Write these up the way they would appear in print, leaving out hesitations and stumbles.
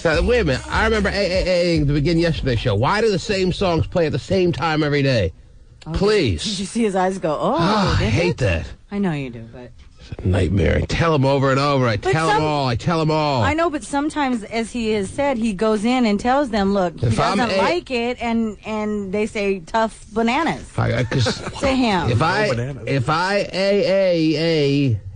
Now, wait a minute. I remember AAA to begin yesterday's show. Why do the same songs play at the same time every day? Oh, Please. Did you see his eyes go, I hate it? that. I know you do, but... It's a nightmare. I tell him over and over. I tell them all. I know, but sometimes, as he has said, he goes in and tells them, look, he doesn't like it, and they say tough bananas to him. If I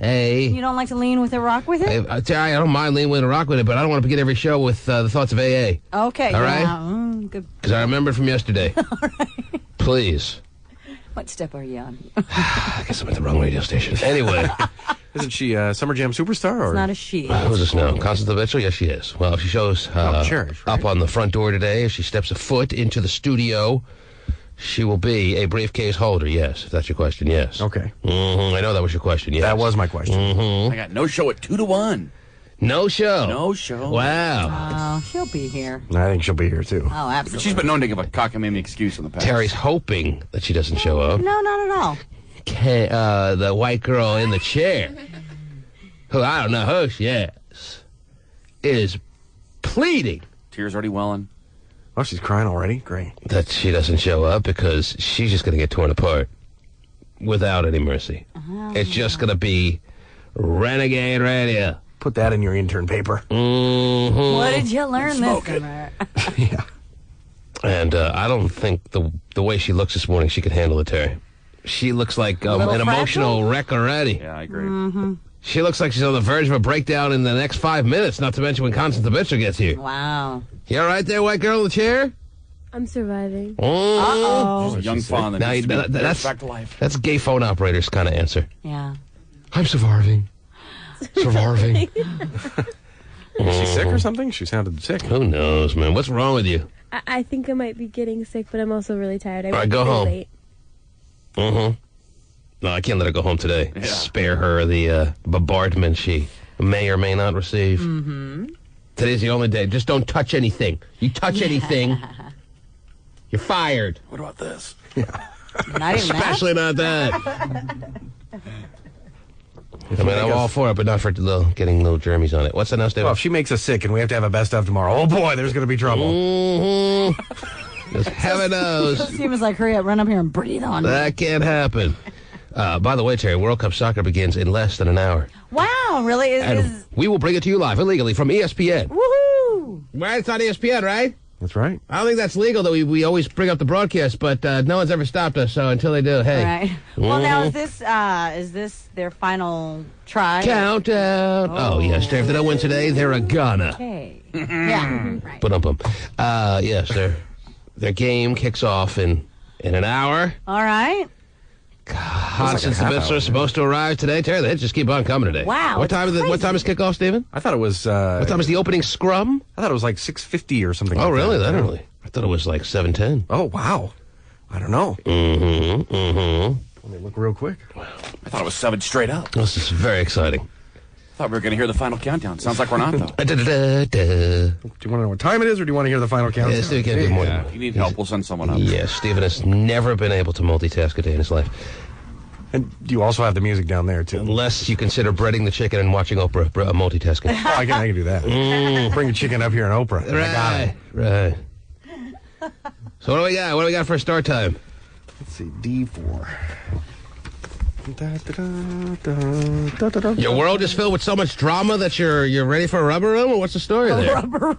You don't like to lean with a rock with it? I don't mind leaning with a rock with it, but I don't want to begin every show with the thoughts of AA. Okay. All right? Good. Because I remember it from yesterday. All right. Please. What step are you on? I guess I'm at the wrong radio station. Anyway. Isn't she a Summer Jam superstar? Or? It's not a she. Who's this now? Constance Mitchell? Yes, she is. Well, she shows right? up on the front door today. As she steps a foot into the studio, she will be a briefcase holder. Yes, if that's your question, yes. Okay. I know that was your question, yes. That was my question. I got no show at 2-1. No show? No show. Wow. Oh, she'll be here. I think she'll be here, too. Oh, absolutely. She's been known to give a cockamamie excuse in the past. Terry's hoping that she doesn't show up. No, not at all. The white girl in the chair, who I don't know who she is pleading. Tears already welling. Oh, she's crying already? Great. That she doesn't show up because she's just going to get torn apart without any mercy. It's just going to be Renegade Radio. Put that in your intern paper. What did you learn this summer? Yeah. And I don't think the way she looks this morning, she can handle it, Terry. She looks like an emotional wreck already. Yeah, I agree. She looks like she's on the verge of a breakdown in the next 5 minutes, not to mention when Constance Mitchell gets here. Wow. You all right there, white girl in the chair? I'm surviving. Uh-oh. She's a young fawn that needs to be back to life. That's gay phone operator's kind of answer. Yeah. I'm surviving. Surviving. Is she sick or something? She sounded sick. Who knows, man? What's wrong with you? I think I might be getting sick, but I'm also really tired. All right, go home. Late. No, I can't let her go home today. Yeah. Spare her the bombardment she may or may not receive. Today's the only day. Just don't touch anything. You touch anything, you're fired. What about this? Not even Especially not that. I mean, I'm all for it, but not for getting little germs on it. What's the next day? Well, if she makes us sick and we have to have a best of tomorrow, oh boy, there's going to be trouble. Just heaven knows. Seems like, hurry up, run up here and breathe on me. That can't happen. By the way, Terry, World Cup soccer begins in less than an hour. Wow, really? And we will bring it to you live, illegally, from ESPN. Woohoo! Right, it's on ESPN, right? That's right. I don't think that's legal, though. We always bring up the broadcast, but no one's ever stopped us, so until they do, hey. All right. Well, now, is this their final try? Countdown. Oh, yes, Terry, if they don't win today, they're a gunner. Okay. Yeah, right. But yes, their game kicks off in an hour. All right. Constance Mitchell is supposed to arrive today. Terry, the hits just keep on coming today. Wow. What time is kickoff, Stephen? I thought it was... What time is the opening scrum? I thought it was like 6:50 or something Oh, like really? that. That early? I thought it was like 7:10. Oh, wow. I don't know. Let me look real quick. I thought it was 7 straight up. This is very exciting. I thought we were going to hear the final countdown. Sounds like we're not, though. Do you want to know what time it is, or do you want to hear the final countdown? Yes, we can do more. If you need help, we'll send someone up. Yes, Stephen has never been able to multitask a day in his life. And you also have the music down there, too. Unless you consider breading the chicken and watching Oprah multitasking. Oh, I can do that. Bring a chicken up here and Oprah. Right, I got it. right. So what do we got? What do we got for a start time? Let's see, D4. Your world is filled with so much drama that you're ready for a rubber room, or what's the story there? What?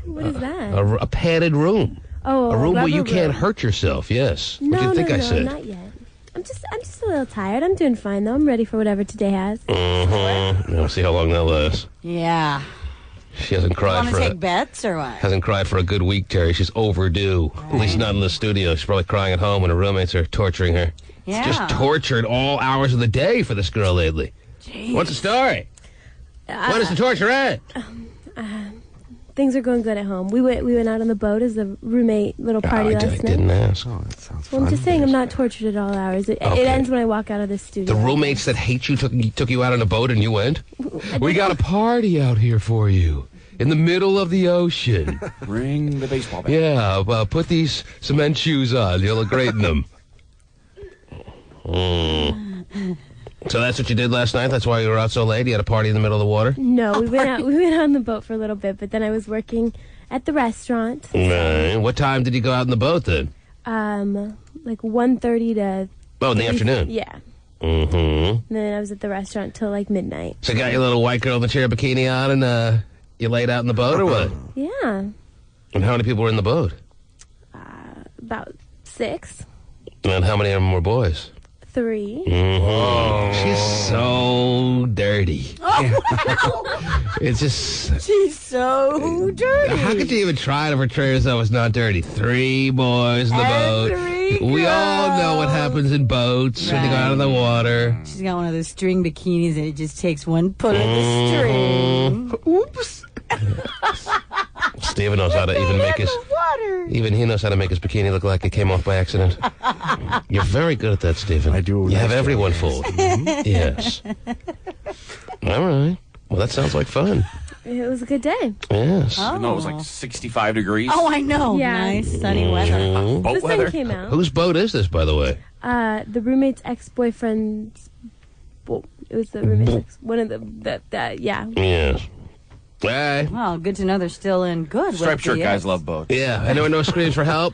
What is that? A padded room. Oh, A room where you rubber can't room. hurt yourself. Yes. No, what do you think no, I said? not yet. I'm just a little tired. I'm doing fine though. I'm ready for whatever today has. We'll see how long that lasts. Yeah. She hasn't cried Want to for take bets or what? hasn't cried for a good week, Terry. She's overdue. At least not in the studio. She's probably crying at home when her roommates are torturing her. Yeah. It's just tortured all hours of the day for this girl lately. Jeez. What's the story? When is the torture end? Things are going good at home. We went out on the boat as a roommate little party I last night. didn't ask. Oh, that sounds Well, fun. I'm just saying I'm not tortured at all hours. It Okay. ends when I walk out of the studio. The roommates that hate you took you out on a boat and you went? We got a party out here for you. In the middle of the ocean. Bring the baseball bat. Yeah, put these cement shoes on. You'll look great in them. So that's what you did last night? That's why you were out so late? You had a party in the middle of the water? No, we went out on the boat for a little bit, but then I was working at the restaurant. Right. What time did you go out in the boat then? Like 1:30 to... Oh, in the afternoon? Yeah. Mm-hmm. And then I was at the restaurant till like midnight. So you got your little white girl in the chair bikini on and you laid out in the boat or what? Yeah. And how many people were in the boat? About 6. And how many of them were boys? 3. Mm-hmm. She's so dirty. Oh, It's just... she's so dirty. How could you even try to portray herself as not dirty? 3 boys in the boat. 3 We all know what girls. happens in boats when they go out in the water. She's got one of those string bikinis, and it just takes one pull of the string. Oops. Steven knows how to even make his... Water. Even he knows how to make his bikini look like it came off by accident. You're very good at that, Stephen. I do. You have everyone fooled. Yes. All right. Well, that sounds like fun. It was a good day. Yes. Even though it was like 65 degrees. Oh, I know. Yeah. Nice sunny weather. Boat The sun weather. came out. Whose boat is this, by the way? The roommate's ex-boyfriend's... Well, it was the roommate's one of yeah. Yes. Hey. Well, good to know they're still in good. Striped shirt guys love boats. Yeah. And there were no screams for help?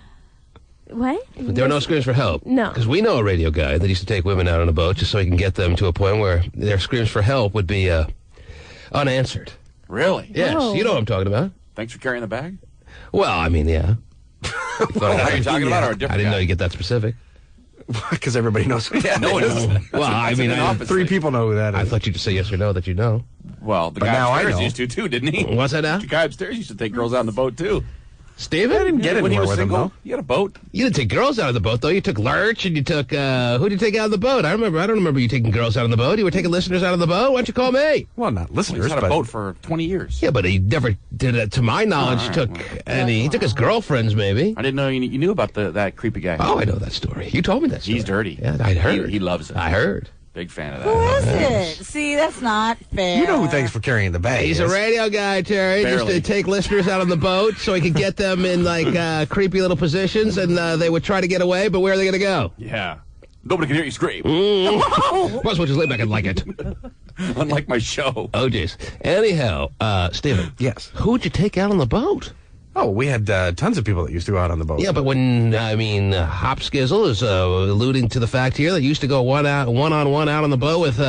What? There were no screams for help? No. Because we know a radio guy that used to take women out on a boat just so he can get them to a point where their screams for help would be unanswered. Really? Yes. Oh. You know what I'm talking about. Thanks for carrying the bag. Well, I mean, yeah. Are you talking about or a different I didn't know guy? you get that specific. Because everybody knows who that No one is. knows. Well, I mean, an opposite. 3 people know who that is. I thought you'd just say yes or no that you know. Well, the But guy now I upstairs know. used to too, didn't he? What's that now? The guy upstairs used to take girls out on the boat too. Steven? I didn't get when he anywhere was with him, single, though. he had a boat. You didn't take girls out of the boat, though. You took Lurch and you took, who did you take out of the boat? I don't remember you taking girls out of the boat. You were taking listeners out of the boat. Why don't you call me? Well, not He's listeners, had a but boat for 20 years. Yeah, but he never did it, to my knowledge, took any. He took his girlfriends, maybe. I didn't know you knew about that creepy guy. Oh, I know that story. You told me that story. He's dirty. Yeah, I heard. He loves it. I heard. Big fan of Who that. is it? See, that's not fair. you know who thanks for carrying the bag. He's is. a radio guy, Terry. Just Barely. to take listeners out on the boat so he could get them in, like, creepy little positions, and they would try to get away, but where are they going to go? Yeah. Nobody can hear you scream. Might as well just lay back and like it. Unlike my show. Oh, jeez. Anyhow, Steven. Yes. Who'd you take out on the boat? Oh, we had tons of people that used to go out on the boat. Yeah, but when, I mean, Hop Skizzle is alluding to the fact here that you used to go one-on-one out on the boat with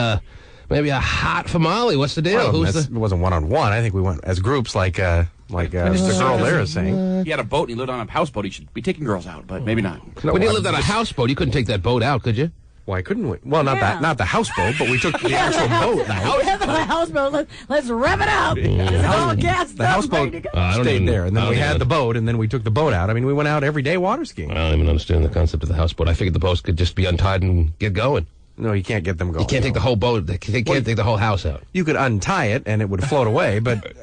maybe a hot famale. What's the deal? Well, Who's it wasn't one-on-one. I think we went as groups like the girl there is saying. He had a boat and he lived on a houseboat. He should be taking girls out, but maybe not. when you lived on a houseboat, you couldn't take that boat out, could you? Why couldn't we? Well, not Yeah. the houseboat, but we took the actual boat. We have the houseboat. Let's rev it up. It's all gassed The up, houseboat ready to go. I don't stayed even- there, and then I we don't had even- the boat, and then we took the boat out. I mean, we went out every day water skiing. I don't even understand the concept of the houseboat. I figured the boat could just be untied and get going. No, you can't get them going. You can't take the whole boat. They can't take the whole house out. You could untie it, and it would float away, but Okay, It's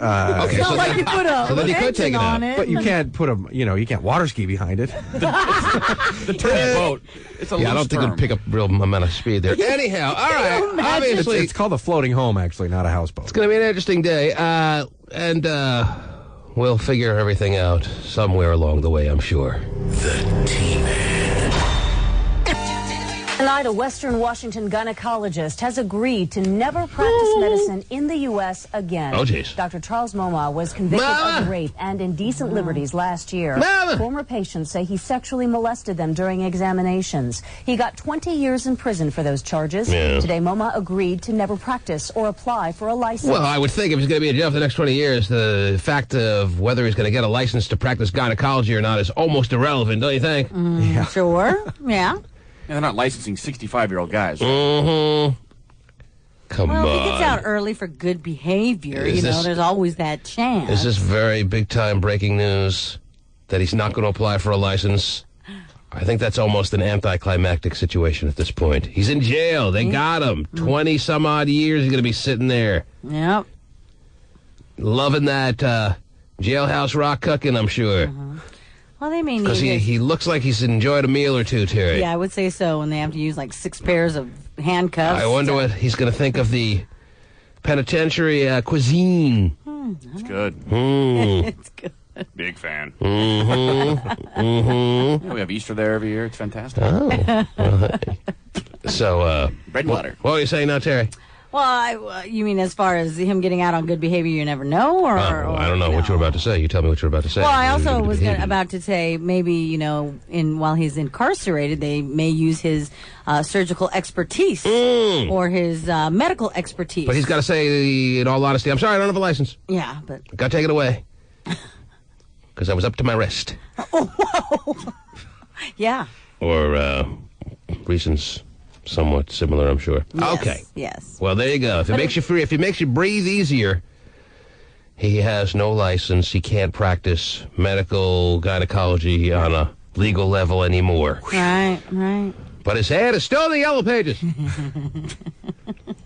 not like then- you put a so then you could take engine it on out. it. but you can't put you can't water ski behind it. The term boat. It's a Yeah, I loose don't think term. it'd pick up real amount of speed there. Anyhow, all right. Obviously, It's called a floating home, actually, not a houseboat. it's going to be an interesting day, and we'll figure everything out somewhere along the way, I'm sure. Tonight, a Western Washington gynecologist has agreed to never practice medicine in the U.S. again. Oh, jeez. Dr. Charles Moma was convicted Mama! of rape and indecent liberties last year. Mama! Former patients say he sexually molested them during examinations. He got 20 years in prison for those charges. Yeah. Today, Moma agreed to never practice or apply for a license. Well, I would think if he's going to be in jail for the next 20 years, the fact of whether he's going to get a license to practice gynecology or not is almost irrelevant, don't you think? Sure. Yeah. And they're not licensing 65-year-old guys. Mm-hmm. Come Well, on. if he gets out early for good behavior, Is this- there's always that chance. Is this very big-time breaking news that he's not going to apply for a license? I think that's almost an anticlimactic situation at this point. He's in jail. They got him. 20-some-odd years he's going to be sitting there. Yep. Loving that jailhouse rock cooking, I'm sure. Well, they may need Because it. he looks like he's enjoyed a meal or two, Terry. Yeah, I would say so when they have to use like 6 pairs of handcuffs. I wonder what he's going to think of the penitentiary cuisine. It's good. It's good. Big fan. Mm-hmm. Yeah, we have Easter there every year. It's fantastic. Oh. Well, hey. So, Bread and butter. what are you saying now, Terry? Well, you mean as far as him getting out on good behavior, you never know? Or I don't know what you were about to say. You tell me what you were about to say. Well, I also was about to say maybe, while he's incarcerated, they may use his surgical expertise or his medical expertise. But he's got to say, in all honesty, I'm sorry, I don't have a license. Yeah, but... Got to take it away. Because I was up to my wrist. Oh, whoa. Yeah. Or reasons somewhat similar, I'm sure. Yes, okay. Yes. Well, there you go. If it makes you free, if it makes you breathe easier, he has no license. He can't practice medical gynecology on a legal level anymore. Right. But his ad is still in the Yellow Pages.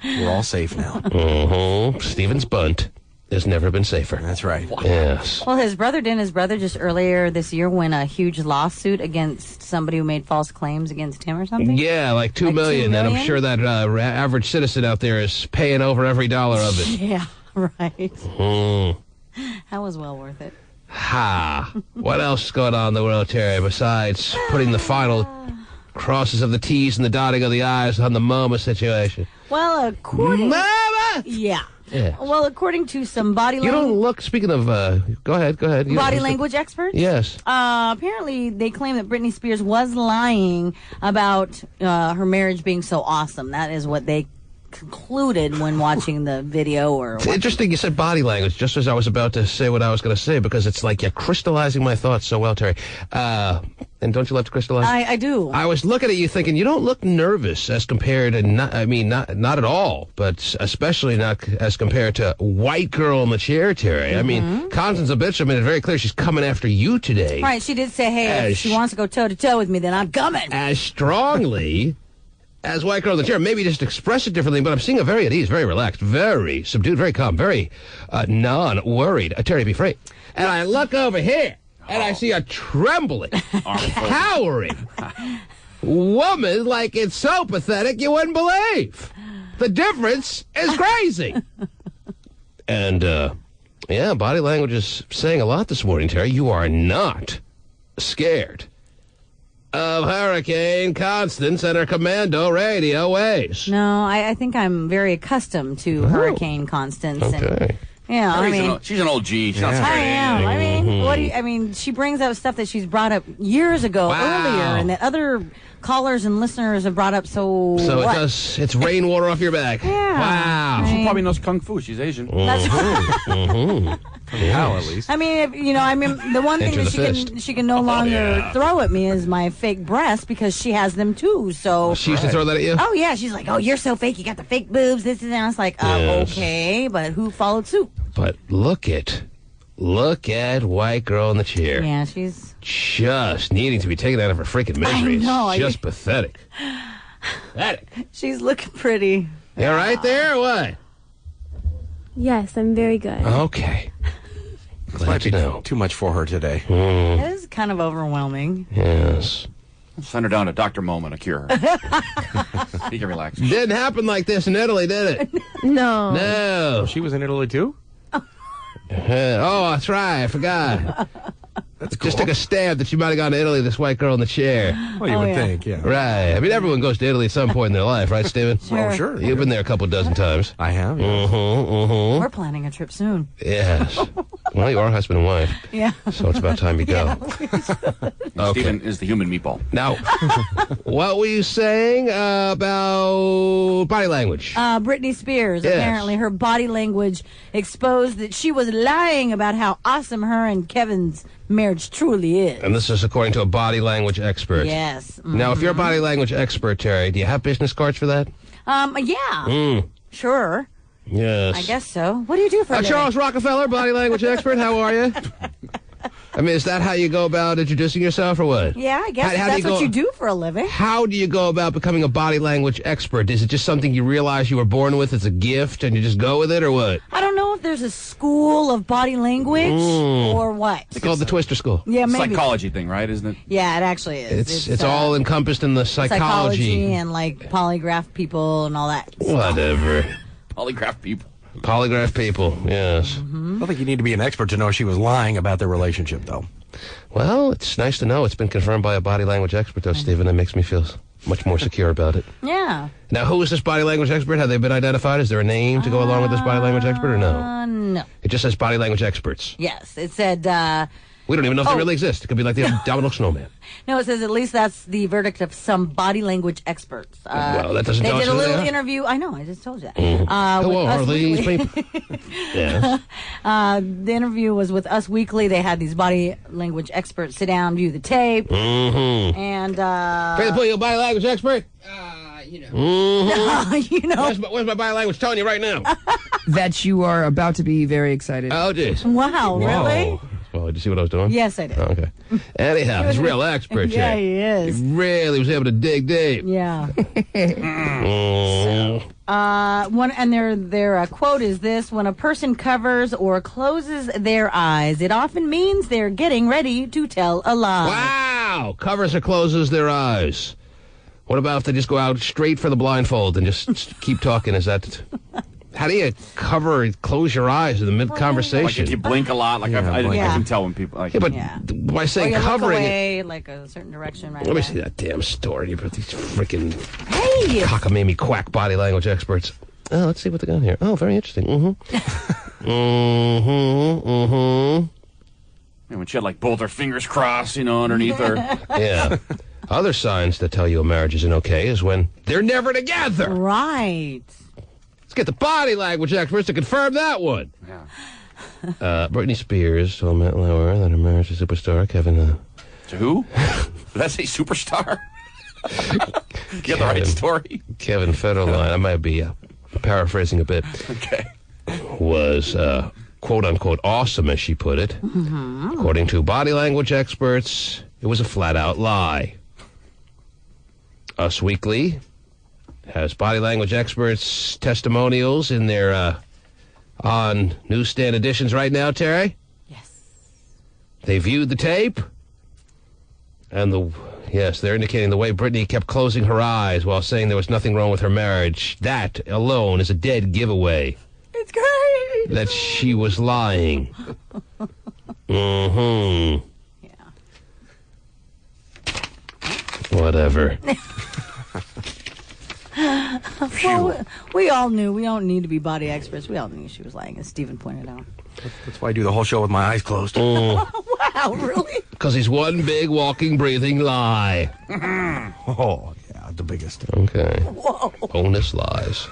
We're all safe now. Stevens Bunt has never been safer. That's right. Yes. Well, his brother just earlier this year win a huge lawsuit against somebody who made false claims against him or something? Yeah, like $2 million. And I'm sure that average citizen out there is paying over every dollar of it. Yeah, right. That was well worth it. Ha. What else is going on in the world, Terry, besides putting the final crosses of the T's and the dotting of the I's on the MoMA situation? Well, according... MoMA! Yeah. Yeah. Well, according to some body language... You don't look... Speaking of... go ahead. Body language experts? Yes. Apparently, they claim that Britney Spears was lying about her marriage being so awesome. That is what they concluded when watching the video. Or It's interesting you said body language, just as I was about to say what I was going to say, because it's like you're crystallizing my thoughts so well, Terry. And don't you love to crystallize? I do. I was looking at you thinking, you don't look nervous as compared to, not at all, but especially not as compared to white girl in the chair, Terry. I mean, Constance bitch, it's very clear she's coming after you today. Right, she did say, hey, if she wants to go toe-to-toe with me, then I'm coming. As strongly as white girl in the chair. Maybe just express it differently, but I'm seeing her very at ease, very relaxed, very subdued, very calm, very non-worried. Terry, be free. And I look over here. And I see a trembling, cowering woman like it's so pathetic you wouldn't believe. The difference is crazy. And, body language is saying a lot this morning, Terry. You are not scared of Hurricane Constance and her commando radio waves. No, I think I'm very accustomed to Hurricane Constance. Okay. And, she's an old G. She's not I scared of am. anything. I mean, she brings up stuff that she's brought up years ago, earlier, and that other callers and listeners have brought up. So what? It's rainwater off your back. Yeah. Wow. She probably knows Kung Fu. She's Asian. That's Now, at least. I mean, the one thing that she can no longer throw at me is my fake breasts, because she has them too. So She used to throw that at you? Oh yeah, she's like, oh, you're so fake. You got the fake boobs. This and that. I was like, okay, but who followed suit? But look at white girl in the chair. Yeah, she's just needing to be taken out of her freaking misery. I know, It's just pathetic. She's looking pretty. You all right there or what? Yes, I'm very good. Okay. Glad to know. Too much for her today. It is kind of overwhelming. Yes. Send her down to Dr. Moment to cure her. He can relax. Didn't happen like this in Italy, did it? No. No. She was in Italy, too? That's right. I forgot. That's cool. Just took a stab that she might have gone to Italy, this white girl in the chair. Well, you would think, yeah. Right. I mean, everyone goes to Italy at some point in their life, right, Stephen? Sure. Oh, sure. You've been there a couple dozen times. I have. Yeah. We're planning a trip soon. Yes. Well, you are husband and wife, Yeah. so it's about time you go. Okay. Stephen is the human meatball. Now, what were you saying about body language? Britney Spears, Yes. apparently her body language exposed that she was lying about how awesome her and Kevin's marriage truly is. And this is according to a body language expert. Yes. Now, if you're a body language expert, Terry, do you have business cards for that? Yeah. Sure. Yes. I guess so. What do you do for a living? Charles Rockefeller, body language expert. How are you? I mean, is that how you go about introducing yourself or what? Yeah, I guess How do that's you what go- you do for a living. How do you go about becoming a body language expert? Is it just something you realize you were born with? It's a gift and you just go with it or what? I don't know if there's a school of body language or what. It's called the Twister School. Yeah, maybe. Psychology thing, right? Isn't it? Yeah, it actually is. It's all encompassed in the psychology. and like polygraph people and all that. Whatever. Polygraph people. Polygraph people, yes. I don't think you need to be an expert to know she was lying about their relationship, though. Well, it's nice to know it's been confirmed by a body language expert, though, Stephen. That makes me feel much more secure about it. Yeah. Now, who is this body language expert? Have they been identified? Is there a name to go along with this body language expert or no? No. It just says body language experts. Yes, it said. We don't even know if they really exist. It could be like the Abominable Snowman. No, it says at least that's the verdict of some body language experts. Well, that doesn't They tell us did a who they little are. interview. I know, I just told you that. Who with are Us these Weekly. people? Yes. The interview was with Us Weekly. They had these body language experts sit down, view the tape, Mm-hmm. and Hey, you a body language expert? you know, Where's my body language telling you right now? That you are about to be very excited. Oh, jeez. wow, really? Well, did you see what I was doing? Yes, I did. Oh, okay. Anyhow, he's a real expert, Yeah, Jay. he is. He really was able to dig deep. Yeah. Mm. Their quote is this: when a person covers or closes their eyes, it often means they're getting ready to tell a lie. Wow! Covers or closes their eyes. What about if they just go out straight for the blindfold and just keep talking? Is that... How do you cover and close your eyes in the mid-conversation? Like if you blink a lot, like I blink. can tell when people. Like, Yeah, but Yeah. by Or saying you look covering it... away like a certain direction, right? Let me away. see that damn story. You put these freaking Hey, cockamamie quack body language experts. Oh, let's see what they got here. Oh, very interesting. Mm-hmm. mm-hmm. Mm-hmm. when she had like both her fingers crossed, underneath her. Yeah. Other signs that tell you a marriage isn't okay is when they're never together. right. Let's get the body language experts to confirm that one. Yeah. Britney Spears told Matt Lauer that her marriage to superstar Kevin... To who? Did that say superstar? Get the right story. Kevin Federline, I might be paraphrasing a bit, Okay. was quote-unquote awesome, as she put it. Mm-hmm. According to body language experts, it was a flat-out lie. Us Weekly has body language experts' testimonials in their on newsstand editions right now, Terry. Yes. They viewed the tape, and they're indicating the way Britney kept closing her eyes while saying there was nothing wrong with her marriage. That alone is a dead giveaway It's great. that she was lying. Mm-hmm. Yeah. Whatever. Well, we all knew. We don't need to be body experts. We all knew she was lying, as Stephen pointed out. That's why I do the whole show with my eyes closed. Wow, really? Because he's one big walking, breathing lie. Oh, yeah, the biggest. Okay. Whoa. Bonus lies.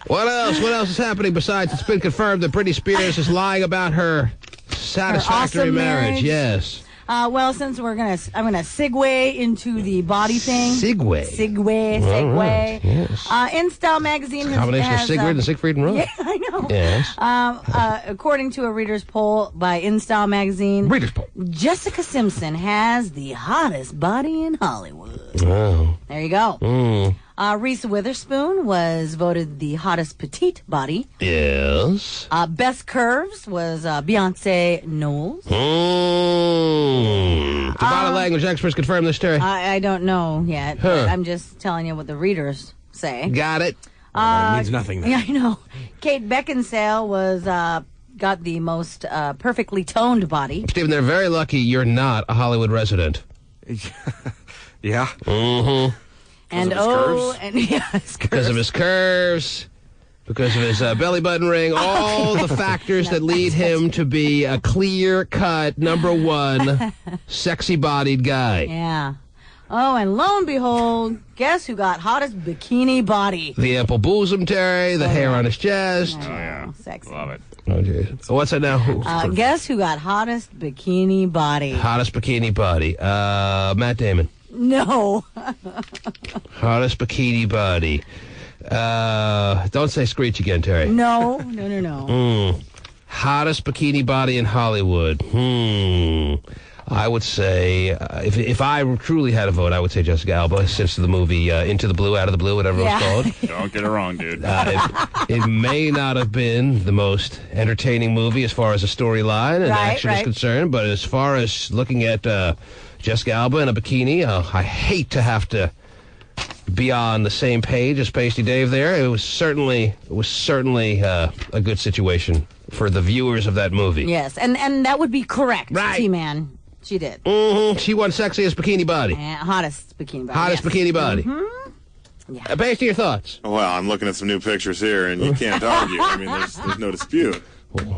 What else? What else is happening besides it's been confirmed that Britney Spears is lying about her satisfactory awesome marriage? marriage. Yes. Well, since I'm gonna segue into the body thing. Segue. All right, yes. InStyle magazine has, Combination of has, Sigrid and Siegfried and Roy. Yeah, I know. Yes. According to a reader's poll by InStyle magazine, Reader's poll. Jessica Simpson has the hottest body in Hollywood. Oh. There you go. Mm. Reese Witherspoon was voted the hottest petite body. Yes. Best curves was Beyonce Knowles. Mm. Do body language experts confirm this, Terry? I don't know yet. Huh. But I'm just telling you what the readers say. Got it. It means nothing. Yeah, I know. Kate Beckinsale was got the most perfectly toned body. Stephen, they're very lucky you're not a Hollywood resident. Yeah. Mm-hmm. And of his curves? and yeah, his Because of curves. his curves, because of his belly button ring, all the factors that lead him to be a clear-cut, number one, sexy-bodied guy. Yeah. Oh, and lo and behold, guess who got hottest bikini body? The ample bosom, Terry, the hair on his chest. Oh, yeah. Sexy. Love it. Oh, geez. What's that now? Guess who got hottest bikini body? Hottest bikini body. Matt Damon. No. Hottest bikini body. Don't say Screech again, Terry. No. Hottest bikini body in Hollywood. I would say, if I truly had a vote, I would say Jessica Alba, since the movie Into the Blue, Out of the Blue, whatever Yeah. it was called. Don't get it wrong, dude. It may not have been the most entertaining movie as far as a storyline and Right, action is right. concerned, but as far as looking at Jessica Alba in a bikini, I hate to have to be on the same page as Pasty Dave there. It was certainly a good situation for the viewers of that movie. Yes, and that would be correct, Right. T-Man. She did. She won sexiest bikini body. Hottest bikini body. Hottest yes. bikini body. Yeah. Based on your thoughts. Well, I'm looking at some new pictures here, and you can't argue. I mean, there's no dispute.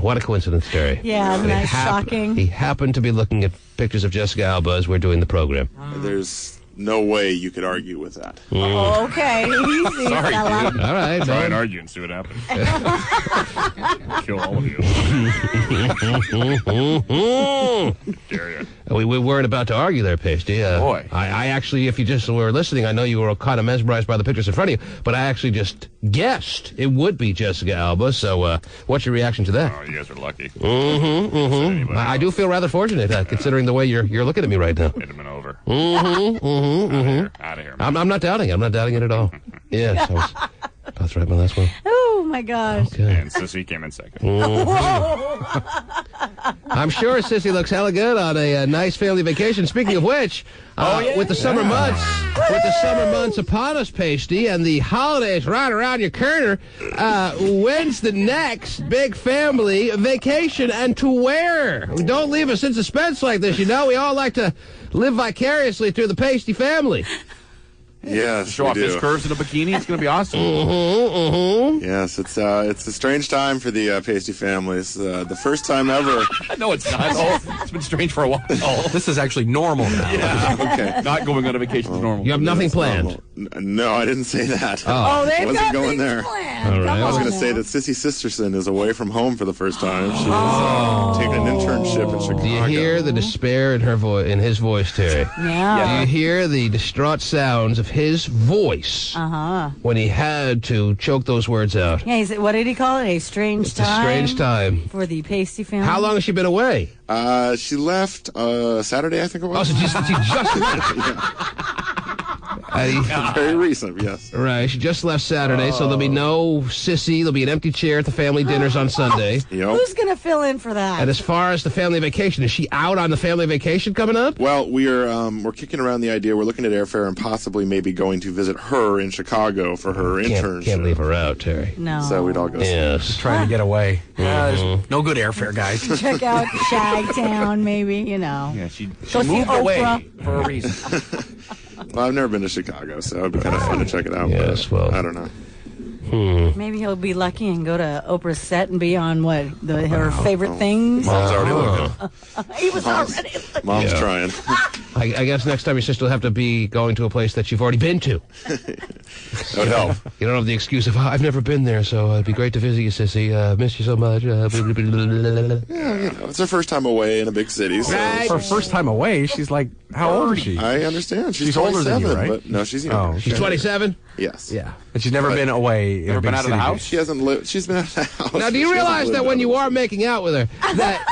What a coincidence, Terry. Yeah, isn't that shocking? He happened to be looking at pictures of Jessica Alba as we're doing the program. There's no way you could argue with that. Oh, okay. Easy, Sorry, fella. dude. All right, Try and man. argue and see what happens. Kill all of you. Dare you. We weren't about to argue there, Pasty. Boy. I actually, if you just were listening, I know you were kind of mesmerized by the pictures in front of you, but I actually just guessed it would be Jessica Alba. So what's your reaction to that? Oh, you guys are lucky. I do feel rather fortunate, considering the way you're looking at me right now. Hit him and over. Out of here, man. I'm not doubting. I'm not doubting it at all. Yes, that's right, my last one. Oh, my gosh. Okay. And Sissy came in second. I'm sure Sissy looks hella good on a nice family vacation. Speaking of which, with the summer months upon us, Pasty, and the holidays right around your corner, when's the next big family vacation and to where? Don't leave us in suspense like this. You know, we all like to live vicariously through the Pasty family. Yes, Show we off his do. curves in a bikini. It's going to be awesome. Yes, it's a strange time for the Pasty families. The first time ever. No, it's not. It's been strange for a while. This is actually normal now. Yeah. Okay. Not going on a vacation is normal. You have nothing It's planned. normal. No, I didn't say that. Oh, they've Wasn't got going things there. planned. All right. Come I was on going to say now. that Sissy Sisterson is away from home for the first time. She's taking an internship in Chicago. Do you hear the despair in her voice, in his voice, Terry? Yeah. Do you hear the distraught sounds of his voice when he had to choke those words out? Yeah, what did he call it? A strange It's a time? strange time. For the Pasty family? How long has she been away? She left Saturday, I think it Oh, was. so she just Very recent, yes. Right, she just left Saturday, so there'll be no Sissy. There'll be an empty chair at the family dinners on Sunday. Yep. Who's going to fill in for that? And as far as the family vacation, is she out on the family vacation coming up? Well, we're kicking around the idea. We're looking at airfare and possibly maybe going to visit her in Chicago for her internship. Can't leave her out, Terry. No. So we'd all go. Yes. Trying to get away. There's no good airfare, guys. Check out Shagtown, maybe, you know. Yeah, she Go see moved away Oprah. for a reason. Well, I've never been to Chicago, so it'd be kind of fun to check it out. Yes, but well. I don't know. Maybe he'll be lucky and go to Oprah's set and be on her favorite things. Mom's already looking. He was already Mom's Yeah. trying. I guess next time your sister will have to be going to a place that you've already been to. That would help. You don't have the excuse of, I've never been there, so it'd be great to visit you, Sissy. Miss you so much. It's her first time away in a big city. So Right. For first time away, she's like, how old is she? I understand. She's older than you, 27, right? but no, she's younger. Oh, She's 27? Yes. Yeah. But she's never been away. in Never a big been out of the city. house? She hasn't lived. She's been out of the house. Now, do you She hasn't realize lived that when out you of are making out with her, that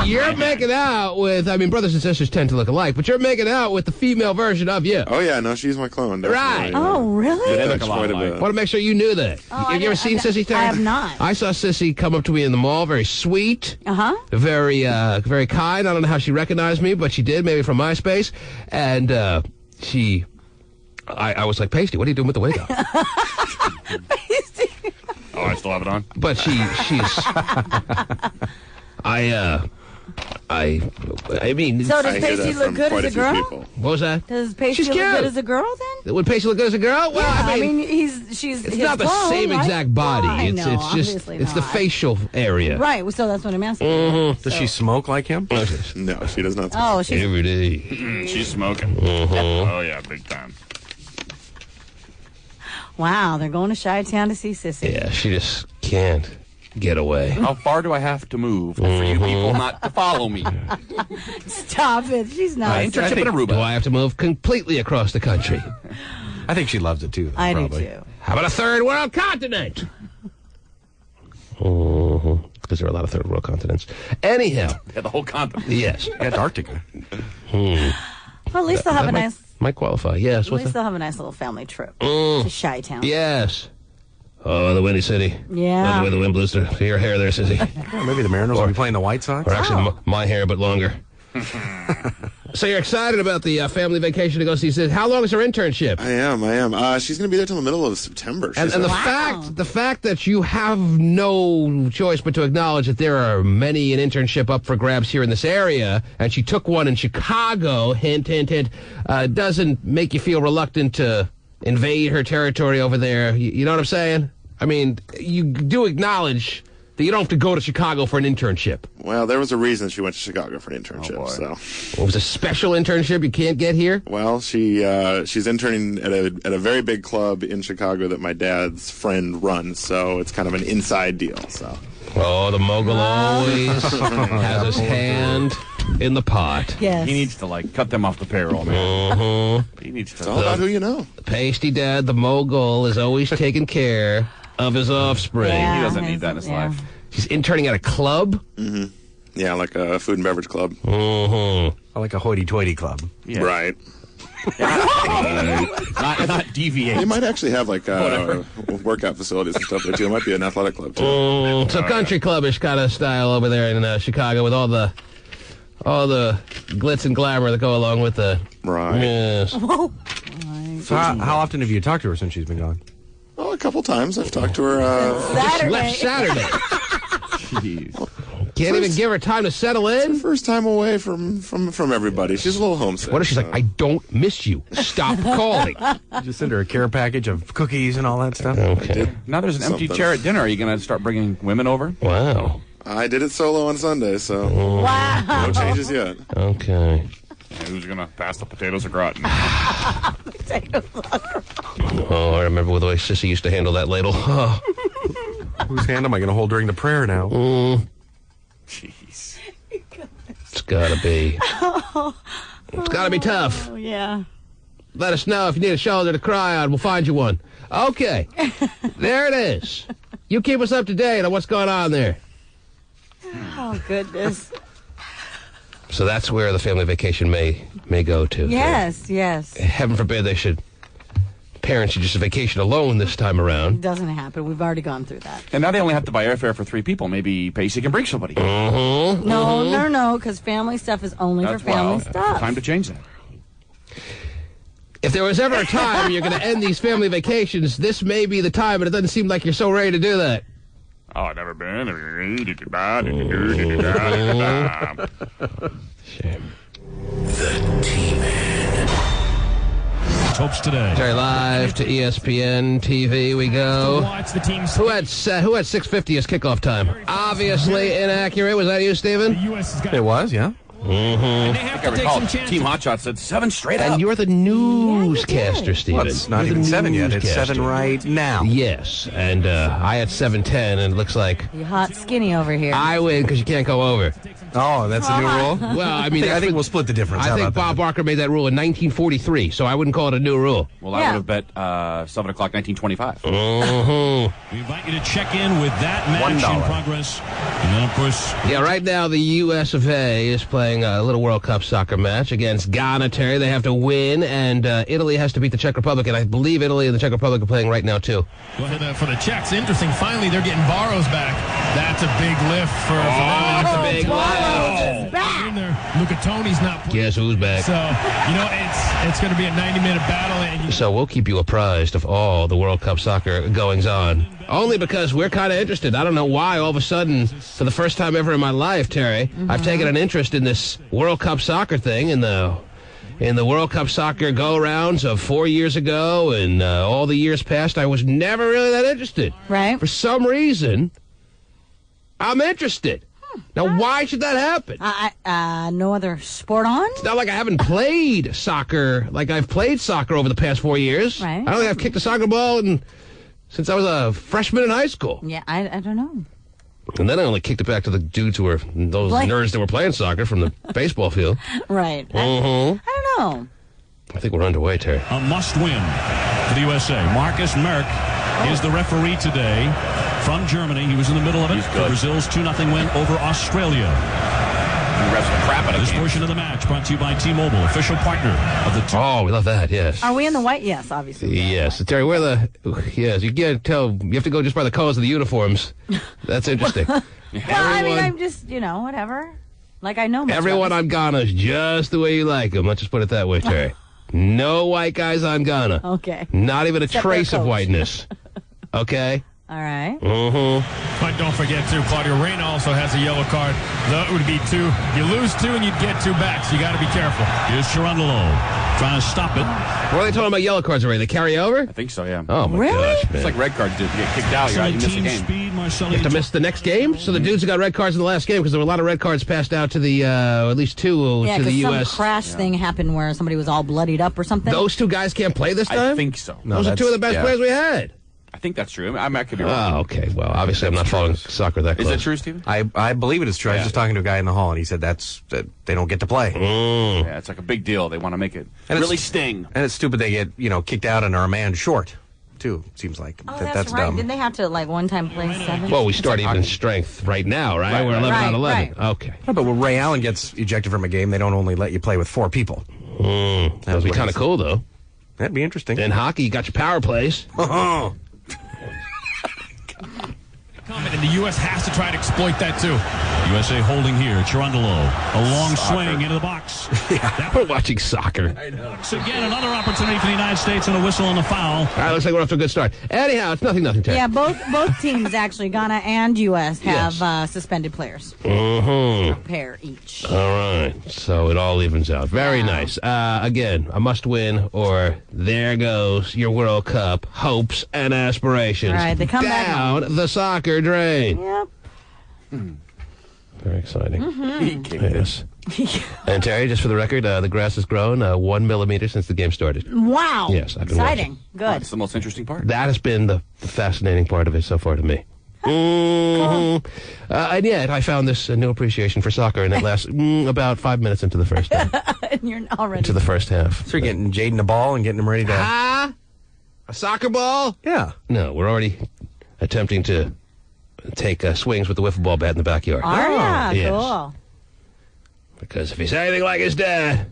you're making out with, I mean, brothers and sisters tend to look alike, but you're making out with the female version of you. Oh yeah, no, she's my clone. Right. definitely. Oh, really? They look That's a lot quite a alike. bit. Want to make sure you knew that. Have you ever seen Sissy, Terry? I have not. I saw Sissy come up to me in the mall, very sweet, Uh-huh. very kind. I don't know how she recognized me, but she did, maybe from MySpace. And I was like, Pasty, what are you doing with the wig on? Oh, I still have it on? But she's... I mean... So I does hear Pasty that look from good quite as a a few girl? people. What was that? Does Pasty She's look cute. good as a girl then? Would Pasty look good as a girl? Well, Yeah, I mean... she's It's his not the clone, same right? exact body. I It's know, it's just obviously it's the not. facial area. Right, so that's what I'm asking. Does she smoke like him? No, she does not. Oh, she's Every day. She's smoking. Oh, yeah, big time. wow. They're going to Chi-Town to see Sissy. Yeah, she just can't get away. How far do I have to move for you people not to follow me? Stop it. She's not. Internship in Aruba. Do I have to move completely across the country? I think she loves it too. I probably. do too. How about a third world continent? Because there are a lot of third world continents. Anyhow, Yeah, the whole continent. yes. Antarctica. Well, at least they'll have a That nice. might qualify. Yes. At What's least that? they'll have a nice little family trip to Chi-Town. Yes. Oh, the Windy City. Yeah. That's the way the wind blows through your hair there, Sissy. Yeah, maybe the Mariners will be playing the White Sox. Or actually, my hair, but longer. So you're excited about the family vacation to go see Sis. How long is her internship? I am. She's going to be there till the middle of September. And the fact that you have no choice but to acknowledge that there are many an internship up for grabs here in this area, and she took one in Chicago, hint, hint, hint, doesn't make you feel reluctant to invade her territory over there. You know what I'm saying? I mean, you do acknowledge that you don't have to go to Chicago for an internship. Well, there was a reason she went to Chicago for an internship. It was a special internship you can't get here? Well, she's interning at a very big club in Chicago that my dad's friend runs, so it's kind of an inside deal. So. Oh, the mogul always has his hand in the pot. Yes. He needs to, cut them off the payroll, man. He needs to. It's all about who you know. The pasty dad, the mogul, is always taking care of his offspring. Yeah, He doesn't need that in his life. She's interning at a club? Mm-hmm. Yeah, like a food and beverage club. Mm-hmm. Like a hoity-toity club. Yeah. Right. Not deviate. They might actually have workout facilities and stuff there too. It might be an athletic club too. So country clubbish kind of style over there in Chicago with all the glitz and glamour that go along with the Right. Yes. So how often have you talked to her since she's been gone? Well, a couple times I've talked to her. Saturday. Left Saturday. Jeez. Can't even give her time to settle in. First time away from everybody. She's a little homesick. What if she's like, I don't miss you. Stop calling. You just send her a care package of cookies and all that stuff? Okay. Now there's an empty Something. chair at dinner. Are you going to start bringing women over? Wow. I did it solo on Sunday, so Wow. no changes yet. Okay. Who's going to pass the potatoes au gratin? Oh, I remember the way Sissy used to handle that ladle. Oh. Whose hand am I going to hold during the prayer now? Jeez. It's gotta be. It's gotta be tough. Oh, yeah. Let us know if you need a shoulder to cry on. We'll find you one. Okay. There it is. You keep us up to date on what's going on there. Oh, goodness. So that's where the family vacation may go to. Yes, yes. Heaven forbid parents should just vacation alone this time around. Doesn't happen. We've already gone through that. And now they only have to buy airfare for 3 people. Maybe Pacey can bring somebody. No, because family stuff is only for family stuff. Time to change that. If there was ever a time when you're going to end these family vacations, this may be the time, but it doesn't seem like you're so ready to do that. Oh, I've never been. Shame. The T-Man. Hopes today. Terry, live to ESPN TV we go. Watch the teams. Who had 6:50 as kickoff time? Obviously inaccurate. Was that you, Steven? The U.S. has got It was, yeah. And they have to take some chances. Team Hotshot said 7 straight up. And you're the newscaster, Steven. Well, it's not You're even the 7 yet. It's newscaster. 7 right now. Yes, and I had 7:10, and it looks like You hot skinny over here. I win because you can't go over. Oh, that's a new rule? Well, I mean, I think we'll split the difference. I How think about Bob that? Barker made that rule in 1943, so I wouldn't call it a new rule. Well, I would have bet 7 o'clock, 1925. Mm-hmm. We invite you to check in with that match in $1. progress. And then, of course, Yeah, right now the U.S. of A. is playing a little World Cup soccer match against Ghana. Terry, they have to win, and Italy has to beat the Czech Republic, and I believe Italy and the Czech Republic are playing right now, too. for the Czechs, interesting. Finally, they're getting Barros back. That's a big lift for them. that's a big Barros is back. Luca Toni's not playing. Guess who's back? So, it's going to be a 90-minute battle. And So we'll keep you apprised of all the World Cup soccer goings-on. Only because we're kind of interested. I don't know why all of a sudden, for the first time ever in my life, Terry, I've taken an interest in this World Cup soccer thing, in the World Cup soccer go-rounds of 4 years ago and all the years past. I was never really that interested. Right. For some reason, I'm interested. Now, why should that happen? No other sport on? It's not like I haven't played soccer, like I've played soccer over the past 4 years. Right. I don't think I've kicked a soccer ball since I was a freshman in high school. Yeah, I don't know. And then I only kicked it back to the dudes who were those nerds that were playing soccer from the baseball field. Right. Mm-hmm. I don't know. I think we're underway, Terry. A must-win for the USA. Marcus Merck is the referee today from Germany. He was in the middle of it for Brazil's 2-0 win over Australia. He refs the crap out of This portion of the match brought to you by T-Mobile, official partner of the Oh, we love that, yes. Are we in the white? Yes, obviously. Yes. Terry, yes, you can't tell. You have to go just by the colors of the uniforms. That's interesting. Well, I mean, I'm just, whatever. Like I know. Everyone on Ghana is just the way you like them. Let's just put it that way, Terry. No white guys on Ghana. Okay. Not even a Except trace their of coach. whiteness. Okay? All right. Mm-hmm. But don't forget, too, Claudio Reyna also has a yellow card. That would be 2. You lose 2 and you'd get 2 back, so you got to be careful. Here's Cherundolo trying to stop it. What are they talking about yellow cards already? They carry over? I think so, yeah. Oh, my Really? gosh, man. It's like red cards, dude. You get kicked out, you miss a Team game. speed, Marcelli. You have to miss the next game? So the dudes who got red cards in the last game, because there were a lot of red cards passed out to the, at least 2 Yeah, to the because some U.S. crash thing happened where somebody was all bloodied up or something. Those 2 guys can't play this time? I think so. Those are 2 of the best players we had. I think that's true. I could be wrong. Oh, okay. Well, obviously I'm not following soccer that Is close. it true, Steven? I believe it is true. I was just talking to a guy in the hall, and he said that they don't get to play. Yeah, it's like a big deal. They want to make it And really it's- sting. And it's stupid they get, kicked out and are a man short, too, seems like. Oh, that's right. dumb. Didn't they have to, one time play 7? Well, we start even strength right now, right? We're 11 on 11. right. Okay. Yeah, but when Ray Allen gets ejected from a game, they don't only let you play with 4 people. That would be kind of cool, though. That'd be interesting. In hockey, you got your power plays. And the U.S. has to try to exploit that, too. USA holding here. Cherundolo. A long swing into the box. We're watching soccer. So again, another opportunity for the United States and a whistle on the foul. All right, looks like we're off to a good start. Anyhow, it's nothing, Terry. Yeah, both teams, actually, Ghana and U.S., have Yes. suspended players. Mm-hmm. A pair each. All right. So it all evens out. Very nice. Again, a must win, or there goes your World Cup hopes and aspirations. All right, they come back down the soccer drain. Yep. Very exciting. Mm-hmm. Yes. And Terry, just for the record, the grass has grown 1 millimeter since the game started. Wow. Yes, I've been Exciting. watching. Good. That's the most interesting part. That has been the fascinating part of it so far to me. And yet, I found this new appreciation for soccer, and it lasts about 5 minutes into the first half. And you're already. Into the first half. So you're getting Jaden the ball and getting him ready to... A soccer ball? Yeah. No, we're already attempting to take swings with the wiffle ball bat in the backyard. Are ya? Yes. Cool. Because if he's anything like his dad,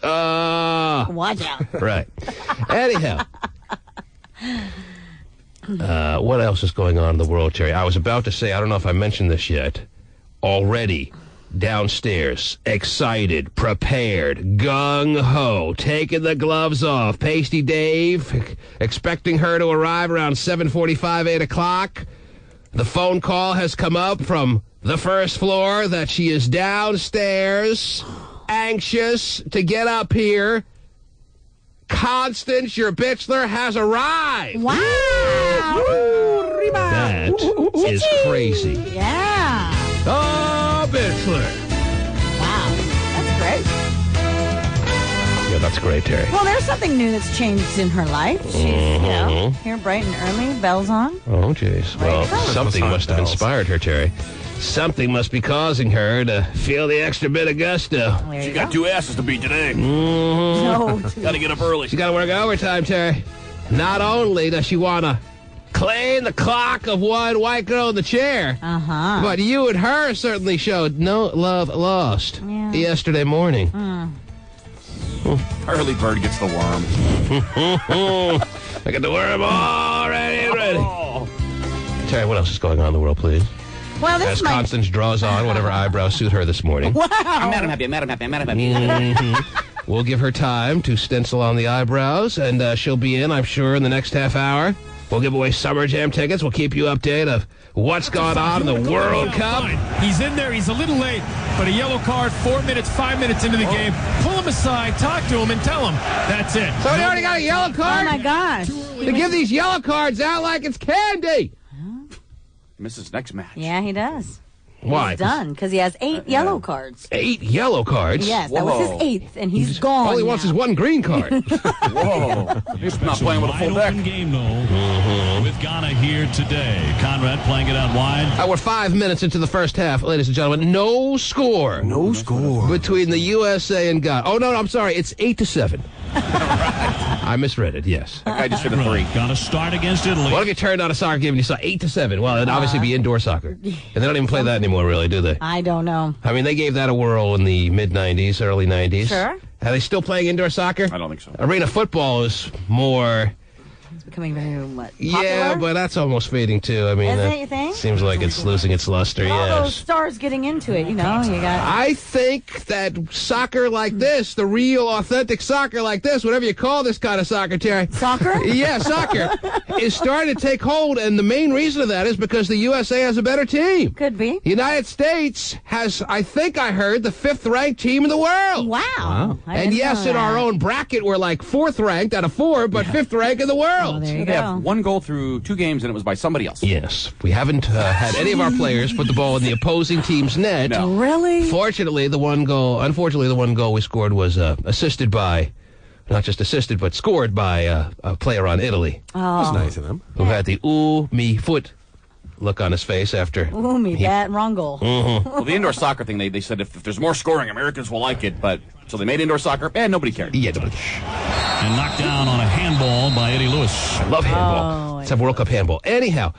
Watch out. right. Anyhow, what else is going on in the world, Terry? I was about to say, I don't know if I mentioned this yet. Already downstairs, excited, prepared, gung-ho, taking the gloves off. Pasty Dave, expecting her to arrive around 7:45, 8 o'clock. The phone call has come up from the first floor that she is downstairs, anxious to get up here. Constance, your bitchler, has arrived. Wow. That is crazy. Yeah. Oh, bitchler. Wow. That's great. Yeah, that's great, Terry. Well, there's something new that's changed in her life. She's, here bright and early, bells on. Oh, jeez. Well, Right. something must have bells. inspired her, Terry. Something must be causing her to feel the extra bit of gusto. There She you got go. 2 asses to beat today. No. Got to get up early. She's got to work overtime, Terry. Not only does she want to clean the clock of one white girl in the chair, but you and her certainly showed no love lost yesterday morning. Early bird gets the worm. I got the worm already ready. Terry, what else is going on in the world, please? Well, this As might... Constance draws on whatever eyebrows suit her this morning. I'm mad, I'm happy, I'm mad, I'm happy, I'm mad, I'm happy. We'll give her time to stencil on the eyebrows, and she'll be in, I'm sure, in the next half hour. We'll give away Summer Jam tickets. We'll keep you updated of what's going on in the World Cup. He's in there. He's a little late, but a yellow card 4 minutes, 5 minutes into the game. Pull him aside, talk to him, and tell him that's it. So they already got a yellow Oh, card? my gosh. They give these yellow cards out like it's candy. Misses next match. Yeah, he does. Why? He's done, because he has 8 yellow cards. 8 yellow cards? Yes, that was his 8th, and he's gone All he wants now. is 1 green card. Whoa. He's not playing with a full deck. Wide open game, though, with Ghana here today. Conrad playing it out wide. We're 5 minutes into the first half, ladies and gentlemen. No score. No score. Between the USA and Ghana. Oh, no, I'm sorry. It's 8-7. I misread it, yes. That guy just hit a 3. Ghana start against Italy. What if you turned on a soccer game and you saw 8-7? Well, it'd obviously be indoor soccer. And they don't even play that anymore, really, do they? I don't know. I mean, they gave that a whirl in the mid-'90s, early 90s. Sure. Are they still playing indoor soccer? I don't think so. Arena football is more becoming very popular. Yeah, but that's almost fading too. I mean, Isn't that it, you think? seems like it's losing its luster. All those Yes. stars getting into it, you know. You got. I think that soccer like this, the real, authentic soccer like this, whatever you call this kind of soccer, Terry. Soccer? Yeah, soccer is starting to take hold, and the main reason of that is because the USA has a better team. Could be. The United States has, I think I heard, the 5th-ranked team in the world. Wow. I And didn't yes, know in our that. own bracket, we're like 4th-ranked out of 4, but 5th ranked in the world. Oh, there you They go. have one goal through 2 games, and it was by somebody else. Yes, we haven't had any of our players put the ball in the opposing team's net. No. Really? Unfortunately, the one goal we scored was assisted by, not just assisted, but scored by a player on Italy That was nice of them. who had the ooh me foot look on his face after. Ooh, me, that wrong goal. Well, the indoor soccer thing, they said if there's more scoring, Americans will like it. But so they made indoor soccer, and nobody cared. Yeah, And knocked down on a handball by Eddie Lewis. I love handball. Let's have World Cup handball. Anyhow,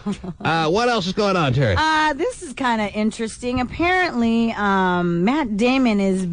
what else is going on, Terry? This is kind of interesting. Apparently, Matt Damon is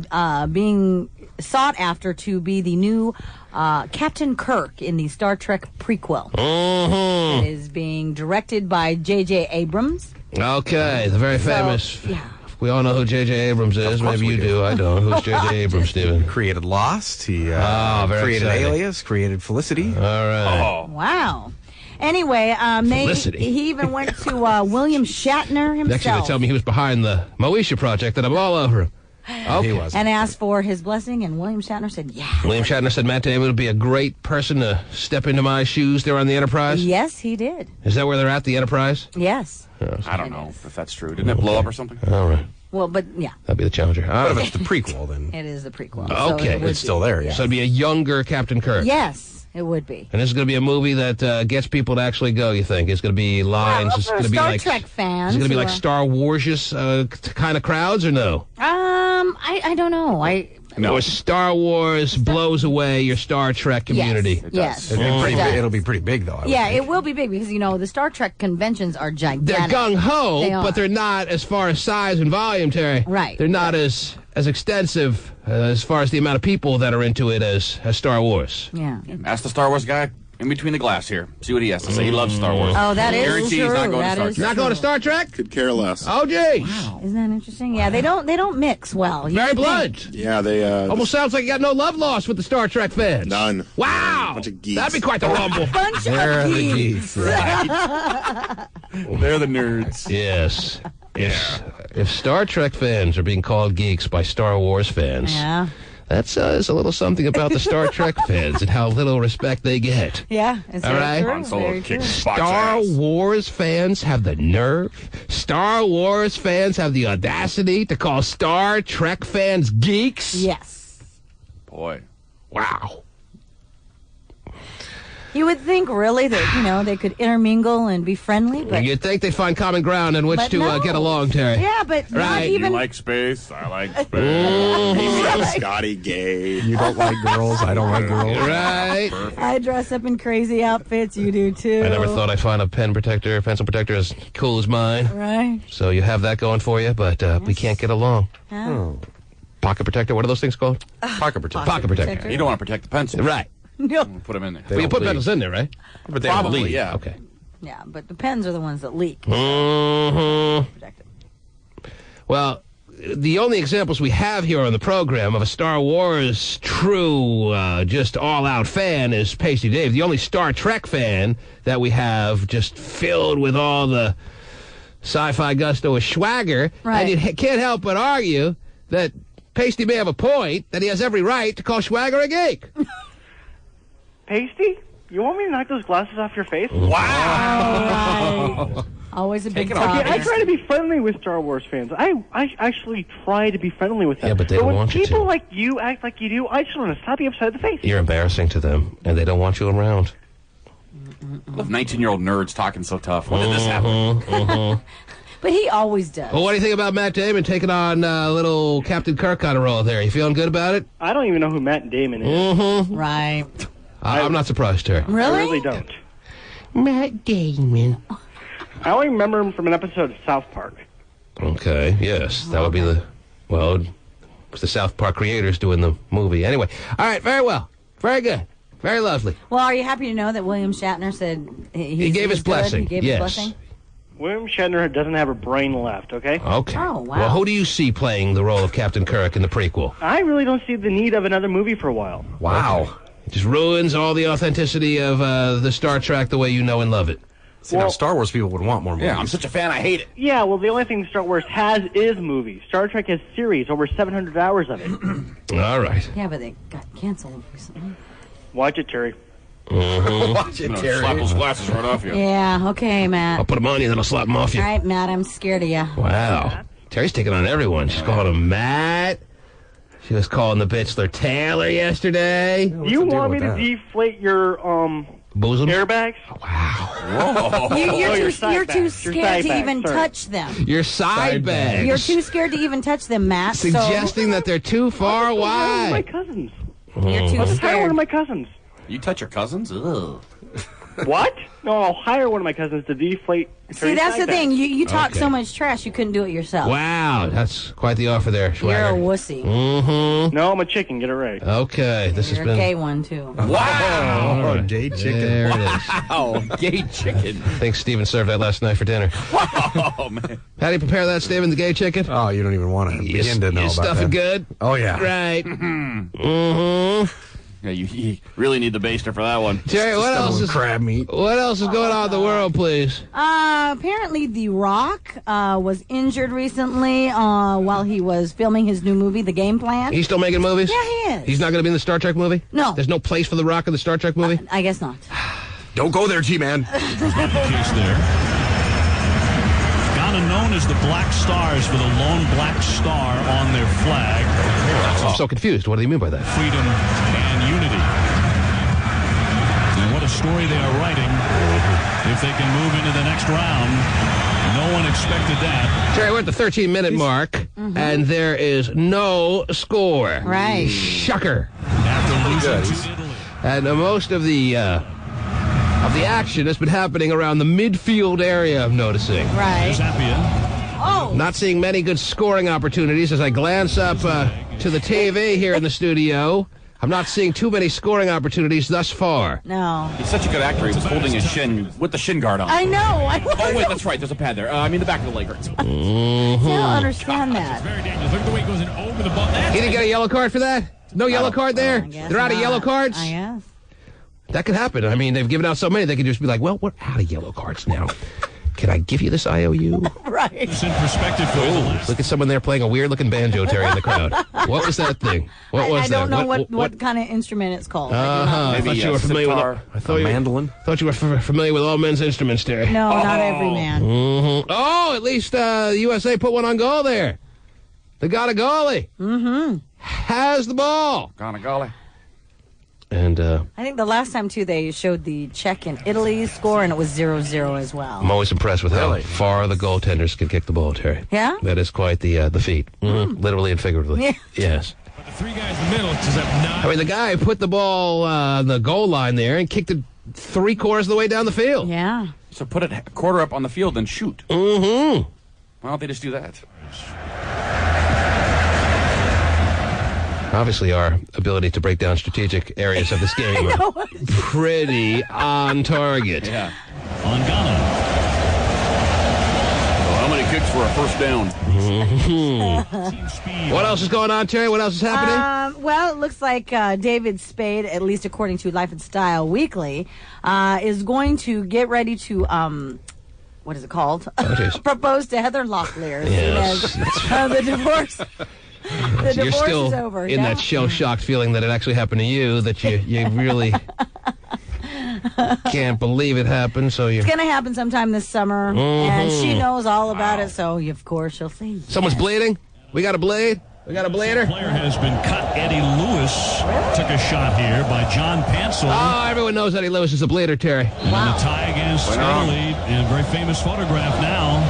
being sought after to be the new Captain Kirk in the Star Trek prequel. Mm-hmm. It is being directed by J.J. Abrams. Okay, the very famous. Yeah. We all know who J.J. Abrams is. Maybe you do. I don't. Who's J.J. Abrams, Steven? Created Lost. He very created exciting. Alias. Created Felicity. All right. Oh, Wow. Anyway, Felicity. he even went to William Shatner Next, you're going himself to tell me he was behind the Moesha project, and I'm all over him. Okay. He was. and asked for his blessing, and William Shatner said, yeah. William Shatner said Matt Damon would be a great person to step into my shoes there on the Enterprise. Yes, he did. Is that where they're at, the Enterprise? Yes. I don't know if that's true. Didn't it blow up or something? All right. Well, but yeah, That'd be the Challenger. But if it's the prequel, then it is the prequel. Okay. it would it's still there, yeah. So it'd be a younger Captain Kirk. Yes, it would be. And this is going to be a movie that gets people to actually go, you think? It's going to be lines. Well, it's for going to be Star like Trek fans Is it going to be who like are- Star Wars-ish kind of crowds or no? I don't know. Or Star Wars blows away your Star Trek community. Yes. it'll be pretty big, though. I would Yeah, think. it will be big because, the Star Trek conventions are They're gigantic. gung-ho, They are. but they're not as far as size and volume, Terry. Right. They're not as extensive as far as the amount of people that are into it as Star Wars. Yeah. Ask the Star Wars guy in between the glass here. See what he has to say. He loves Star Wars. Oh, that is Guarantee true. he's not going That to Star is Trek. Not going to Star Trek? Could care less. Oh, gee. Isn't that interesting? Yeah, they don't mix well. You Very would think. blunt. Yeah, they Almost sounds like you got no love lost with the Star Trek fans. None. Wow. Bunch of geeks. That'd be quite the rumble. Bunch They're of the geeks. geeks. Right. They're the nerds. Yes. If Star Trek fans are being called geeks by Star Wars fans, Yeah. that says a little something about the Star Trek fans and how little respect they get. Yeah. It's All very right. true. Han Solo Very true. kicks Spock's Star ass. Wars fans have the nerve. Star Wars fans have the audacity to call Star Trek fans geeks. Yes. Boy. Wow. You would think, really, that, they could intermingle and be friendly, but... You'd think they'd find common ground in which But to no. get along, Terry. Yeah, but not Right. even... You like space? I like space. Amy Scotty gay. You don't like girls. I don't like girls. Right. I dress up in crazy outfits. You do, too. I never thought I'd find a pencil protector as cool as mine. Right. So you have that going for you, but we can't get along. Huh? Pocket protector, what are those things called? Pocket protector. Pocket protector. You don't want to protect the pencil. Right. No. Put them in there. But you put pencils in there, right? But they don't Probably, leave. yeah. Okay. Yeah, but the pens are the ones that leak. Mm-hmm. Protect it. Well, the only examples we have here on the program of a Star Wars true, just all-out fan is Pasty Dave. The only Star Trek fan that we have just filled with all the sci-fi gusto is Schwager. Right. And you can't help but argue that Pasty may have a point, that he has every right to call Schwager a geek. Pasty? You want me to knock those glasses off your face? All right. Always a big Take it off. topic. I try to be friendly with Star Wars fans. I actually try to be friendly with them. Yeah, but they don't when want you people to. like you act like you do, I just want to slap you upside the face. You're embarrassing to them, and they don't want you around. I love 19-year-old nerds talking so tough. When did this happen? But he always does. Well, what do you think about Matt Damon taking on a little Captain Kirk kind of role there? You feeling good about it? I don't even know who Matt Damon is. Mm-hmm. Right. I'm not surprised, Terry. Really? I really don't. Matt Damon. I only remember him from an episode of South Park. Okay, yes. That would be the South Park creators doing the movie. Anyway, all right, very well. Very good. Very lovely. Well, are you happy to know that William Shatner said He gave his blessing. He gave yes. his blessing? William Shatner doesn't have a brain left, okay? Okay. Oh, wow. Well, who do you see playing the role of Captain Kirk in the prequel? I really don't see the need of another movie for a while. Wow. Okay. It just ruins all the authenticity of the Star Trek the way you know and love it. See, now Star Wars people would want more movies. Yeah, I'm such a fan, I hate it. Yeah, well, the only thing Star Wars has is movies. Star Trek has series, over 700 hours of it. All right. Yeah, but they got canceled recently. Watch it, Terry. Watch it, Terry. Slap those glasses right off you. Yeah, okay, Matt. I'll put them on you, then I'll slap them off you. All right, Matt, I'm scared of you. Wow. Terry's taking on everyone. She's calling him Matt. She was calling the Bitchler Taylor yesterday. You want me to deflate your bosom airbags? Wow. You're too scared to even touch them. Your side bags. You're too scared to even touch them, Matt. Suggesting that they're too far wide. My cousins. You're too I'll just hire one scared. of my cousins. You touch your cousins? Ugh. What? No, I'll hire one of my cousins to deflate. See, that's the thing. You talk Okay. so much trash, you couldn't do it yourself. Wow, that's quite the offer there, You're a Schwager. wussy. Mm-hmm. No, I'm a chicken. Get it right. Okay, this You're has a been... gay one, too. Wow. Oh, gay chicken. There it is. Wow, gay chicken. I think Steven served that last night for dinner. Oh, man. How do you prepare that, Steven, the gay chicken? Oh, you don't even want to begin to know you about stuff that. it good? Oh, yeah. Right. Mm-hmm. Yeah, you really need the baster for that one. Jerry, what else is crab meat? What else is going on in the world, please? Apparently, The Rock was injured recently while he was filming his new movie, The Game Plan. He's still making movies? Yeah, he is. He's not going to be in the Star Trek movie? No. There's no place for The Rock in the Star Trek movie? I guess not. Don't go there, G-Man. Case there. Ghana known as the Black Stars for the lone black star on their flag. I'm so confused. What do you mean by that? Freedom and unity. And what a story they are writing if they can move into the next round. No one expected that. Jerry, we're at the 13-minute mark, and there is no score. Right. Shocker. After losing to Italy. And most of the action has been happening around the midfield area, I'm noticing. Right. Zapia. Oh. Not seeing many good scoring opportunities as I glance up to the TV here in the studio. I'm not seeing too many scoring opportunities thus far. No. He's such a good actor. He was holding his shin with the shin guard on. I know. Oh, wait, that's right. There's a pad there. I mean, the back of the leg hurts. I don't understand that. Very dangerous. Look at the way he goes in over the ball. He didn't get a yellow card for that? No yellow card there? They're out of not. yellow cards? I guess. That could happen. I mean, they've given out so many, they could just be like, well, we're out of yellow cards now. Can I give you this IOU? Right. It's in perspective for the last. Look at someone there playing a weird-looking banjo, Terry, in the crowd. What was that thing? What was I don't that? know what kind of instrument it's called. I thought you were familiar with I thought mandolin? Thought you were familiar with all men's instruments, Terry. No, not every man. Mm-hmm. Oh, at least the USA put one on goal there. They got a goalie. Mm-hmm. Has the ball. Gonna golly. And I think the last time, too, they showed the Czech and Italy score, and it was 0-0 as well. I'm always impressed with how far the goaltenders can kick the ball, Terry. Yeah? That is quite the feat. Mm-hmm. Literally and figuratively. Yeah. Yes. But the three guys in the middle just have not. I mean, the guy put the ball on the goal line there and kicked it 3/4 of the way down the field. Yeah. So put it a quarter up on the field and shoot. Mm-hmm. Why don't they just do that? Obviously, our ability to break down strategic areas of this game are pretty on target. Yeah. On Ghana. Well, how many kicks for a first down? Mm-hmm. What else is going on, Terry? What else is happening? Well, it looks like David Spade, at least according to Life and Style Weekly, is going to get ready to, what is it called? Propose to Heather Locklear. Yes. As, the divorce. The You're divorce still is over. in that shell-shocked feeling that it actually happened to you, that you really can't believe it happened. So you. It's going to happen sometime this summer, and she knows all about it, so of course she'll say Someone's bleeding? We got a blade? We got a blader? Player has been cut. Eddie Lewis took a shot here by John Pansel. Oh, everyone knows Eddie Lewis is a blader, Terry. And the tie against Italy, in a very famous photograph now,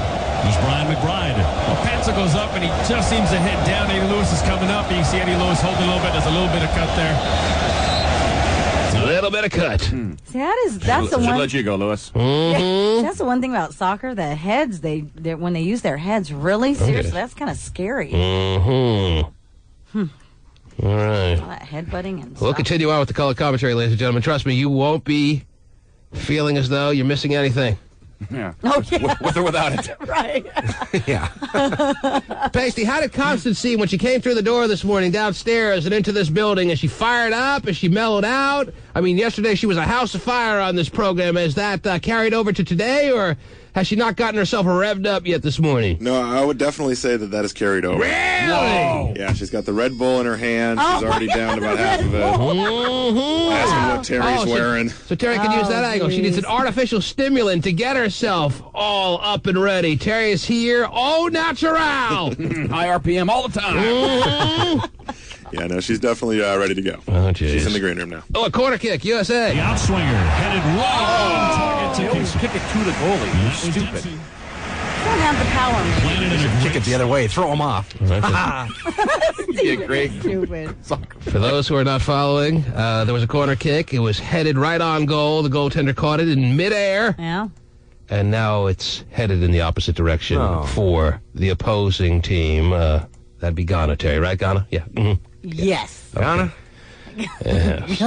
is Brian McBride. Well, Pansel goes up, and he just seems to head down. Eddie Lewis is coming up. You can see Eddie Lewis holding a little bit. There's a little bit of cut there. A little bit of cut. See, that's the Should one. let you go, Lewis. Mm-hmm. That's the one thing about soccer. The heads, when they use their heads, really seriously, that's kind of scary. Mm-hmm. All right. All that headbutting and We'll stuff. continue on with the color commentary, ladies and gentlemen. Trust me, you won't be feeling as though you're missing anything. Yeah. Oh, yeah. With or without it. Right. Yeah. Pasty, how did Constance seem when she came through the door this morning downstairs and into this building? Is she fired up? Is she mellowed out? I mean, yesterday she was a house of fire on this program. Is that carried over to today, or has she not gotten herself revved up yet this morning? No, I would definitely say that is carried over. Really? Whoa. Yeah, she's got the Red Bull in her hand. She's already down to about half of it. Asking what Terry's wearing. So Terry can use that angle. She needs an artificial stimulant to get herself all up and ready. Terry is here, au natural. High RPM all the time. Yeah, no, she's definitely ready to go. Oh, geez. She's in the green room now. Oh, a corner kick, USA. The outswinger headed right on target to Casey. Kick it to the goalie. You're stupid. Don't have the power, man. Landed in a Kick it the other way. Throw him off. Yeah, great. Stupid. For those who are not following, there was a corner kick. It was headed right on goal. The goaltender caught it in midair. Yeah. And now it's headed in the opposite direction for the opposing team. That'd be Ghana, Terry, right, Ghana? Yeah. Mm-hmm. Yes. Ghana? Yes.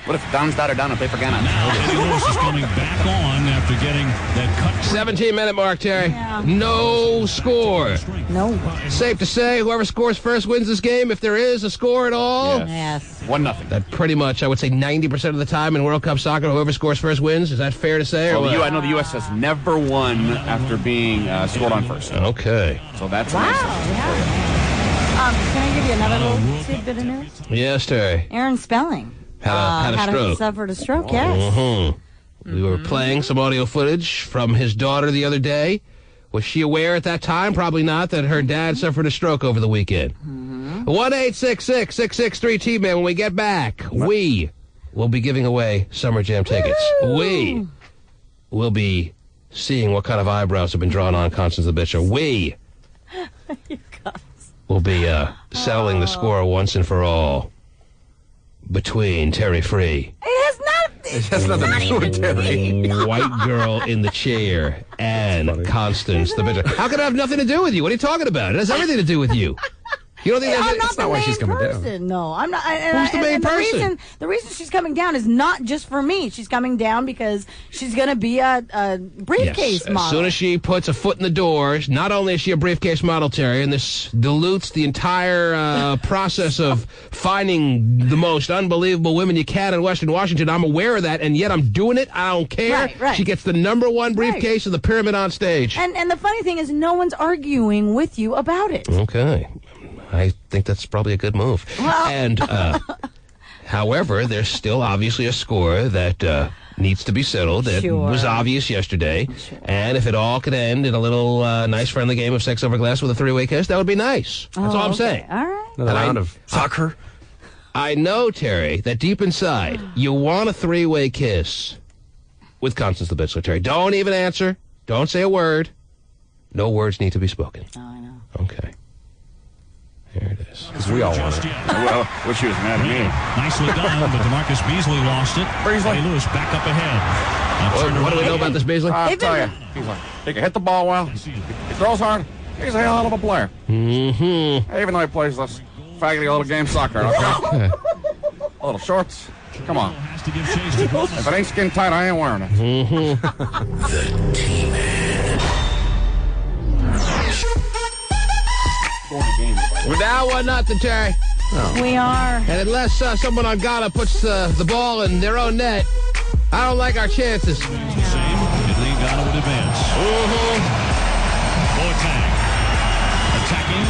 What if Don's daughter down and play for Ghana? Now Eddie Lewis is coming back on after getting that cut. 17-minute mark, Terry. Yeah. No score. No. Safe to say, whoever scores first wins this game, if there is a score at all. Yes. 1-0. That pretty much, I would say 90% of the time in World Cup soccer, whoever scores first wins. Is that fair to say? Or what? I know the U.S. has never won after being scored on first. Okay. So that's Wow. nice. Yeah. Can I give you another little tidbit of news? Yes, Terry. Aaron Spelling Had a stroke. suffered a stroke. Yes. Mm-hmm. We were playing some audio footage from his daughter the other day. Was she aware at that time? Probably not, that her dad suffered a stroke over the weekend. 1-866-663-T-Man. When we get back, we will be giving away Summer Jam tickets. We will be seeing what kind of eyebrows have been drawn on Constance the Bitcher. We will be settling the score once and for all between Terry Free, It has nothing to do with Terry. white girl in the chair, and Constance the Bitcher. How can it have nothing to do with you? What are you talking about? It has everything to do with you. You don't think I'm that's not not the why main she's coming down. person. No, I'm not. Who's the main person? The reason she's coming down is not just for me. She's coming down because she's going to be a briefcase Yes. model. As soon as she puts a foot in the door, not only is she a briefcase model, Terry, and this dilutes the entire process of finding the most unbelievable women you can in Western Washington. I'm aware of that, and yet I'm doing it. I don't care. Right. She gets the #1 briefcase of the pyramid on stage. And the funny thing is, no one's arguing with you about it. Okay. I think that's probably a good move. Well- And, however, there's still obviously a score that needs to be settled. It Sure. was obvious yesterday. And if it all could end in a little nice friendly game of sex over glass with a three-way kiss, that would be nice. That's all I'm saying. All right. Another And round of soccer. I know, Terry, that deep inside, you want a three-way kiss with Constance the Bitchler, Terry. Don't even answer. Don't say a word. No words need to be spoken. Oh, I know. Okay. Here it is. Because we all want it. Well, wish she was mad at me. Nicely done, but DeMarcus Beasley lost it. Eddie Lewis back up ahead. What do we know about this, Beasley? I'll tell you. He can hit the ball well. He throws hard. He's a hell of a player. Mm-hmm. Even though he plays this faggoty little game soccer, okay? Little shorts. Come on. Has to give chase to Columbus. If it ain't skin tight, I ain't wearing it. The T-Man. We're down 1-0, Terry. We are. And unless someone on Ghana puts the ball in their own net, I don't like our chances. The same. Italy, Ghana would advance. Boateng attacking.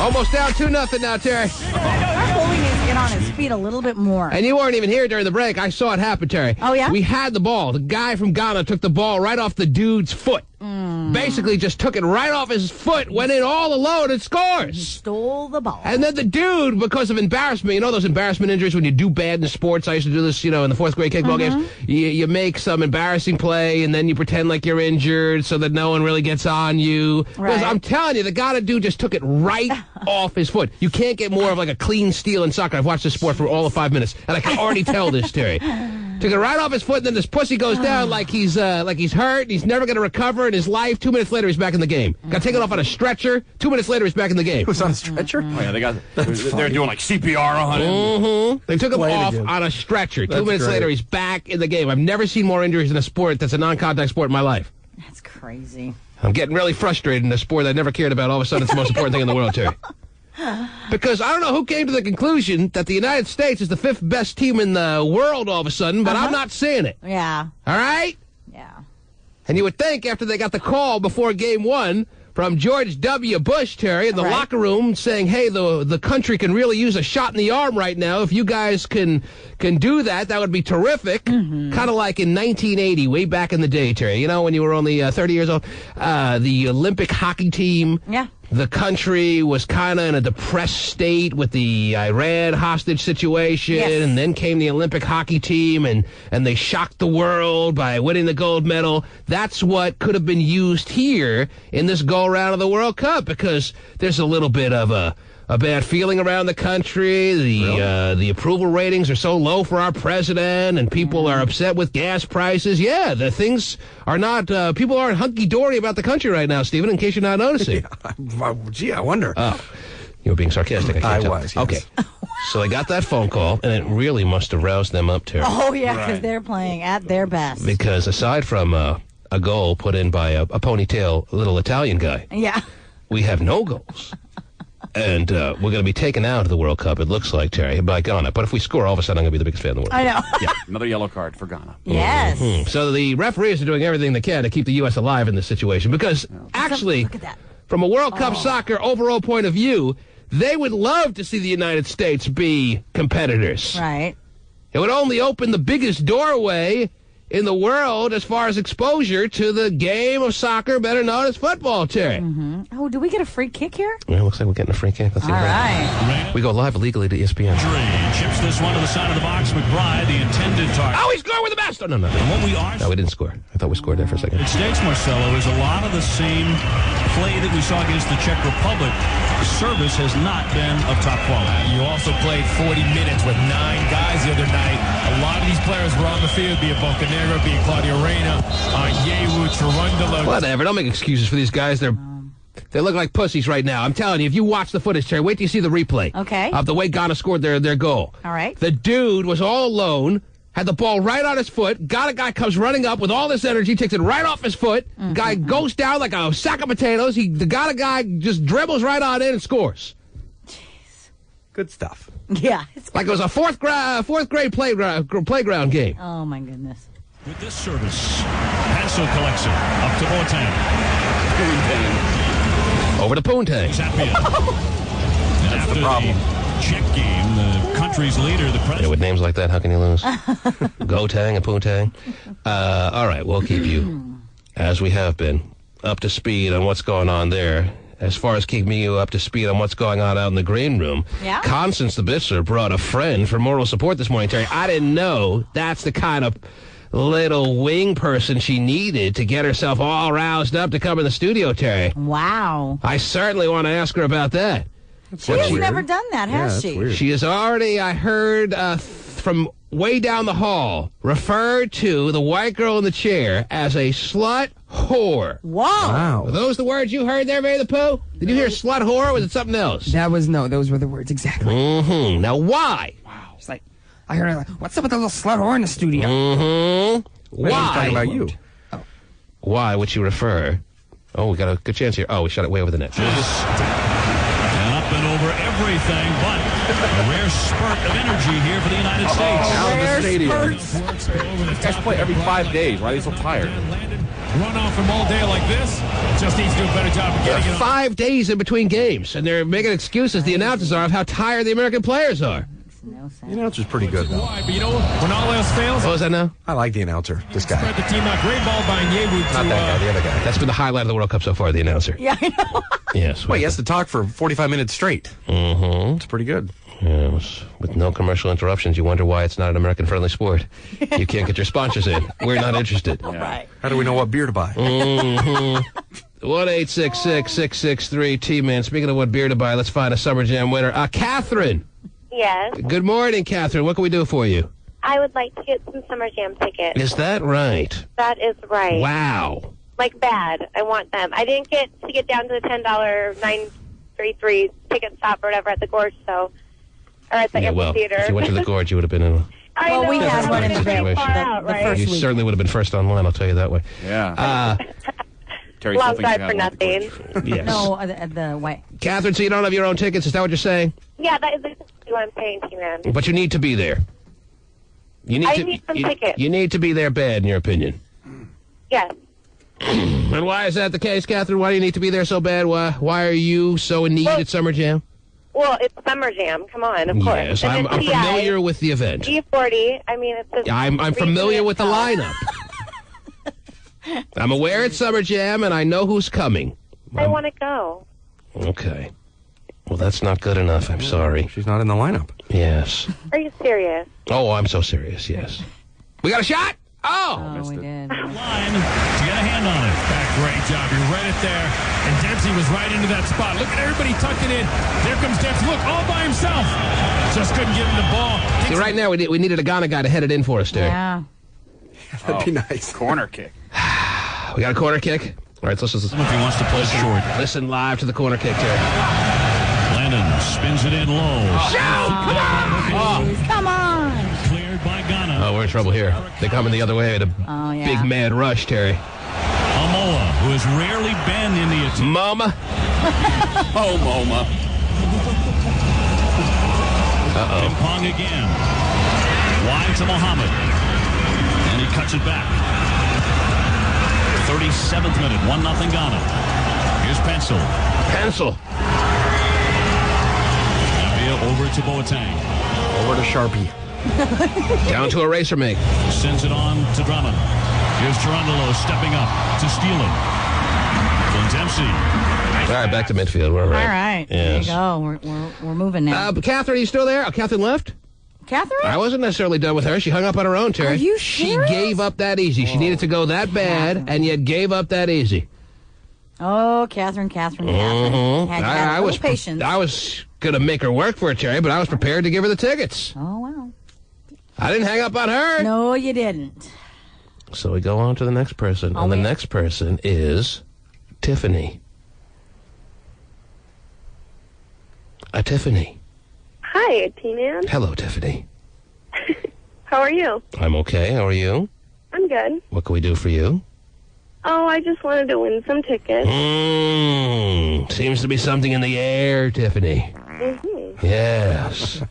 Almost down 2-0 now, Terry. Our goalie needs to get on his feet a little bit more. And you weren't even here during the break. I saw it happen, Terry. Oh, yeah? We had the ball. The guy from Ghana took the ball right off the dude's foot. Basically just took it right off his foot, went in all alone, and scores. Stole the ball. And then the dude, because of embarrassment, you know those embarrassment injuries when you do bad in sports? I used to do this, in the fourth grade kickball games. You make some embarrassing play, and then you pretend like you're injured so that no one really gets on you. Because Right. I'm telling you, the Ghana dude just took it right off his foot. You can't get more of like a clean steal in soccer. I've watched this sport for all of 5 minutes, and I can already tell this, Terry. Took it right off his foot, and then this pussy goes down like he's hurt, and he's never going to recover in his life. 2 minutes later, he's back in the game. Got taken off on a stretcher. 2 minutes later, he's back in the game. He was on a stretcher? Oh, yeah, they're doing like CPR on him. Mm-hmm. They took him off on a stretcher. 2 minutes later, he's back in the game. I've never seen more injuries in a sport that's a non-contact sport in my life. That's crazy. I'm getting really frustrated in a sport I never cared about. All of a sudden, it's the most important thing in the world, Terry. Because I don't know who came to the conclusion that the United States is the 5th best team in the world all of a sudden, but I'm not seeing it. Yeah. All right? Yeah. And you would think after they got the call before Game 1 from George W. Bush, Terry, in the locker room saying, hey, the country can really use a shot in the arm right now. If you guys can do that, that would be terrific. Kind of like in 1980, way back in the day, Terry. You know, when you were only 30 years old. The Olympic hockey team. Yeah. The country was kind of in a depressed state with the Iran hostage situation, and then came the Olympic hockey team, and they shocked the world by winning the gold medal. That's what could have been used here in this go-around of the World Cup, because there's a little bit of a bad feeling around the country. The approval ratings are so low for our president, and people are upset with gas prices. Yeah, the things are not, people aren't hunky-dory about the country right now, Stephen, in case you're not noticing. Gee, I wonder. Oh, you were being sarcastic. I can't tell. was, yes. Okay. So they got that phone call, and it really must have roused them up, Terry. Oh, yeah, because they're playing at their best. Because aside from a goal put in by a ponytail little Italian guy, we have no goals. And we're going to be taken out of the World Cup, it looks like, Terry, by Ghana. But if we score, all of a sudden, I'm going to be the biggest fan in the world. I know. Yeah, another yellow card for Ghana. Yes. Mm-hmm. So the referees are doing everything they can to keep the U.S. alive in this situation. Because, actually, look at that. From a World Cup soccer overall point of view, they would love to see the United States be competitors. Right. It would only open the biggest doorway in the world as far as exposure to the game of soccer better known as football, Terry. Oh, do we get a free kick here? Yeah, looks like we're getting a free kick. Let's see All what right. we go live illegally to ESPN. Chips this one to the side of the box. McBride, the intended target. Oh, he scored with the best! Oh, no. And what we are... No, we didn't score. I thought we scored there for a second. United States, Marcelo, is a lot of the same play that we saw against the Czech Republic. The service has not been of top quality. You also played 40 minutes with 9 guys the other night. A lot of these players were on the field, be it Bocanegra, be it Claudio Reyna, Yewu, Cherundolo. Whatever. Don't make excuses for these guys. They look like pussies right now. I'm telling you, if you watch the footage, Terry, wait till you see the replay. Okay. Of the way Ghana scored their goal. All right. The dude was all alone, had the ball right on his foot. Ghana guy comes running up with all this energy, takes it right off his foot. Guy goes down like a sack of potatoes. The Ghana guy just dribbles right on in and scores. Good stuff. Yeah. Like it was a fourth grade playground game. Oh, my goodness. With this service, Hansel collects it up to Boateng. Over to Poontang. And after the Czech game, the country's leader, the president... Yeah, with names like that, how can you lose? Goatang and Poontang. All right, we'll keep you, as we have been, up to speed on what's going on there. As far as keeping you up to speed on what's going on out in the green room, Constance the Bitzer brought a friend for moral support this morning, Terry. I didn't know that's the kind of little wing person she needed to get herself all roused up to come in the studio, Terry. Wow. I certainly want to ask her about that. She has never done that, has she? Weird. She has already, I heard from way down the hall, referred to the white girl in the chair as a slut whore. Wow. Were those the words you heard there, Mary the Pooh? Did you hear slut whore, or was it something else? Those were the words, exactly. Mm-hmm. Now, why? Wow. It's like, I heard her like, what's up with the little slut whore in the studio? Mm-hmm. Why? Talking about you. Why would you refer? Oh, we got a good chance here. Oh, we shot it way over the net. And up and over everything, but a rare spurt of energy here for the United States. Out of the stadium. These Guys play every 5 days. Why are they so tired? Run off from all day like this. Just needs to do a better job of getting it on. 5 days in between games, and they're making excuses, the announcers are, of how tired the American players are. No sense. The announcer's pretty good, though. Why? But you know, when all else fails, What was that now? I like the announcer, this guy. spread the team out. Great ball by Yewu Not that guy, the other guy. That's been the highlight of the World Cup so far, the announcer. Yeah, I know. Yes. Well, he has to talk for 45 minutes straight. Mm-hmm. It's pretty good. Yes. With no commercial interruptions, you wonder why it's not an American-friendly sport. You can't get your sponsors in. We're not interested. Right. How do we know what beer to buy? Mm-hmm. 1-866-663-T-Man. Speaking of what beer to buy, let's find a Summer Jam winner. Catherine. Yes. Good morning, Catherine. What can we do for you? I would like to get some Summer Jam tickets. Is that right? That is right. Wow. Like bad. I want them. I didn't get to get down to the $10 933 ticket stop or whatever at the Gorge, or at the amphitheater. If you went to the Gorge, you would have been in a... Well, we had one in the first You week. certainly would have been first online, I'll tell you that way. Yeah. Terry Long drive for nothing. Yes. No, the white. Catherine, so you don't have your own tickets, is that what you're saying? Yeah, that is exactly what I'm saying, T-Man. But you need to be there. You need I to, need some tickets. You need to be there bad, in your opinion. Yes. And why is that the case, Catherine? Why do you need to be there so bad? Why are you so in need at Summer Jam? Well, it's Summer Jam. Come on, of course. Yes, And I'm it's familiar with the event. E40. I mean, it's just... I'm familiar with the lineup. I'm aware it's Summer Jam, and I know who's coming. I want to go. Okay. Well, that's not good enough. I'm sorry. She's not in the lineup. Yes. Are you serious? Oh, I'm so serious, yes. We got a shot? Oh! We did. Line to get a hand on it. Great job. You're right at there. And Dempsey was right into that spot. Look at everybody tucking in. There comes Dempsey. Look, all by himself. Just couldn't give him the ball. See, right now, we needed a Ghana guy to head it in for us, Terry. Yeah. That'd be nice. Corner kick. We got a corner kick? All right, let's listen. If he wants to play short. Listen live to the corner kick, Terry. Landon spins it in low. Come on! Cleared by Ghana. Oh, we're in trouble here. They're coming the other way at a big mad rush, Terry. Amoa, who has rarely been in the attack. Mama. Oh, Moma. And Pong again. Wide to Muhammad. And he cuts it back. 37th minute, 1-0 Ghana. Here's Pencil. Pencil. Navia over to Boateng. Over to Sharpie. Down to a racer make. Sends it on to Drummond. Here's Gerondolo stepping up to steal it. From Dempsey. All right, back to midfield. We're all right. All right. Yes. There you go. We're moving now. But Catherine, are you still there? Oh, Catherine left? Catherine? I wasn't necessarily done with her. She hung up on her own, Terry. Are you She serious? gave up that easy. She needed to go that bad, and yet gave up that easy. Oh, Catherine. Mm-hmm. Had to have a little patience. I was going to make her work for it, Terry, but I was prepared to give her the tickets. Oh, wow. I didn't hang up on her. No, you didn't. So we go on to the next person, and the next person is Tiffany. Tiffany. Hi, T-Man. Hello, Tiffany. How are you? I'm okay. How are you? I'm good. What can we do for you? Oh, I just wanted to win some tickets. Seems to be something in the air, Tiffany. Mm-hmm. Yes.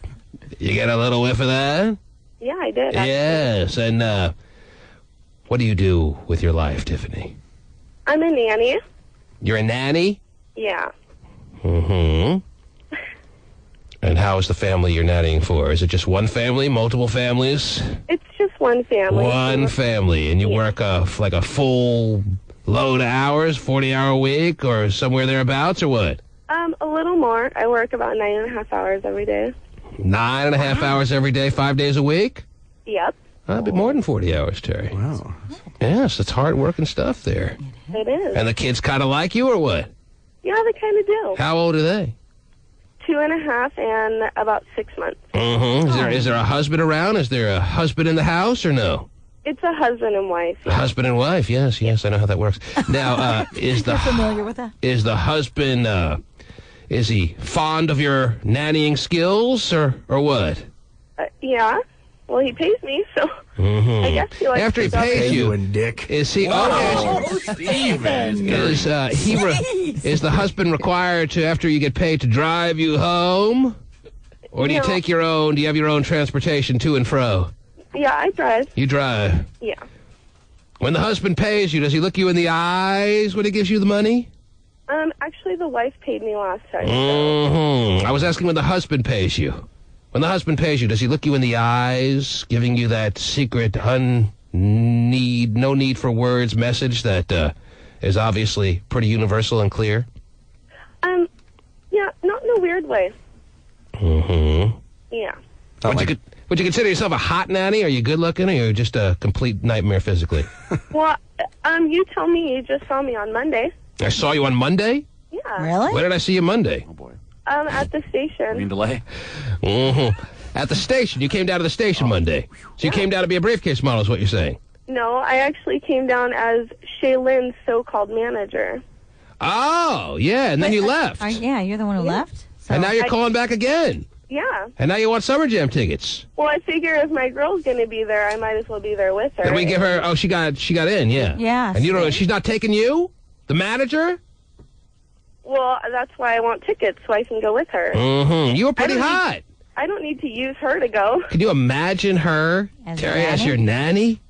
You get a little whiff of that? Yeah, I did. Actually. Yes. And what do you do with your life, Tiffany? I'm a nanny. You're a nanny? Yeah. Mm-hmm. And how is the family you're nannying for? Is it just one family, multiple families? It's just one family. One family. And you work like a full load of hours, 40-hour week, or somewhere thereabouts, or what? A little more. I work about 9.5 hours every day. 9.5 hours every day, 5 days a week? Yep. That'd be more than 40 hours, Terry. Wow. Yes, it's hard working stuff there. It is. And the kids kind of like you, or what? Yeah, they kind of do. How old are they? 2.5 and about 6 months. Mm-hmm. Is there a husband around? Is there a husband in the house, or no? It's a husband and wife. A husband and wife, yes, I know how that works. Now, is the You're familiar with that? Is the husband, is he fond of your nannying skills, or what? Yeah. Well, he pays me, so I guess he likes After he stuff. pays you, and Dick. is he? Steven. Is is the husband required to, after you get paid, to drive you home, or do you No. take your own? Do you have your own transportation to and fro? Yeah, I drive. You drive. Yeah. When the husband pays you, does he look you in the eyes when he gives you the money? Actually, the wife paid me last time. Mm-hmm. I was asking when the husband pays you. When the husband pays you, does he look you in the eyes, giving you that secret, no need for words message that is obviously pretty universal and clear? Yeah, not in a weird way. Mm-hmm. Yeah. Would you consider yourself a hot nanny? Are you good looking, or are you just a complete nightmare physically? Well, you tell me. You just saw me on Monday. I saw you on Monday? Yeah. Really? Where did I see you Monday? Oh, boy. At the station. Green delay. Mm-hmm. At the station. You came down to the station Monday. So you came down to be a briefcase model is what you're saying. No, I actually came down as Shaylin's so-called manager. Oh, yeah, and then you left. Yeah, you're the one who left? So And now you're calling back again. Yeah. And now you want Summer Jam tickets. Well, I figure if my girl's going to be there, I might as well be there with her. And we give her, she got in, yeah. Yeah, And you don't know, she's not taking you? The manager? Well, that's why I want tickets, so I can go with her. Mm-hmm. You were pretty hot. I don't need to use her to go. Can you imagine her, Terry, as your nanny?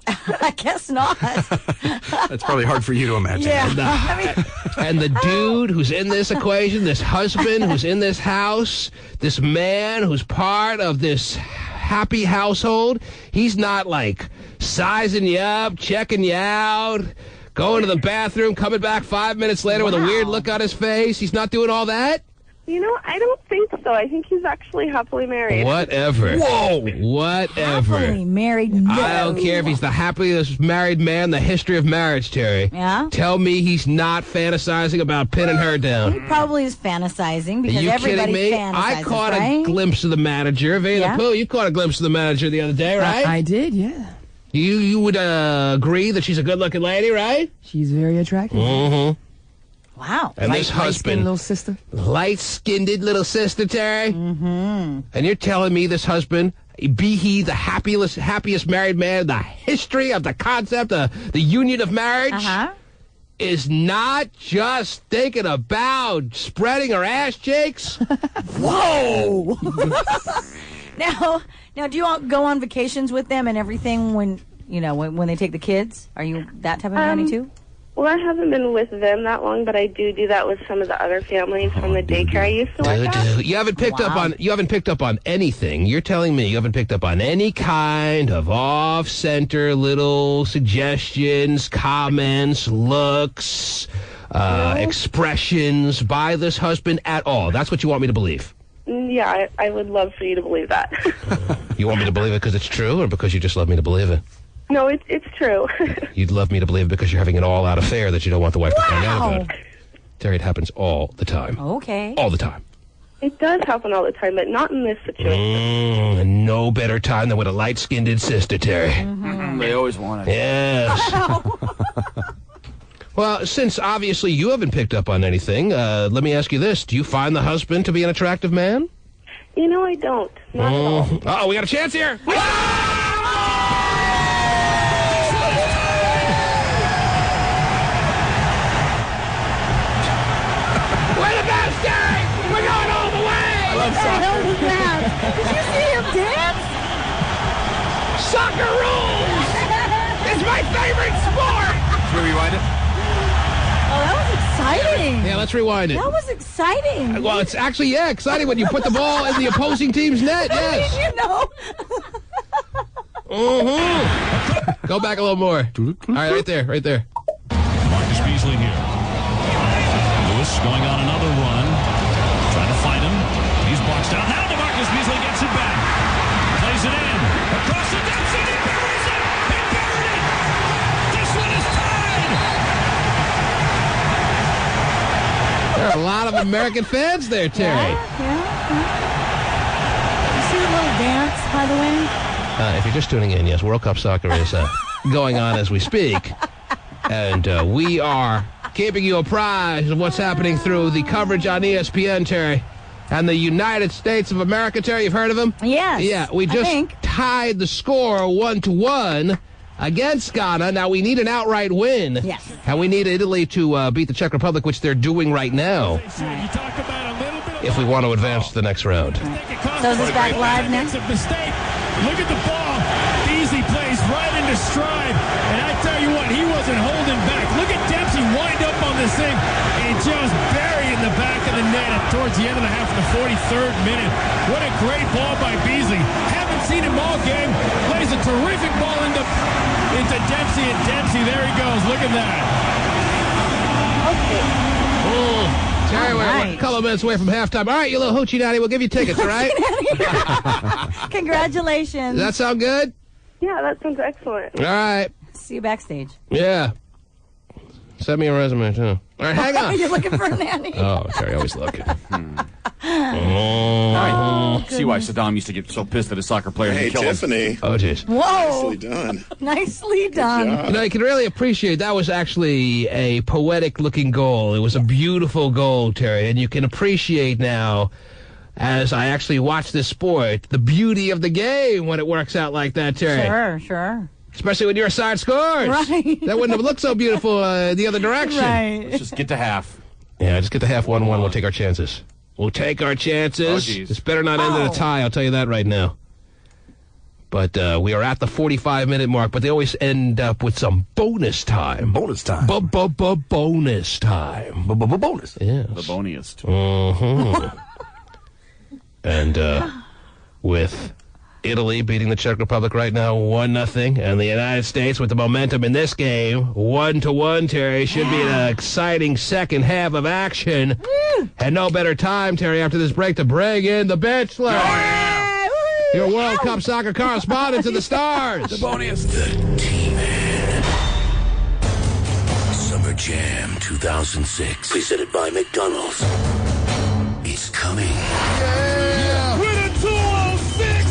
I guess not. That's probably hard for you to imagine. Yeah. And the dude who's in this equation, this husband who's in this house, this man who's part of this happy household, he's not like sizing you up, checking you out, going to the bathroom, coming back 5 minutes later with a weird look on his face. He's not doing all that? You know, I don't think so. I think he's actually happily married. Whatever. Whoa. Whatever. Happily married, no. I don't care if he's the happiest married man in the history of marriage, Terry. Yeah? Tell me he's not fantasizing about pinning her down. He probably is fantasizing because Are you everybody kidding me? fantasizes, I caught right? a glimpse of the manager. Veda Yeah? Pooh, you caught a glimpse of the manager the other day, right? I did, yeah. You would agree that she's a good-looking lady, right? She's very attractive. Mm-hmm. Wow. And this husband, little sister. light-skinned little sister, Terry. Mm-hmm. And you're telling me this husband, be he the happiest married man in the history of the concept of the union of marriage, is not just thinking about spreading her ass cheeks? Whoa! Now, do you all go on vacations with them and everything when they take the kids? Are you that type of nanny too? Well, I haven't been with them that long, but I do that with some of the other families from the daycare I used to work at. You haven't picked up on anything. You're telling me you haven't picked up on any kind of off-center little suggestions, comments, looks, expressions by this husband at all. That's what you want me to believe. Yeah, I would love for you to believe that. You want me to believe it because it's true or because you just love me to believe it? No, it's true. You'd love me to believe it because you're having an all-out affair that you don't want the wife to find out about. Terry, it happens all the time. Okay. All the time. It does happen all the time, but not in this situation. And no better time than with a light-skinned sister, Terry. They always want it. Yes. Well, since obviously you haven't picked up on anything, let me ask you this. Do you find the husband to be an attractive man? You know, I don't. Not at all. Uh-oh, we got a chance here. We're the best, Terry! We're going all the way! I love soccer. What the hell was that? Did you see him dance? Soccer rules! It's my favorite sport! Should we rewind it? Oh, that was exciting. Yeah, let's rewind it. That was exciting. Well, it's actually, exciting when you put the ball in the opposing team's net, yes. You know. Mm-hmm. Go back a little more. All right, right there. Marcus Beasley here. Lewis going on another run. Trying to fight him. He's boxed out. Now DeMarcus Beasley gets it back. Plays it in. Across the Dempsey. He buries it. He buried it. This one is tied. There are a lot of American fans there, Terry. Yeah. You see the little dance, by the way? If you're just tuning in, yes, World Cup soccer is going on as we speak. And we are keeping you apprised of what's happening through the coverage on ESPN, Terry. And the United States of America, Terry, you've heard of them? Yes. Yeah, we just tied the score 1-1 against Ghana. Now, we need an outright win. Yes. And we need Italy to beat the Czech Republic, which they're doing right now, if we want to advance to the next round. So is this back live now? Look at the ball. Beasley plays right into stride. And I tell you what, he wasn't holding back. Look at Dempsey wind up on this thing and just bury in the back of the net towards the end of the half of the 43rd minute. What a great ball by Beasley. Haven't seen him all game. Plays a terrific ball into Dempsey, and Dempsey, there he goes. Look at that. Terry, we're a couple of minutes away from halftime. All right, you little hoochie daddy, we'll give you tickets, all right? Congratulations. Does that sound good? Yeah, that sounds excellent. All right. See you backstage. Yeah. Send me a resume, too. All right, hang on. You're looking for a nanny. Oh, Terry, always looking. All right. See why Saddam used to get so pissed at his soccer players. Hey, and kill him. Tiffany. Oh, jeez. Whoa. Nicely done. Nicely done. job. You know, you can really appreciate that was actually a poetic-looking goal. It was a beautiful goal, Terry, and you can appreciate now, as I actually watch this sport, the beauty of the game when it works out like that, Terry. Sure. Especially when your side scores. Right. That wouldn't have looked so beautiful the other direction. Right. Let's just get to half. Yeah, just get the half 1-1. We'll take our chances. We'll take our chances. Oh, geez. This better not end in a tie, I'll tell you that right now. But we are at the 45-minute mark, but they always end up with some bonus time. Bonus time. Bonus time. Bonus. Yes. The boniest. Mm-hmm. And with Italy beating the Czech Republic right now 1-0, and the United States with the momentum in this game 1-1, Terry, should be an exciting second half of action. And no better time, Terry, after this break to bring in the Bachelor. Your World Cup soccer correspondent to the stars. The boniest. The T-Man. Summer Jam 2006. Presented by McDonald's. It's coming. With a 206!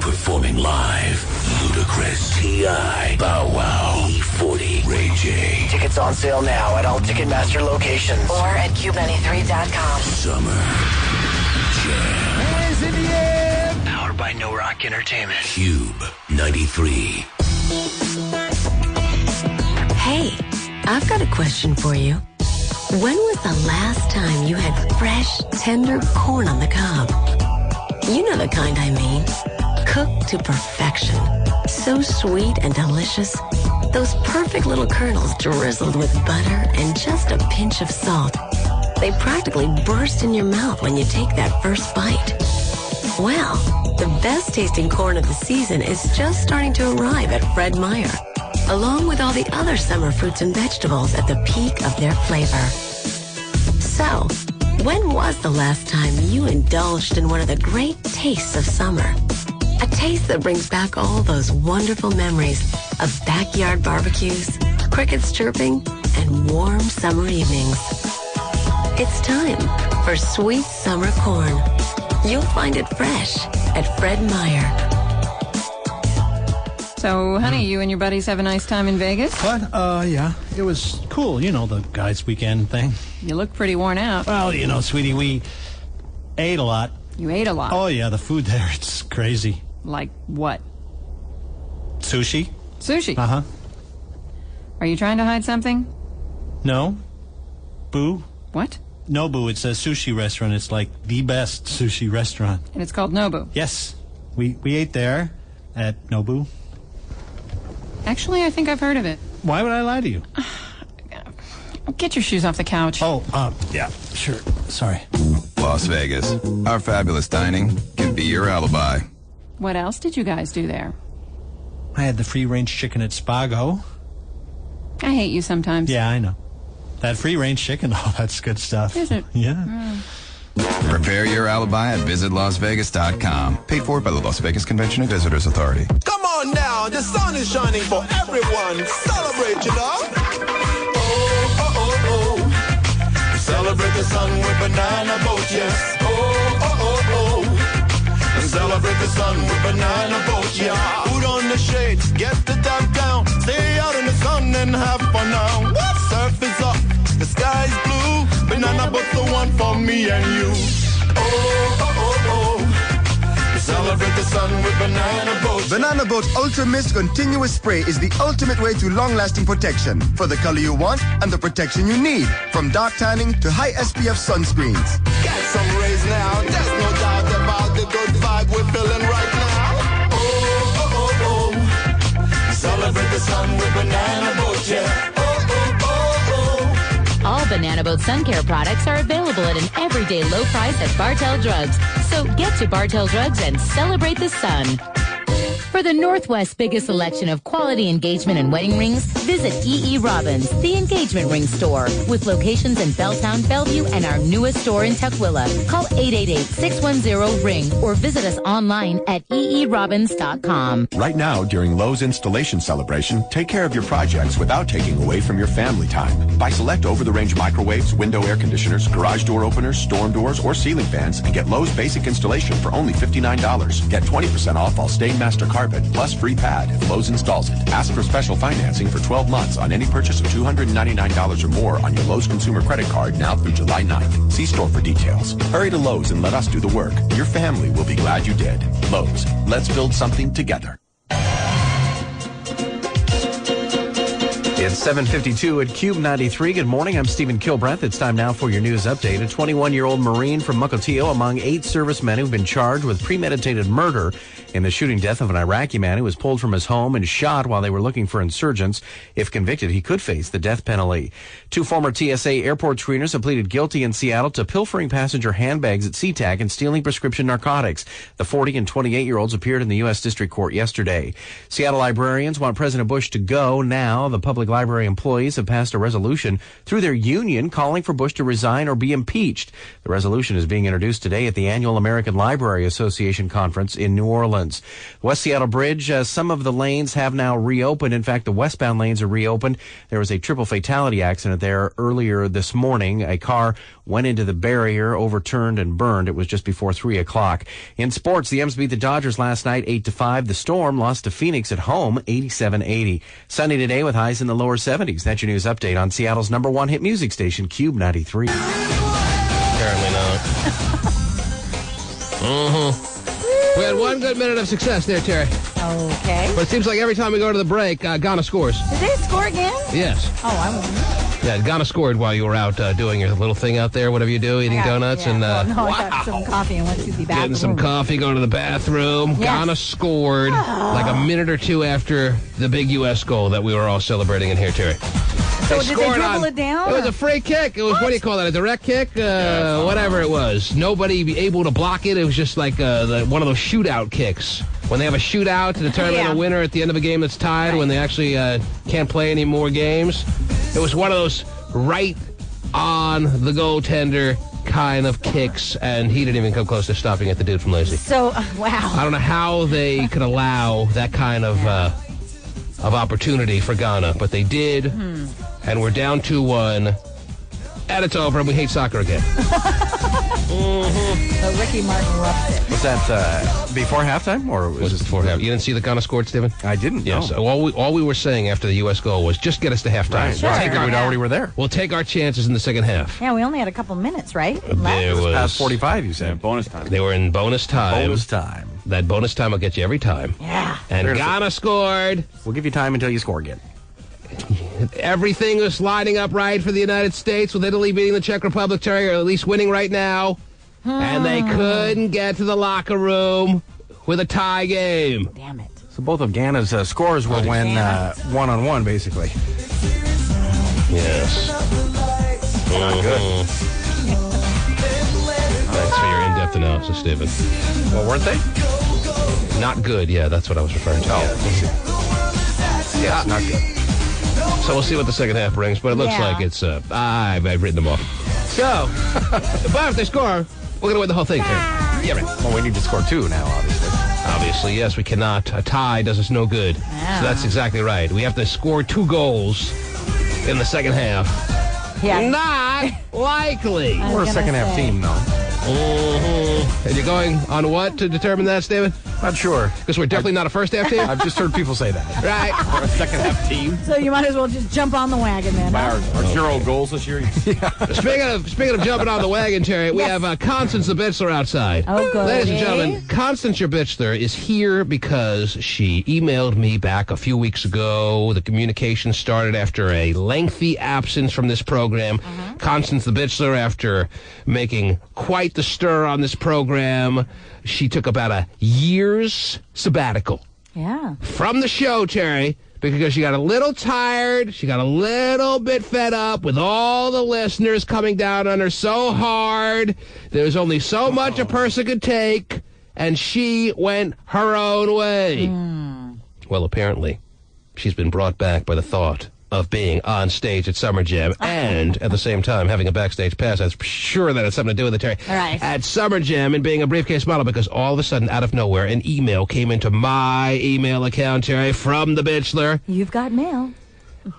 Performing live, Ludacris, T.I., Bow Wow, E40, Ray J. Tickets on sale now at all Ticketmaster locations. Or at Cube93.com. Summer Jam. Hands in the air! Powered by No Rock Entertainment. Cube 93. Hey, I've got a question for you. When was the last time you had fresh, tender corn on the cob? You know the kind I mean. Cooked to perfection. So sweet and delicious. Those perfect little kernels drizzled with butter and just a pinch of salt. They practically burst in your mouth when you take that first bite. Well, the best tasting corn of the season is just starting to arrive at Fred Meyer, along with all the other summer fruits and vegetables at the peak of their flavor. So, when was the last time you indulged in one of the great tastes of summer? A taste that brings back all those wonderful memories of backyard barbecues, crickets chirping, and warm summer evenings. It's time for sweet summer corn. You'll find it fresh at Fred Meyer. So, honey, you and your buddies have a nice time in Vegas? What? Yeah. It was cool. You know, the guys' weekend thing. You look pretty worn out. Well, you know, sweetie, we ate a lot. You ate a lot? Oh, yeah, the food there, it's crazy. Like what? Sushi. Sushi? Uh-huh. Are you trying to hide something? No. Boo. What? Nobu, it's a sushi restaurant. It's like the best sushi restaurant. And it's called Nobu? Yes. We ate there at Nobu. Actually, I think I've heard of it. Why would I lie to you? Get your shoes off the couch. Oh, yeah, sure. Sorry. Las Vegas. Our fabulous dining can be your alibi. What else did you guys do there? I had the free-range chicken at Spago. I hate you sometimes. Yeah, I know. That free-range chicken, oh, that's good stuff. Is it? Yeah. Prepare your alibi at visitlasvegas.com. Paid for by the Las Vegas Convention and Visitors Authority. Come on now, the sun is shining for everyone. Celebrate, you know. Oh, oh, oh, oh. Celebrate the sun with banana boat, yes. Oh, oh, oh, oh. Celebrate the sun with banana boat, yeah. Put on the shades, get the top down. Stay out in the sun and have fun now. Surf is up, the sky's blue. Banana boat's the one for me and you. Oh, oh, oh, oh. Celebrate the sun with Banana Boat. Banana Boat Ultra Mist Continuous Spray is the ultimate way to long-lasting protection for the color you want and the protection you need, from dark tanning to high SPF sunscreens. Get some rays now. There's no doubt about the good vibe we're feeling right now. Oh, oh, oh, oh. Celebrate the sun with Banana Boat, yeah. All Banana Boat sun care products are available at an everyday low price at Bartell Drugs. So get to Bartell Drugs and celebrate the sun. For the Northwest's biggest selection of quality engagement and wedding rings, visit E.E. Robbins, the engagement ring store, with locations in Belltown, Bellevue, and our newest store in Tukwila. Call 888-610-RING or visit us online at eerobbins.com. Right now, during Lowe's installation celebration, take care of your projects without taking away from your family time. Buy select over-the-range microwaves, window air conditioners, garage door openers, storm doors, or ceiling fans, and get Lowe's basic installation for only $59. Get 20% off all Stainmaster carpet, plus free pad if Lowe's installs it. Ask for special financing for 12 months on any purchase of $299 or more on your Lowe's consumer credit card now through July 9th. See store for details. Hurry to Lowe's and let us do the work. Your family will be glad you did. Lowe's. Let's build something together. It's 7:52 at Cube 93. Good morning. I'm Stephen Kilbreth. It's time now for your news update. A 21-year-old Marine from Mukilteo among 8 servicemen who've been charged with premeditated murder in the shooting death of an Iraqi man who was pulled from his home and shot while they were looking for insurgents. If convicted, he could face the death penalty. 2 former TSA airport screeners have pleaded guilty in Seattle to pilfering passenger handbags at SeaTac and stealing prescription narcotics. The 40 and 28-year-olds appeared in the U.S. District Court yesterday. Seattle librarians want President Bush to go now. The public library employees have passed a resolution through their union calling for Bush to resign or be impeached. The resolution is being introduced today at the annual American Library Association conference in New Orleans. West Seattle Bridge, some of the lanes have now reopened. In fact, the westbound lanes are reopened. There was a triple fatality accident there earlier this morning. A car went into the barrier, overturned and burned. It was just before 3 o'clock. In sports, the M's beat the Dodgers last night 8-5. The Storm lost to Phoenix at home 87-80. Sunny today with highs in the lower 70s. That's your news update on Seattle's #1 hit music station, Cube 93. Apparently not. We had one good minute of success there, Terry. Okay. But it seems like every time we go to the break, Ghana scores. Did they score again? Yes. Oh, I wasn't. Yeah, Ghana scored while you were out doing your little thing out there, whatever you do, eating donuts. Yeah. And I got some coffee and went to the bathroom. getting some coffee, going to the bathroom. Yes. Ghana scored like a minute or two after the big U.S. goal that we were all celebrating in here, Terry. So did they dribble it down? It was a free kick. It was, what do you call that, a direct kick? Whatever it was. Nobody able to block it. It was just like one of those shootout kicks. When they have a shootout to determine a winner at the end of a game that's tied, when they actually can't play any more games. It was one of those right on the goaltender kind of kicks, and he didn't even come close to stopping at the dude from Lacey. So, wow. I don't know how they could allow that kind of opportunity for Ghana, but they did, and we're down 2-1, and it's over, and we hate soccer again. So Ricky Martin loves it. Was that before halftime, or was it before halftime? You didn't see the Ghana scored, Stephen? I didn't. Yes. No. All we were saying after the U.S. goal was just get us to halftime. Right. Sure. We already were there. We'll take our chances in the second half. Yeah, we only had a couple minutes, right? There was past 45. You said bonus time. They were in bonus time. Bonus time. That bonus time will get you every time. Yeah. And Ghana scored. We'll give you time until you score again. Everything was lining up right for the United States, with Italy beating the Czech Republic, Terry, or at least winning right now. And they couldn't get to the locker room with a tie game. Damn it. So both of Ghana's scores will win one-on-one, basically. Yes. Not good. Thanks for your in-depth analysis, Stephen. Well, weren't they? Not good, yeah, that's what I was referring to. Yeah, not good. So we'll see what the second half brings, but it looks like it's, I've written them off. So, but if they score, we're going to win the whole thing, Terry. Yeah, right. Well, we need to score 2 now, obviously. Obviously, yes, we cannot. A tie does us no good. Yeah. So that's exactly right. We have to score 2 goals in the second half. Yeah. Not likely. We're a second-half team, though. And you're going on what to determine that, David? Not sure. Because we're definitely not a first-half team? I've just heard people say that. Right. We're a second-half team. So you might as well just jump on the wagon then. By our 0 goals this year. Speaking of jumping on the wagon, Terry, we have Constance the Bitzler outside. Oh, good. Ladies and gentlemen, Constance your Bitzler is here because she emailed me back a few weeks ago. The communication started after a lengthy absence from this program. Constance the Bitzler, after making quite the stir on this program, she took about a year's sabbatical. Yeah. From the show, Terry, because she got a little tired. She got a little bit fed up with all the listeners coming down on her so hard. There's only so much a person could take. and she went her own way. Well, apparently, she's been brought back by the thought of being on stage at Summer Jam and at the same time having a backstage pass. I'm sure that has something to do with it, Terry. Right. At Summer Jam and being a briefcase model, because all of a sudden, out of nowhere, an email came into my email account, Terry, from the Bitchler. You've got mail.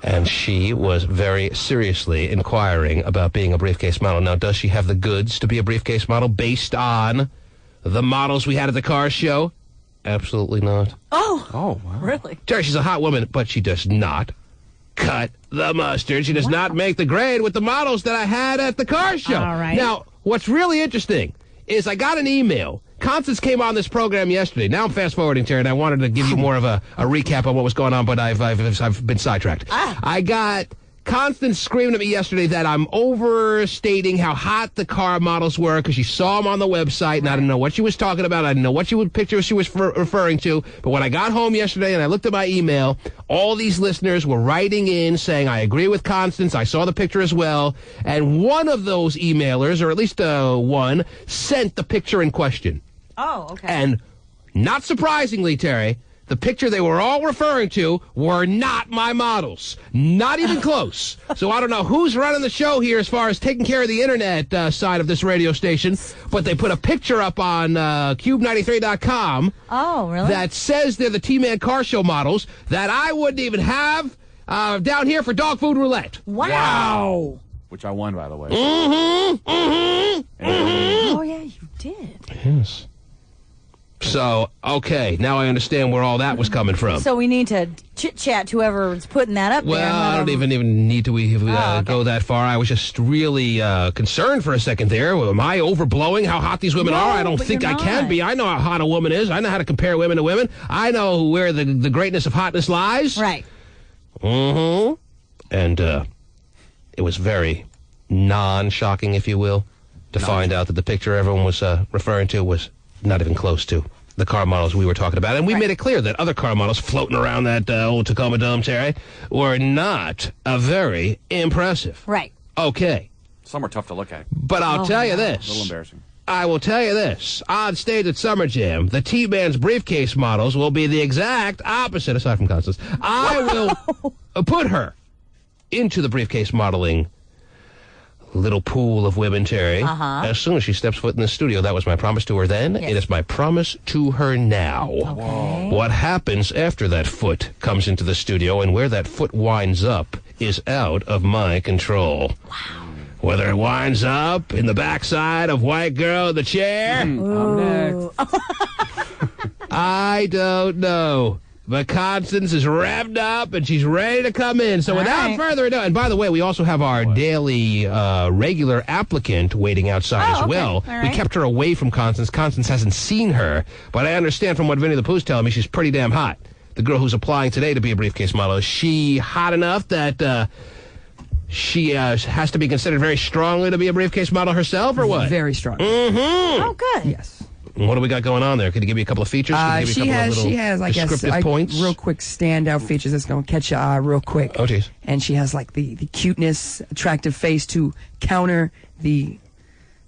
And she was very seriously inquiring about being a briefcase model. Now, does she have the goods to be a briefcase model based on the models we had at the car show? Absolutely not. Oh, wow. Really? Terry, she's a hot woman, but she does not cut the mustard. She does not make the grade with the models that I had at the car show. All right. Now, what's really interesting is I got an email. Constance came on this program yesterday. Now I'm fast-forwarding, Terry, and I wanted to give you more of a recap on what was going on, but I've been sidetracked. I got Constance screaming at me yesterday that I'm overstating how hot the car models were because she saw them on the website, and I didn't know what she was talking about. I didn't know what picture she was referring to. But when I got home yesterday and I looked at my email, all these listeners were writing in saying, I agree with Constance. I saw the picture as well. And one of those emailers, or at least one, sent the picture in question. Oh, okay. And not surprisingly, Terry, the picture they were all referring to were not my models. Not even close. So I don't know who's running the show here as far as taking care of the internet side of this radio station, but they put a picture up on Cube93.com. Oh, really? That says they're the T-Man Car Show models that I wouldn't even have down here for dog food roulette. Wow. Which I won, by the way. Oh, yeah, you did. Yes. So, okay, now I understand where all that was coming from. So we need to chit-chat to whoever's putting that up there. Well, I don't even need to okay. go that far. I was just really concerned for a second there. Am I overblowing how hot these women are? I don't think I can be. I know how hot a woman is. I know how to compare women to women. I know where the greatness of hotness lies. Right. Mm-hmm. And it was very non-shocking, if you will, to find out that the picture everyone was referring to was not even close to the car models we were talking about. And we made it clear that other car models floating around that old Tacoma Dome, Terry, were not very impressive. Right. Okay. Some are tough to look at. But I'll tell you this. A little embarrassing. I will tell you this. On stage at Summer Jam, the T-Man's briefcase models will be the exact opposite, aside from Constance. I will put her into the briefcase modeling little pool of women, Terry. As soon as she steps foot in the studio. That was my promise to her then. Yes. It is my promise to her now. Okay. What happens after that foot comes into the studio and where that foot winds up is out of my control. Wow. Whether it winds up in the backside of white girl in the chair, I'm next. I don't know. But Constance is revved up, and she's ready to come in. So without further ado, and by the way, we also have our daily regular applicant waiting outside as well. Right. We kept her away from Constance. Constance hasn't seen her, but I understand from what Vinny the Pooh's telling me, she's pretty damn hot. The girl who's applying today to be a briefcase model, is she hot enough that she has to be considered very strongly to be a briefcase model herself, or what? Very strong. Mm-hmm. Oh, good. Yes. What do we got going on there? Could you give me a couple of features? She has, I guess, descriptive points? real quick standout features that's going to catch your eye real quick. Oh, jeez. And she has, like, the cuteness, attractive face to counter the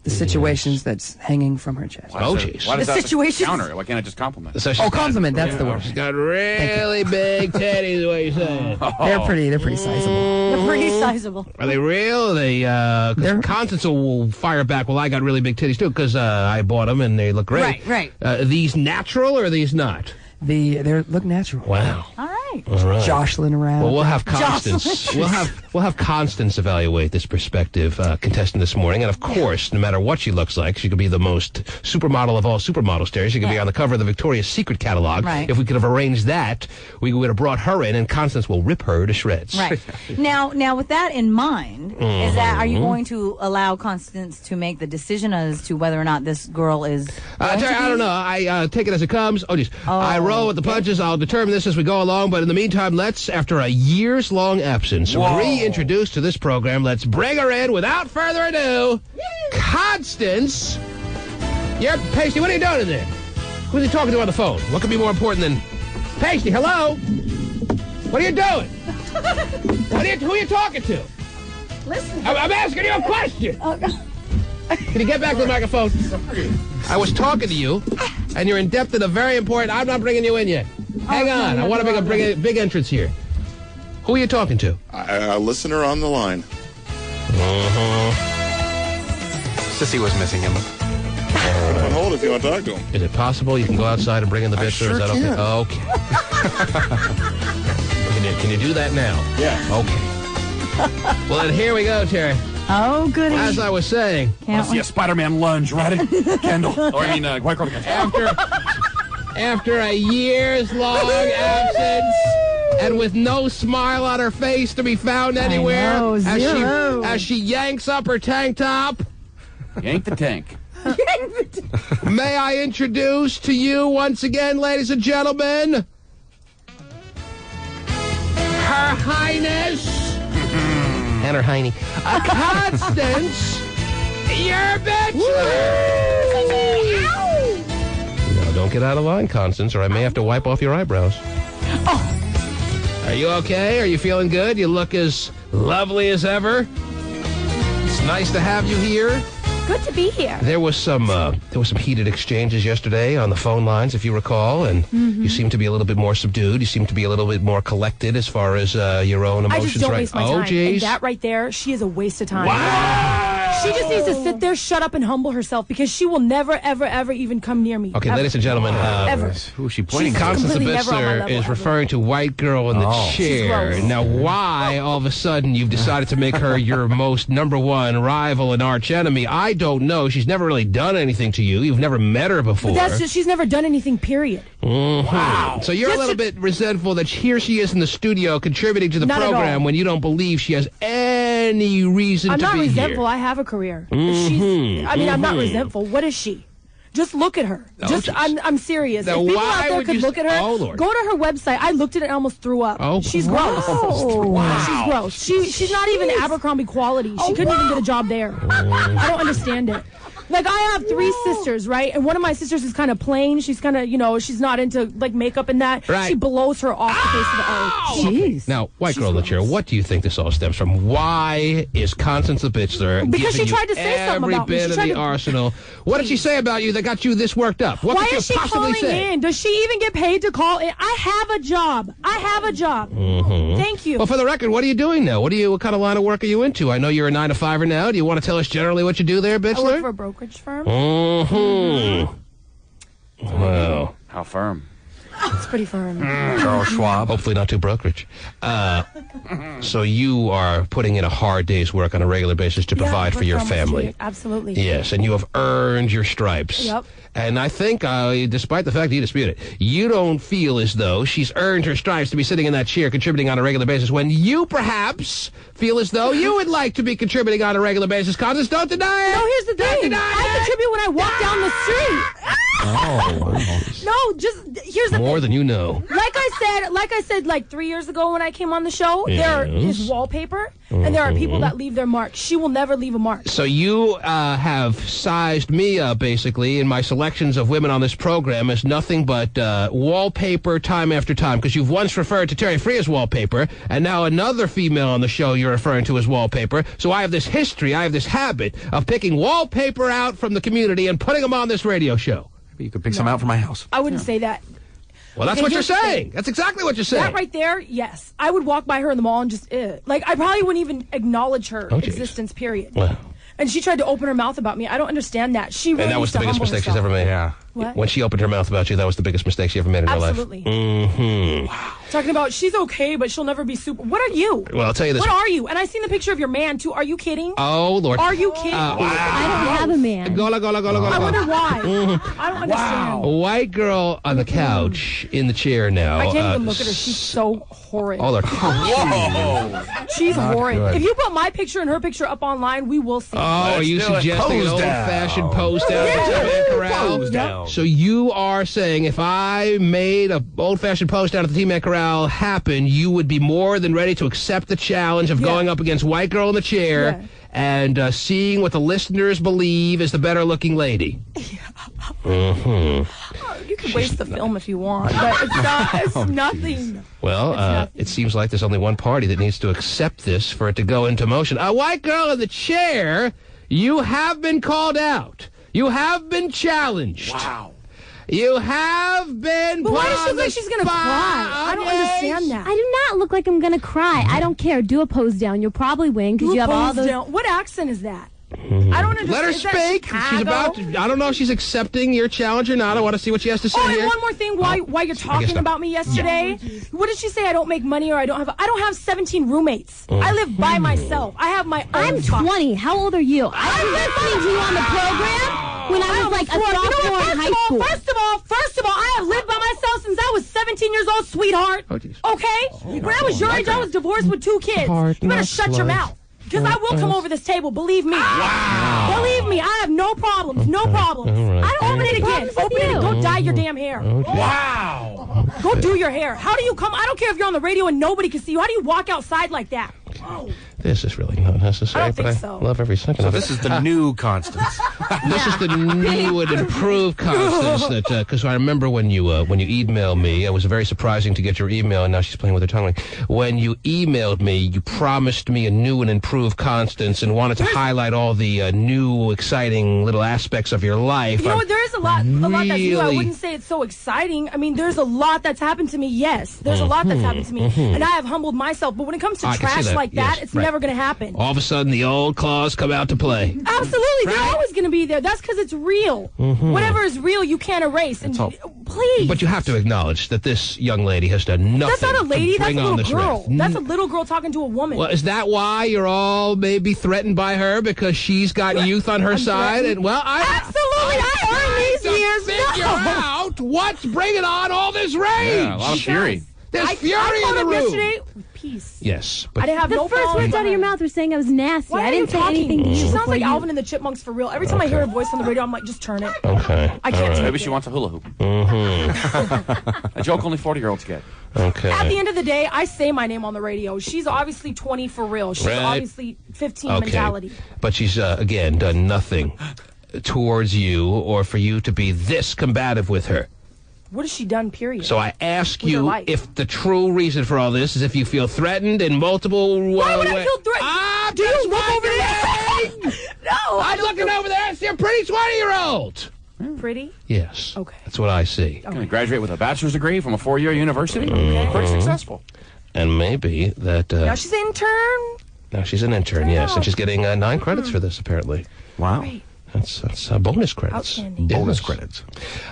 situations that's hanging from her chest. Oh, jeez. Why does The that situation. counter? Why can't I just compliment? So compliment, that's the word. She's got really big titties, the way you say it. They're pretty sizable. They're pretty sizable. Are they real? Are they, Constance will fire back, well, I got really big titties, too, because I bought them, and they look great. Right. Are these natural, or are these not? They look natural. Wow. All right. All right. Jostling around. Well, we'll have Constance. we'll have Constance evaluate this prospective contestant this morning, and of course, no matter what she looks like, she could be the most supermodel of all supermodels. Terry, she could be on the cover of the Victoria's Secret catalog. Right. If we could have arranged that, we would have brought her in, and Constance will rip her to shreds. Right. Now, with that in mind, are you going to allow Constance to make the decision as to whether or not this girl is? Terry, I don't know. I take it as it comes. Oh, geez. I roll with the punches. I'll determine this as we go along. But in the meantime, let's, after a years-long absence, reintroduce to this program. Let's bring her in without further ado. Constance. Yep, Pasty, what are you doing in there? Who's he talking to on the phone? What could be more important than... Pasty, hello? What are you doing? Who are you talking to? Listen. I'm asking you a question. Can you get back to the microphone? I was talking to you, and you're in depth in a very important... I'm not bringing you in yet. Hang on. I want to make a big entrance here. Who are you talking to? A listener on the line. Sissy was missing him. On hold if you want to talk to him. Is it possible you can go outside and bring in the bitch? Sure Is that can. okay? Can you do that now? Yeah. Okay. Well, then here we go, Terry. Oh, goody. As I was saying, I see a Spider-Man lunge right at Kendall. Or I mean, White Girl against after a years-long absence and with no smile on her face to be found anywhere, know, zero. as she yanks up her tank top, Yank the tank. may I introduce to you once again, ladies and gentlemen, Her Highness and Her Heine, Constance, your bitch. No, don't get out of line, Constance, or I may have to wipe off your eyebrows. Are you okay? Are you feeling good? You look as lovely as ever. It's nice to have you here. Good to be here. There was some heated exchanges yesterday on the phone lines, if you recall, and you seem to be a little bit more subdued. You seem to be a little bit more collected as far as your own emotions. I just don't right? waste my Oh, time. geez. And that right there, she is a waste of time. Wow! She just needs to sit there, shut up, and humble herself because she will never, ever, ever even come near me. Okay, ever. ladies and gentlemen, Ever. Who is she pointing? Constance completely never on my Abitzler level, is ever. referring to White Girl in the chair. gross. Now, why all of a sudden you've decided to make her your most number one rival and arch enemy? I don't know. She's never really done anything to you. You've never met her before. But that's just, she's never done anything, period. Wow. So you're a little bit resentful that here she is in the studio contributing to the Not at program all. when you don't believe she has any reason I'm to not be resentful. here. I have a career. I'm not resentful. What is she? Just look at her. Oh, Just, geez. I'm serious. Now, if people why out there would could you look at her, oh, Lord. go to her website. I looked at it and almost threw up. Oh, she's gross. wow. She's gross. She's not even Abercrombie quality. She couldn't even get a job there. I don't understand it. Like, I have 3 sisters, right? And one of my sisters is kind of plain. She's kind of, she's not into, like, makeup and that. Right. She blows her off the face of the earth. Jeez. Now, White Girl in the chair, what do you think this all stems from? Why is Constance Abitzler Because giving she tried to you say something every about me. bit She of tried the to- arsenal? What did she say about you that got you this worked up? What Why could is you she possibly calling say? in? Does she even get paid to call in? I have a job. Thank you. Well, for the record, what are you doing now? What kind of line of work are you into? I know you're a 9-to-5er now. Do you want to tell us generally what you do there, I work Bitzler? for a brokerage firm. Wow. How firm? It's pretty firm. Charles Schwab. Hopefully not too brokerage. So you are putting in a hard day's work on a regular basis to provide for your family. Absolutely. Yes, and you have earned your stripes. Yep. And I think, despite the fact that you dispute it, you don't feel as though she's earned her stripes to be sitting in that chair contributing on a regular basis when you perhaps feel as though you would like to be contributing on a regular basis. Constance, don't deny it. No, here's the thing. I contribute when I walk down the street. No, just here's the More thing. than you know. Like I said, like 3 years ago when I came on the show, there Yes. is wallpaper, and there are people that leave their mark. She will never leave a mark. So you have sized me up, basically, in my selections of women on this program as nothing but wallpaper time after time, because you've once referred to Terry Free as wallpaper, and now another female on the show you're referring to as wallpaper. So I have this history, I have this habit of picking wallpaper out from the community and putting them on this radio show. You could pick some out for my house. I wouldn't say that. Well, that's Okay, what you're here's the saying. thing. That's exactly what you're saying. That right there, yes. I would walk by her in the mall and just, like, I probably wouldn't even acknowledge her Oh, geez. existence, period. Wow. And she tried to open her mouth about me. I don't understand that. She really And that was needs the to biggest humble mistake she's herself. ever made. Yeah. What? When she opened her mouth about you, that was the biggest mistake she ever made in Absolutely. her life. Mm-hmm. Talking about she's okay, but she'll never be super. What are you? Well, I'll tell you this. What are you? And I seen the picture of your man too. Are you kidding? Oh, Lord. Are you kidding? Wow. I don't have a man. Gola. I wonder why. Mhm. I don't understand. A white girl on the couch in the chair now. I can't even look at her. She's so horrid. Oh, Lord. She's Not horrid. good. If you put my picture and her picture up online, we will see. Oh, are you suggesting an old-fashioned post down at the T-Man Corral? Pose down. So you are saying if I made an old-fashioned post down at the T-Man Corral happen, you would be more than ready to accept the challenge of going up against White Girl in the chair and seeing what the listeners believe is the better-looking lady? Mm-hmm. You can waste the film if you want, but it's not. It's nothing. Well, it seems like there's only one party that needs to accept this for it to go into motion. A White Girl in the chair. You have been called out. You have been challenged. Wow. You have been. But why does she look like she's gonna cry? I don't understand that. I do not look like I'm gonna cry. I don't care. Do a pose down. You'll probably win because you have all those. Down. What accent is that? I don't understand. Let her speak. She's about to, I don't know if she's accepting your challenge or not. I want to see what she has to say and here. one more thing. Why you're talking about me yesterday? What did she say? I don't make money or I don't have 17 roommates. I live by myself. I have my own. I'm 20. How old are you? I was listening to you on the program when I was like a sophomore in high school. First of all, I have lived by myself since I was 17 years old, sweetheart. Okay? When I was your age, I was divorced with 2 kids. You better shut your mouth. Because I will come over this table, believe me. Wow. Believe me, I have no problems. No problems. Right. I don't open it again. Open it. Go dye your damn hair. Okay. Wow. Go do your hair. How do you come? I don't care if you're on the radio and nobody can see you. How do you walk outside like that? Whoa. This is really not necessary, but I love every second of it. This is the new Constance. This is the new and improved Constance. That because I remember when you emailed me, it was very surprising to get your email, and now she's playing with her tongue. When you emailed me, you promised me a new and improved Constance, and wanted to highlight all the new, exciting little aspects of your life. You know what? There is a lot that's new. I wouldn't say it's so exciting. I mean, there's a lot that's happened to me. Yes, there's a lot that's happened to me, and I have humbled myself. But when it comes to trash like that, it's never going to happen. All of a sudden, the old claws come out to play. Absolutely. They're always going to be there. That's because it's real. Whatever is real, you can't erase. And please. But you have to acknowledge that this young lady has done nothing. That's not a lady. That's a little girl. Wrath. That's a little girl talking to a woman. Well, is that why you're all maybe threatened by her because she's got youth on her side? And Absolutely. I earned these years. Figure out what's bringing on all this rage. Yeah, a lot of fury. There's fury in the room. Yesterday with peace. Yes, but I didn't have the no first words out of your mouth were saying I was nasty. Why I didn't say anything to you. She sounds like you. Alvin and the Chipmunks for real. Every time I hear her voice on the radio, I'm like, just turn it. Okay. I can't. Maybe she wants a hula hoop. A joke only 40-year-olds get. Okay. At the end of the day, I say my name on the radio. She's obviously 20 for real. She's obviously 15 mentality. But she's again done nothing towards you or for you to be this combative with her. What has she done, period? So I ask you if the true reason for all this is if you feel threatened in multiple ways. Why would I feel threatened? Do you look over there? No, I'm looking over there. I see a pretty 20-year-old. Pretty? Yes. Okay. That's what I see. Okay. Graduate with a bachelor's degree from a 4-year university. Pretty successful. And maybe that... now she's an intern. Now she's an intern, yes. And she's getting 9 credits for this, apparently. Wow. Great. That's bonus credits. Outstanding. Yes. Bonus credits.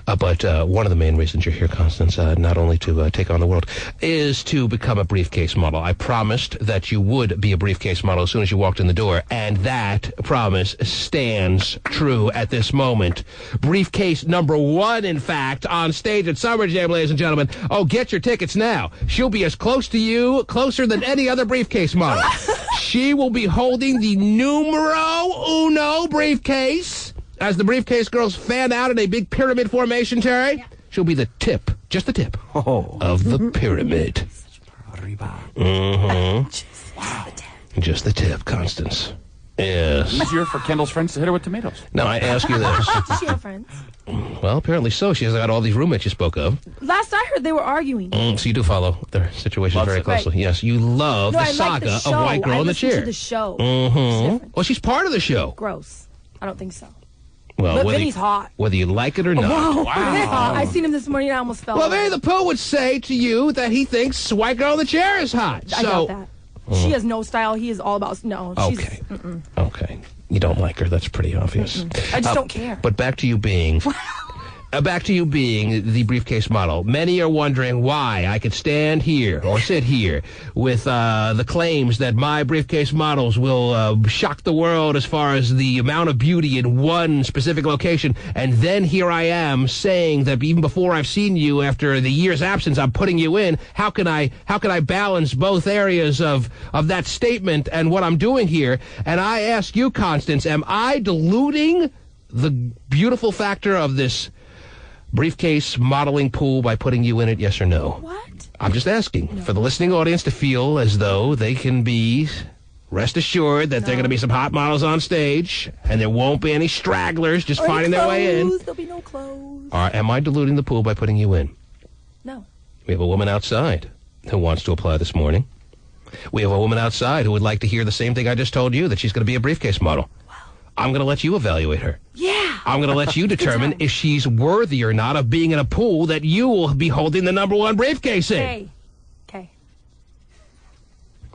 But one of the main reasons you're here, Constance, not only to take on the world, is to become a briefcase model. I promised that you would be a briefcase model as soon as you walked in the door, and that promise stands true at this moment. Briefcase number 1, in fact, on stage at Summer Jam, ladies and gentlemen. Oh, get your tickets now. She'll be as close to you, closer than any other briefcase model. She will be holding the numero uno briefcase. As the briefcase girls fan out in a big pyramid formation, Terry, she'll be the tip, just the tip, of the pyramid. Wow. Just the tip, Constance. Yes. Easier for Kendall's friends to hit her with tomatoes. Now, I ask you this. Does she have friends? Well, apparently so. She has got all these roommates you spoke of. Last I heard, they were arguing. So you do follow their situation very closely. Right. Yes, you love the saga of White Girl in the Chair. To the show. Well, she's part of the show. Gross. I don't think so. Well, but Vinny's hot. Whether you like it or not. Wow. Vinny's hot. I seen him this morning. I almost fell. Well, Vinny the Pooh would say to you that he thinks White Girl in the Chair is hot. I doubt that. She has no style. He is all about... No. Okay. Okay. You don't like her. That's pretty obvious. I just don't care. But back to you being... back to you being the briefcase model. Many are wondering why I could stand here or sit here with the claims that my briefcase models will shock the world as far as the amount of beauty in one specific location. And then here I am saying that even before I've seen you after the year's absence, I'm putting you in. How can I balance both areas of that statement and what I'm doing here? And I ask you, Constance, am I diluting the beautiful factor of this briefcase modeling pool by putting you in it, yes or no? What? I'm just asking for the listening audience to feel as though they can be rest assured that there are going to be some hot models on stage and there won't be any stragglers just finding their way in. There'll be no clothes. Am I diluting the pool by putting you in? No. We have a woman outside who wants to apply this morning. We have a woman outside who would like to hear the same thing I just told you, that she's going to be a briefcase model. I'm going to let you evaluate her. Yeah. I'm going to let you determine if she's worthy or not of being in a pool that you will be holding the #1 briefcase in. Okay.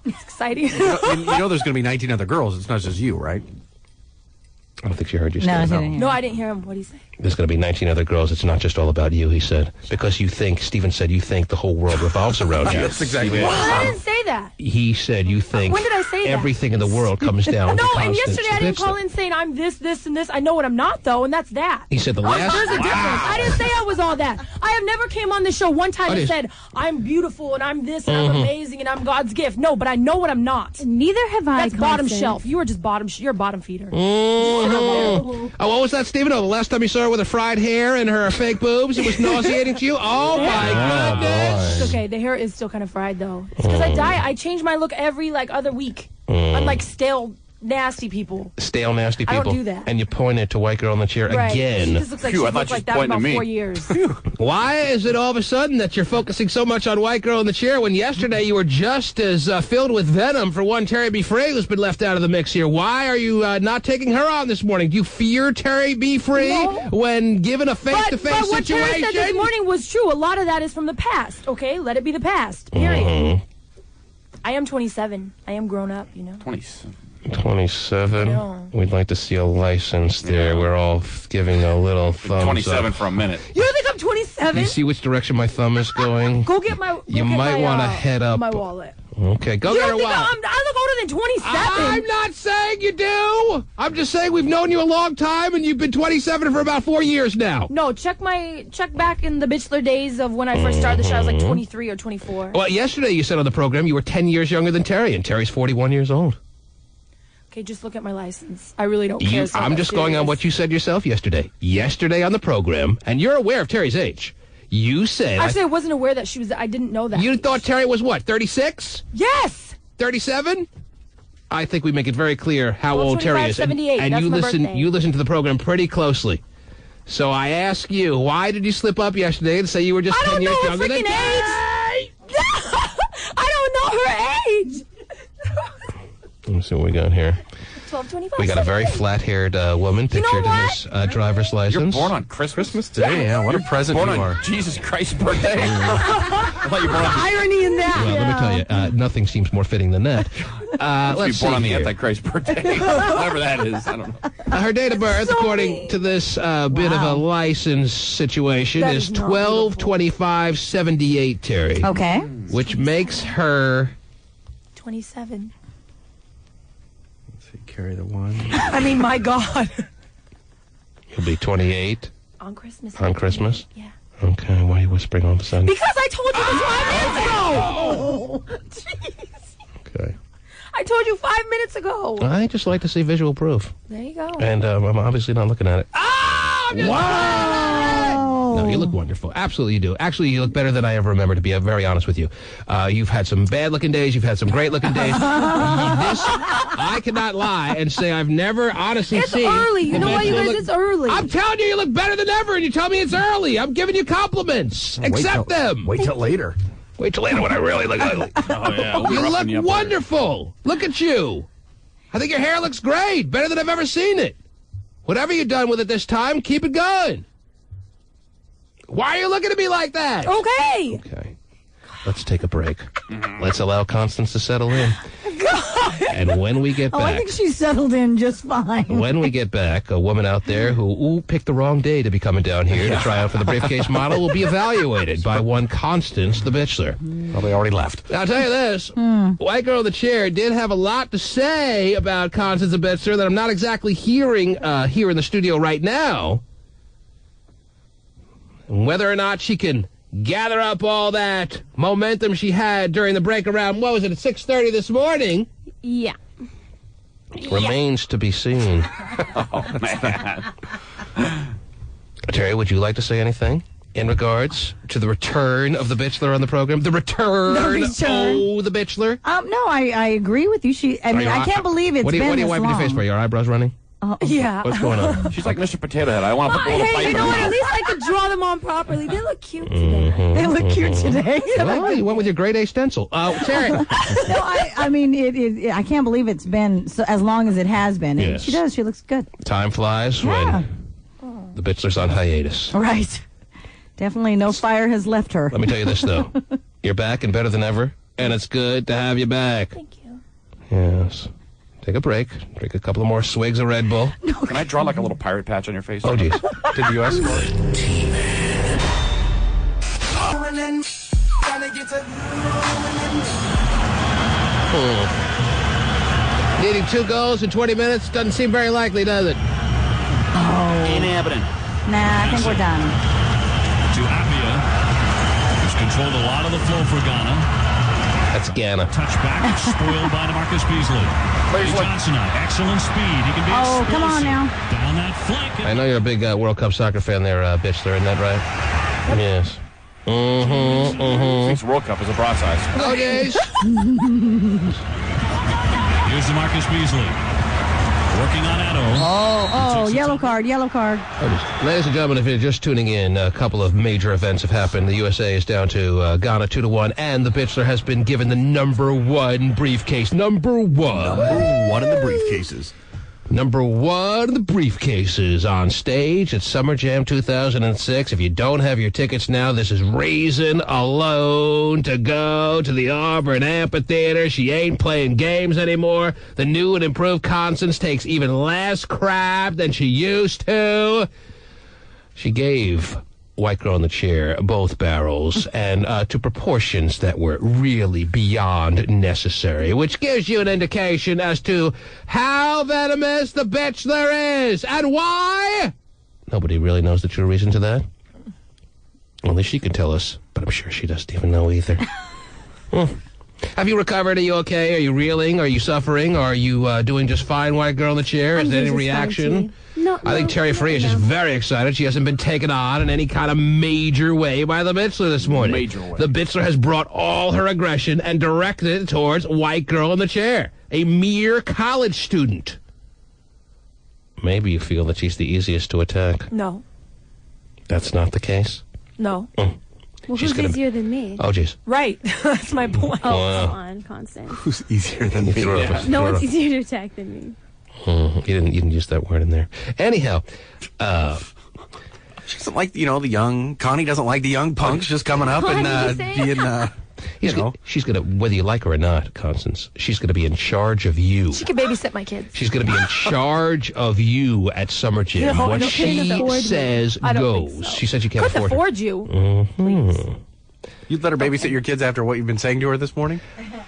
It's exciting. You know there's going to be 19 other girls. It's not just you, right? I don't think she heard you. No, I didn't hear. No, I didn't hear him. What did he say? There's going to be 19 other girls. It's not just all about you, he said. Because Stephen said you think the whole world revolves around you. That's exactly Well, I didn't say that. He said you think When did I say that? everything in the world comes down to No, and Constance yesterday I didn't Spitzler. call in saying I'm this, and this. I know what I'm not, though, and that's that. He said the last... There's a difference. I didn't say I was all that. I have never came on the show one time and said, I'm beautiful, and I'm this, and I'm amazing, and I'm God's gift. No, but I know what I'm not. Neither have I. That's bottom Constance. shelf. You are just bottom. You're a bottom feeder. Oh, what was that, Stephen? Oh, the last time you saw her with her fried hair and her fake boobs, it was nauseating to you? Oh, my goodness. It's okay. The hair is still kind of fried, though. It's because I diet. I change my look every, other week. Unlike stale, nasty people. Stale, nasty people. I don't do that. And you pointed to white girl in the chair Right. again. She just looks like she's looked like that for about 4 years. Why is it all of a sudden that you're focusing so much on white girl in the chair when yesterday you were just as filled with venom for one Terry B. Frey who's been left out of the mix here? Why are you not taking her on this morning? Do you fear Terry B. Frey when given a face-to-face But what situation? Terry said this morning was true. A lot of that is from the past. Okay, let it be the past. Period. I am 27. I am grown up. 27. We'd like to see a license there. We're all giving a little thumbs 27 up. for a minute. You think I'm 27? You see which direction my thumb is going? Go get my. You might want to head up. My wallet. Okay, go You get don't her think wallet. I look older than 27? I'm not saying you do. I'm just saying we've known you a long time, and you've been 27 for about 4 years now. No, check back in the Bitchler days of when I first started the show. I was like 23 or 24. Well, yesterday you said on the program you were 10 years younger than Terry, and Terry's 41 years old. Okay, just look at my license. I really don't care. I'm just going on what you said yourself yesterday. Yesterday on the program, and you're aware of Terry's age. You said... Actually, I wasn't aware that she was... I didn't know that. You thought Terry was what, 36? Yes! 37? I think we make it very clear how old Terry is. 78. And That's you my listen birthday. you listen to the program pretty closely. So I ask you, why did you slip up yesterday and say you were just 10 years younger than I don't know her age! Let me see what we got here. 1225. We got a very flat-haired woman pictured in this driver's license. You're born on Christmas Day. Yeah, what a present born you on are. Jesus Christ's birthday. I thought you were born on irony in that. Well, let me tell you, nothing seems more fitting than that. Let's be born on the here. Antichrist birthday. Whatever that is. I don't know. Her date of birth, according to this bit of a license situation, That is is not 12/25/78, Terry. Okay. Which makes her... 27. Carry the one. I mean, my God. You'll be 28 On Christmas. on Christmas? Yeah. Okay, why are you whispering all of a sudden? Because I told you this 5 minutes ago! Jeez. Okay. I told you 5 minutes ago. I just like to see visual proof. There you go. And I'm obviously not looking at it. Wow. No, you look wonderful. Absolutely you do. Actually, you look better than I ever remember, to be very honest with you. You've had some bad-looking days. You've had some great-looking days. I cannot lie and say I've never honestly It's seen... early. You know why, you guys? It's early. I'm telling you, you look better than ever, and you tell me it's early. I'm giving you compliments. Accept them. Wait till later. Wait till later when I really look ugly. Oh, yeah. We'll be You roughing look up wonderful. Look at you. I think your hair looks great. Better than I've ever seen it. Whatever you've done with it this time, keep it going. Why are you looking at me like that? Okay. Okay. Let's take a break. Let's allow Constance to settle in. And when we get Oh, I back... think she's settled in just fine. When we get back, a woman out there who picked the wrong day to be coming down here to try out for the briefcase model will be evaluated by one Constance the Bitchler. Probably already left. I'll tell you this. White Girl in the Chair did have a lot to say about Constance the Bitchler that I'm not exactly hearing here in the studio right now. And whether or not she can gather up all that momentum she had during the break around, what was it, at 6:30 this morning? Yeah. Remains to be seen. Oh, man. Terry, would you like to say anything in regards to the return of the Bitchler on the program? The return. Oh, the Bitchler. No, I agree with you. I mean, I can't believe it's been What are you this wiping your face long. for? Your eyebrows running? Yeah. What's going on? She's like Mr. Potato Head. I want to put a little Hey, pipe you in know her what? At mouth. least I could draw them on properly. They look cute today. They look cute today. Well, you went with your grade A stencil. Terry. No, I mean, I can't believe it's been as long as it has been. Yes. She does. She looks good. Time flies when the Bitchler's on hiatus. Right. Definitely no fire has left her. Let me tell you this, though. You're back and better than ever, and it's good to have you back. Thank you. Yes. Take a break. Drink a couple of more swigs of Red Bull. Can I draw like a little pirate patch on your face? Oh, jeez. Did you ask for Needing 2 goals in 20 minutes doesn't seem very likely, does it? Ain't happening. Nah, I think we're done. To Apia, who's controlled a lot of the flow for Ghana. That's Ghana. Touchback spoiled by DeMarcus Beasley. Johnson, excellent speed. He can be Oh, come on now. down that flank. I know you're a big World Cup soccer fan there, Bitchler, isn't that right? Yes. Thinks World Cup is a broadside. Oh, yes. Here's DeMarcus Beasley. Working on Addo. Oh, yellow card. Ladies and gentlemen, if you're just tuning in, a couple of major events have happened. The USA is down to Ghana 2-1, and the Bitchler has been given the #1 briefcase. Number one in the briefcases. Number 1 in the briefcases on stage at Summer Jam 2006. If you don't have your tickets now, this is reason alone to go to the Auburn Amphitheater. She ain't playing games anymore. The new and improved Constance takes even less crap than she used to. She gave White Girl in the Chair both barrels, and to proportions that were really beyond necessary, which gives you an indication as to how venomous the Bitchler is and why. Nobody really knows the true reason to that. Only she can tell us, but I'm sure she doesn't even know either. Have you recovered? Are you okay? Are you reeling? Are you suffering? Are you doing just fine, White Girl in the Chair? Is there any reaction? No, I think Terry Free is just very excited. She hasn't been taken on in any kind of major way by the Bitchler this morning. Major way. The Bitchler has brought all her aggression and directed it towards White Girl in the Chair, a mere college student. Maybe you feel that she's the easiest to attack. No. That's not the case? No. Well, She's who's gonna- easier than me? Oh, jeez. Right. That's my point. Oh, Wow. come on, Constance. Who's easier than me? No one's easier to attack than me. You didn't use that word in there. Anyhow, She doesn't like, the young. Connie doesn't like the young punks just coming up and being, she's gonna, whether you like her or not, Constance, she's gonna be in charge of you. She can babysit my kids. She's going to be in charge of you at Summer Jam. No, what no, she can't afford me. says I don't goes. think so. She said she can't Couldn't afford you. You'd let her babysit your kids after what you've been saying to her this morning?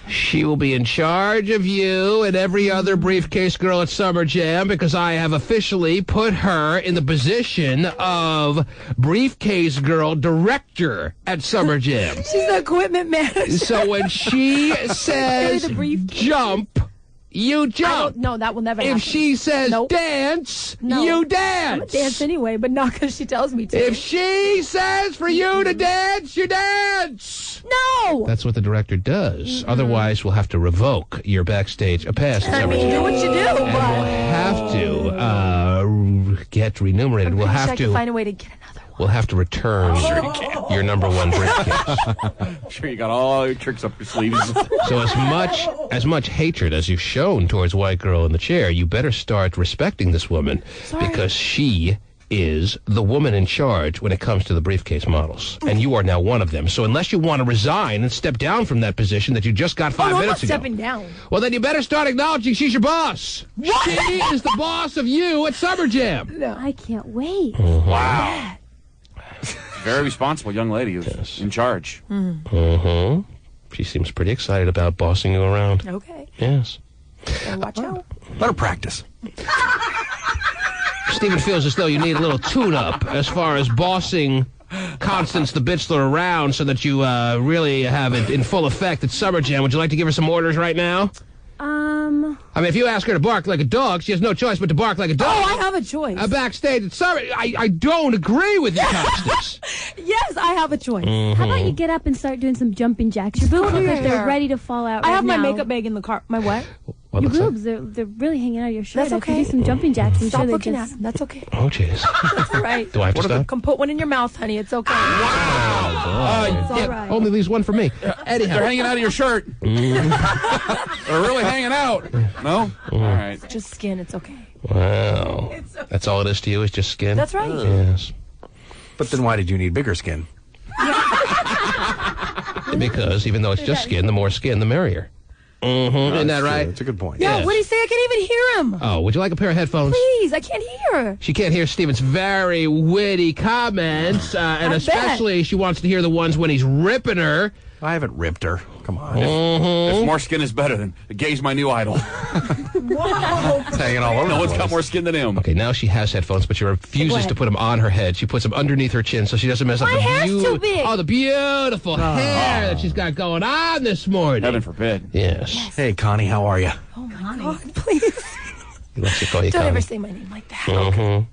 She will be in charge of you and every other briefcase girl at Summer Jam because I have officially put her in the position of briefcase girl director at Summer Jam. She's the equipment manager. So when she says the briefcase. jump, you jump. No, that will never happen. If she says dance, No. you I'm dance. gonna dance anyway, but not because she tells me to. If she says for you to dance, you dance. No! That's what the director does. Otherwise, we'll have to revoke your backstage pass. I mean, do what you do, and but... we'll have to get remunerated. We'll I have can to. find a way to get another. We'll have to return your #1 briefcase. I'm sure you got all your tricks up your sleeves. So as much hatred as you've shown towards White Girl in the Chair, you better start respecting this woman because she is the woman in charge when it comes to the briefcase models. And you are now one of them. So unless you want to resign and step down from that position that you just got 5 I'm not minutes ago. stepping down. Well, then you better start acknowledging she's your boss. What? She is the boss of you at Summer Jam. No. I can't wait. Wow. Very responsible young lady who's in charge. She seems pretty excited about bossing you around. Okay. Yes. Watch out. Let her practice. Stephen feels as though you need a little tune-up as far as bossing Constance the Bitchler around so that you really have it in full effect at Summer Jam. Would you like to give her some orders right now? I mean, if you ask her to bark like a dog, she has no choice but to bark like a dog. Oh, I have a choice. Backstage at Summer, I don't agree with you, Constance. Yes, I have a choice. How about you get up and start doing some jumping jacks? Your boobs look like they're ready to fall out. I right have my now. makeup bag in the car. My what? What Your looks like? boobs, they're really hanging out of your shirt. That's I can okay. do some jumping jacks. I'm Stop sure they looking just... at him. That's okay. Oh, jeez. That's all right. Do I have to stop? Come put one in your mouth, honey. It's okay. It's all right. Only leaves one for me. Anyhow. They're hanging out of your shirt. They're really hanging out. No? All right. Just skin. It's okay. Wow. That's all it is to you, is just skin? That's right. Yes. But then why did you need bigger skin? Because even though it's just skin, the more skin, the merrier. Isn't that right? That's a good point. Yeah, Yes. what did he say? I can't even hear him. Oh, would you like a pair of headphones? Please, I can't hear. She can't hear Steven's very witty comments, and I especially she wants to hear the ones when he's ripping her. I haven't ripped her. Come on. If more skin is better, then Gay's my new idol. Whoa. It's hanging all over No the one's place. got more skin than him. Okay, now she has headphones, but she refuses to put them on her head. She puts them underneath her chin so she doesn't mess up My hair's too big. the beautiful hair that she's got going on this morning. Heaven forbid. Yes. Hey, Connie, how are you? Oh, my God, please. He likes to call you Don't Connie. ever say my name like that.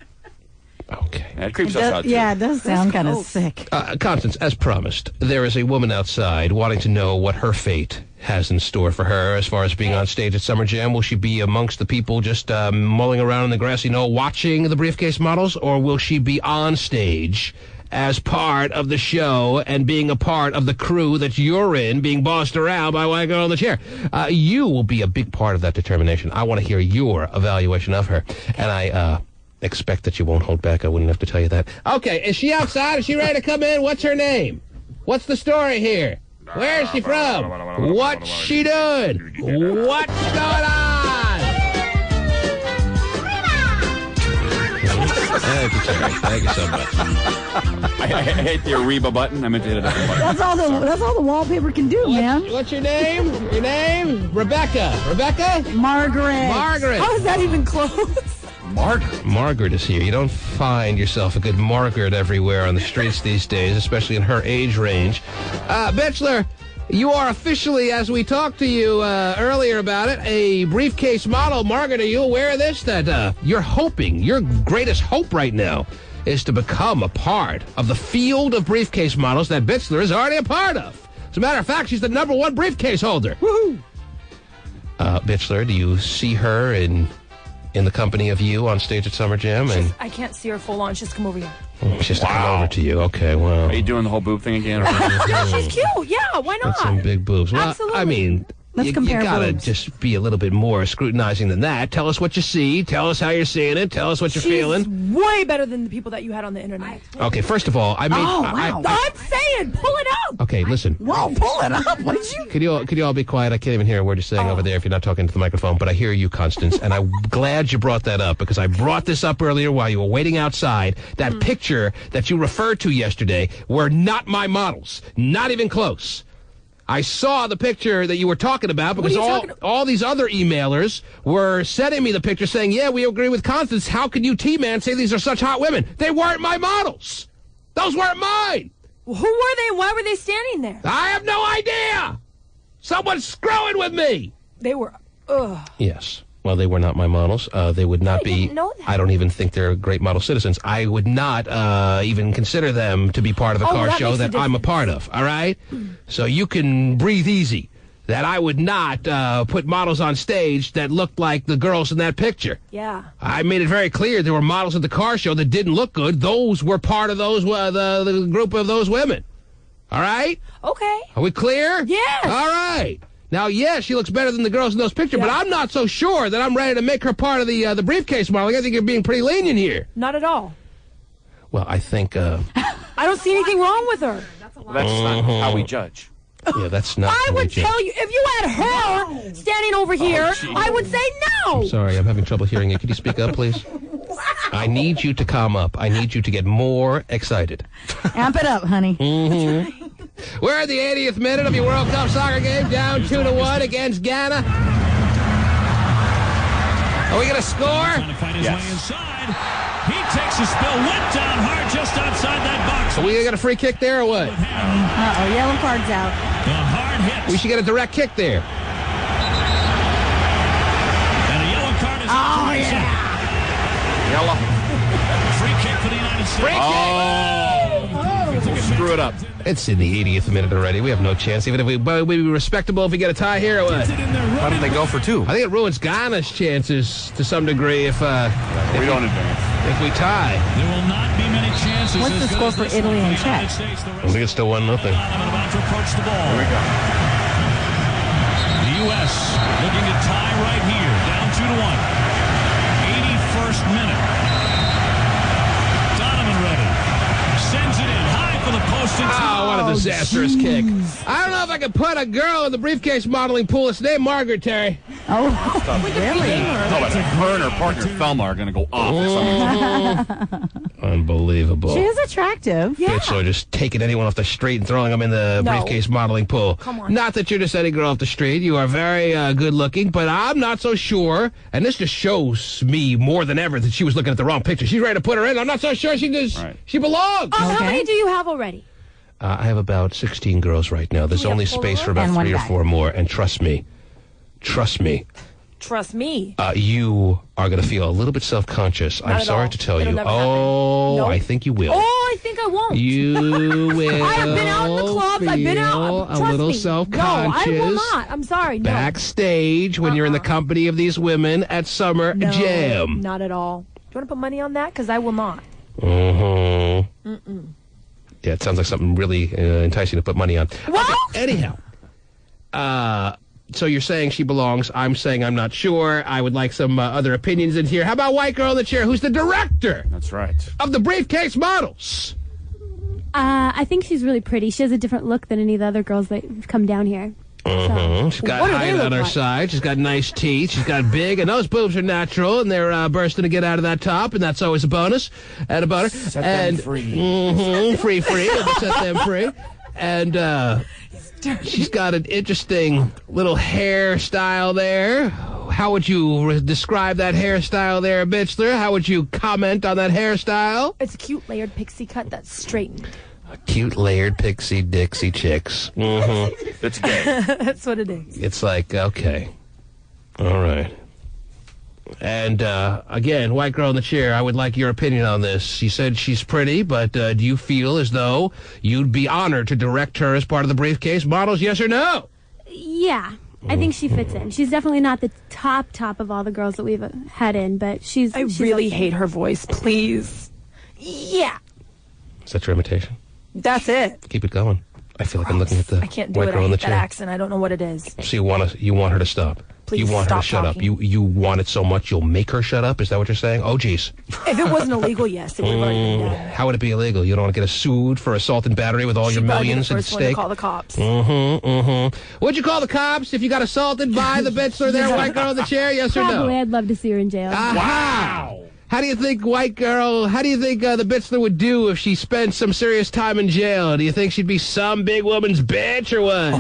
Okay. That creeps us out, too. Yeah, it does sound kind of sick. Constance, as promised, there is a woman outside wanting to know what her fate has in store for her as far as being on stage at Summer Jam. Will she be amongst the people just mulling around in the grassy knoll watching the Briefcase Models, or will she be on stage as part of the show and being a part of the crew that you're in, being bossed around by White Girl in the Chair? You will be a big part of that determination. I want to hear your evaluation of her, and I expect that you won't hold back. I wouldn't have to tell you that. Okay, is she outside? Is she ready to come in? What's her name? What's the story here? Where is she from? What's she doing? What's going on? Thank you, Terry. Thank you so much. I hit the Ariba button. I meant to hit a different button. That's all the wallpaper can do, man. What's your name? Your name? Rebecca. Rebecca? Margaret. Margaret. How is that even close? Margaret is here. You don't find yourself a good Margaret everywhere on the streets these days, especially in her age range. Bachelor, you are officially, as we talked to you earlier about it, a briefcase model. Margaret, are you aware of this? That you're hoping, your greatest hope right now is to become a part of the field of briefcase models that Bachelor is already a part of. As a matter of fact, she's the #1 briefcase holder. Woohoo! Bachelor, do you see her in the company of you on stage at Summer Jam? And I can't see her full on. She's come over here. she's to come over to you. Okay, well. Are you doing the whole boob thing again? No, she's cute. Yeah, why Got some not? big boobs. Well, Absolutely. I mean, Let's you compare gotta boobs. just be a little bit more scrutinizing than that. Tell us what you see. Tell us how you're seeing it. Tell us what you're She's feeling. way better than the people that you had on the internet. Okay, first of all, I mean, I'm saying, pull it up. okay, listen. Whoa, pull it up. What did you... Could you all be quiet? I can't even hear a word you're saying over there if you're not talking to the microphone, but I hear you, Constance, and I'm glad you brought that up because I brought this up earlier while you were waiting outside. That picture that you referred to yesterday were not my models. Not even close. I saw the picture that you were talking about because all these other emailers were sending me the picture saying, yeah, we agree with Constance. How can you, T-Man, say these are such hot women? They weren't my models. Those weren't mine. Who were they? Why were they standing there? I have no idea. Someone's screwing with me. They were, ugh. Yes. Well, they were not my models. They would not be. didn't know that. I don't even think they're great model citizens. I would not even consider them to be part of the car that show makes a that I'm a part of. All right? So you can breathe easy. That I would not put models on stage that looked like the girls in that picture. Yeah. I made it very clear there were models at the car show that didn't look good. Those were part of those the group of those women. All right? Okay. Are we clear? Yes. All right. Now, yes, she looks better than the girls in those pictures, but I'm not so sure that I'm ready to make her part of the briefcase modeling. I think you're being pretty lenient here. Not at all. Well, I think... I don't see anything wrong with her. That's not how we judge. Yeah, that's not... I would tell you, if you had her standing over here, I would say no. I'm sorry, I'm having trouble hearing you. Could you speak up, please? I need you to calm up. I need you to get more excited. Amp it up, honey. Mm-hmm. We're at the 80th minute of your World Cup soccer game, down 2-1 against Ghana. Are we going to score? Trying to fight his way inside. He takes a spill, went down hard just outside that box. Are we got a free kick there or what? Uh-oh, yellow card's out. The hard hit. We should get a direct kick there. And a yellow card is Oh, yeah. Yellow. Free kick for the United States. Free kick. Oh. Screw it up. It's in the 80th minute already. We have no chance. Even if we'd be respectable if we get a tie here or what? Why don't they go for 2? I think it ruins Ghana's chances to some degree if we don't advance. If we tie. There will not be many chances. What's the score for Italy and Czech? I think it's still 1-0. About to approach the ball. Here we go. The U.S. looking to tie right here, down 2-1. 81st minute. Donovan ready. Sends it in high for the post. Oh, what a disastrous kick. I don't know if I could put a girl in the briefcase modeling pool. It's named Margaret, Terry. Oh, really? No, but her and her partner, Thelma, are going to go off at some point. Unbelievable. She is attractive. Yeah. Bitch, or just taking anyone off the street and throwing them in the briefcase modeling pool. Come on. Not that you're just any girl off the street. You are very good looking, but I'm not so sure. And this just shows me more than ever that she was looking at the wrong picture. She's ready to put her in. I'm not so sure she belongs. How many do you have already? I have about 16 girls right now. There's only space for about 3 or 4 more. And trust me, Trust me. you are going to feel a little bit self-conscious. I'm sorry to tell you. Nope. I think you will. Oh, I think I won't. You will. I have been out in the clubs. I've been out. A little self-conscious. No, I will not. I'm sorry. No. Backstage when you're in the company of these women at Summer Jam. Not at all. Do you want to put money on that? Because I will not. Mm-hmm. Yeah, it sounds like something really enticing to put money on. What? Okay, anyhow. So you're saying she belongs. I'm saying I'm not sure. I would like some other opinions in here. How about White Girl in the Chair, who's the director? That's right. Of the briefcase models. I think she's really pretty. She has a different look than any of the other girls that have come down here. She's got height on her side. She's got nice teeth. She's got big, and those boobs are natural, and they're bursting to get out of that top, and that's always a bonus and a boner. Set them free. Free. Set them free. And she's got an interesting little hairstyle there. How would you describe that hairstyle there, Bitchler? How would you comment on that hairstyle? It's a cute layered pixie cut that's straightened. A cute layered pixie Dixie chicks. It's gay. That's what it is. It's like, okay. All right. And, again, White Girl in the Chair, I would like your opinion on this. She said she's pretty, but do you feel as though you'd be honored to direct her as part of the briefcase models, yes or no? Yeah, I think she fits in. She's definitely not the top of all the girls that we've had in, but she's really hate her voice, please. Yeah. Is that your imitation? That's it. Keep it going. I feel like I'm looking at the I can't do White it. Girl in the I hate that Chair. accent. I don't know what it is. So you want her to stop? Please you want her to stop shut talking. up? You want it so much you'll make her shut up? Is that what you're saying? Oh, geez. If it wasn't illegal, yes, it would have already been done. How would it be illegal? You don't want to get sued for assault and battery with all your millions at She'd stake? call the cops. Would you call the cops if you got assaulted by the Bitchler there, White Girl in the Chair? Yes or no? Probably. I'd love to see her in jail. Wow. How do you think the Bitchler would do if she spent some serious time in jail? Do you think she'd be some big woman's bitch or what?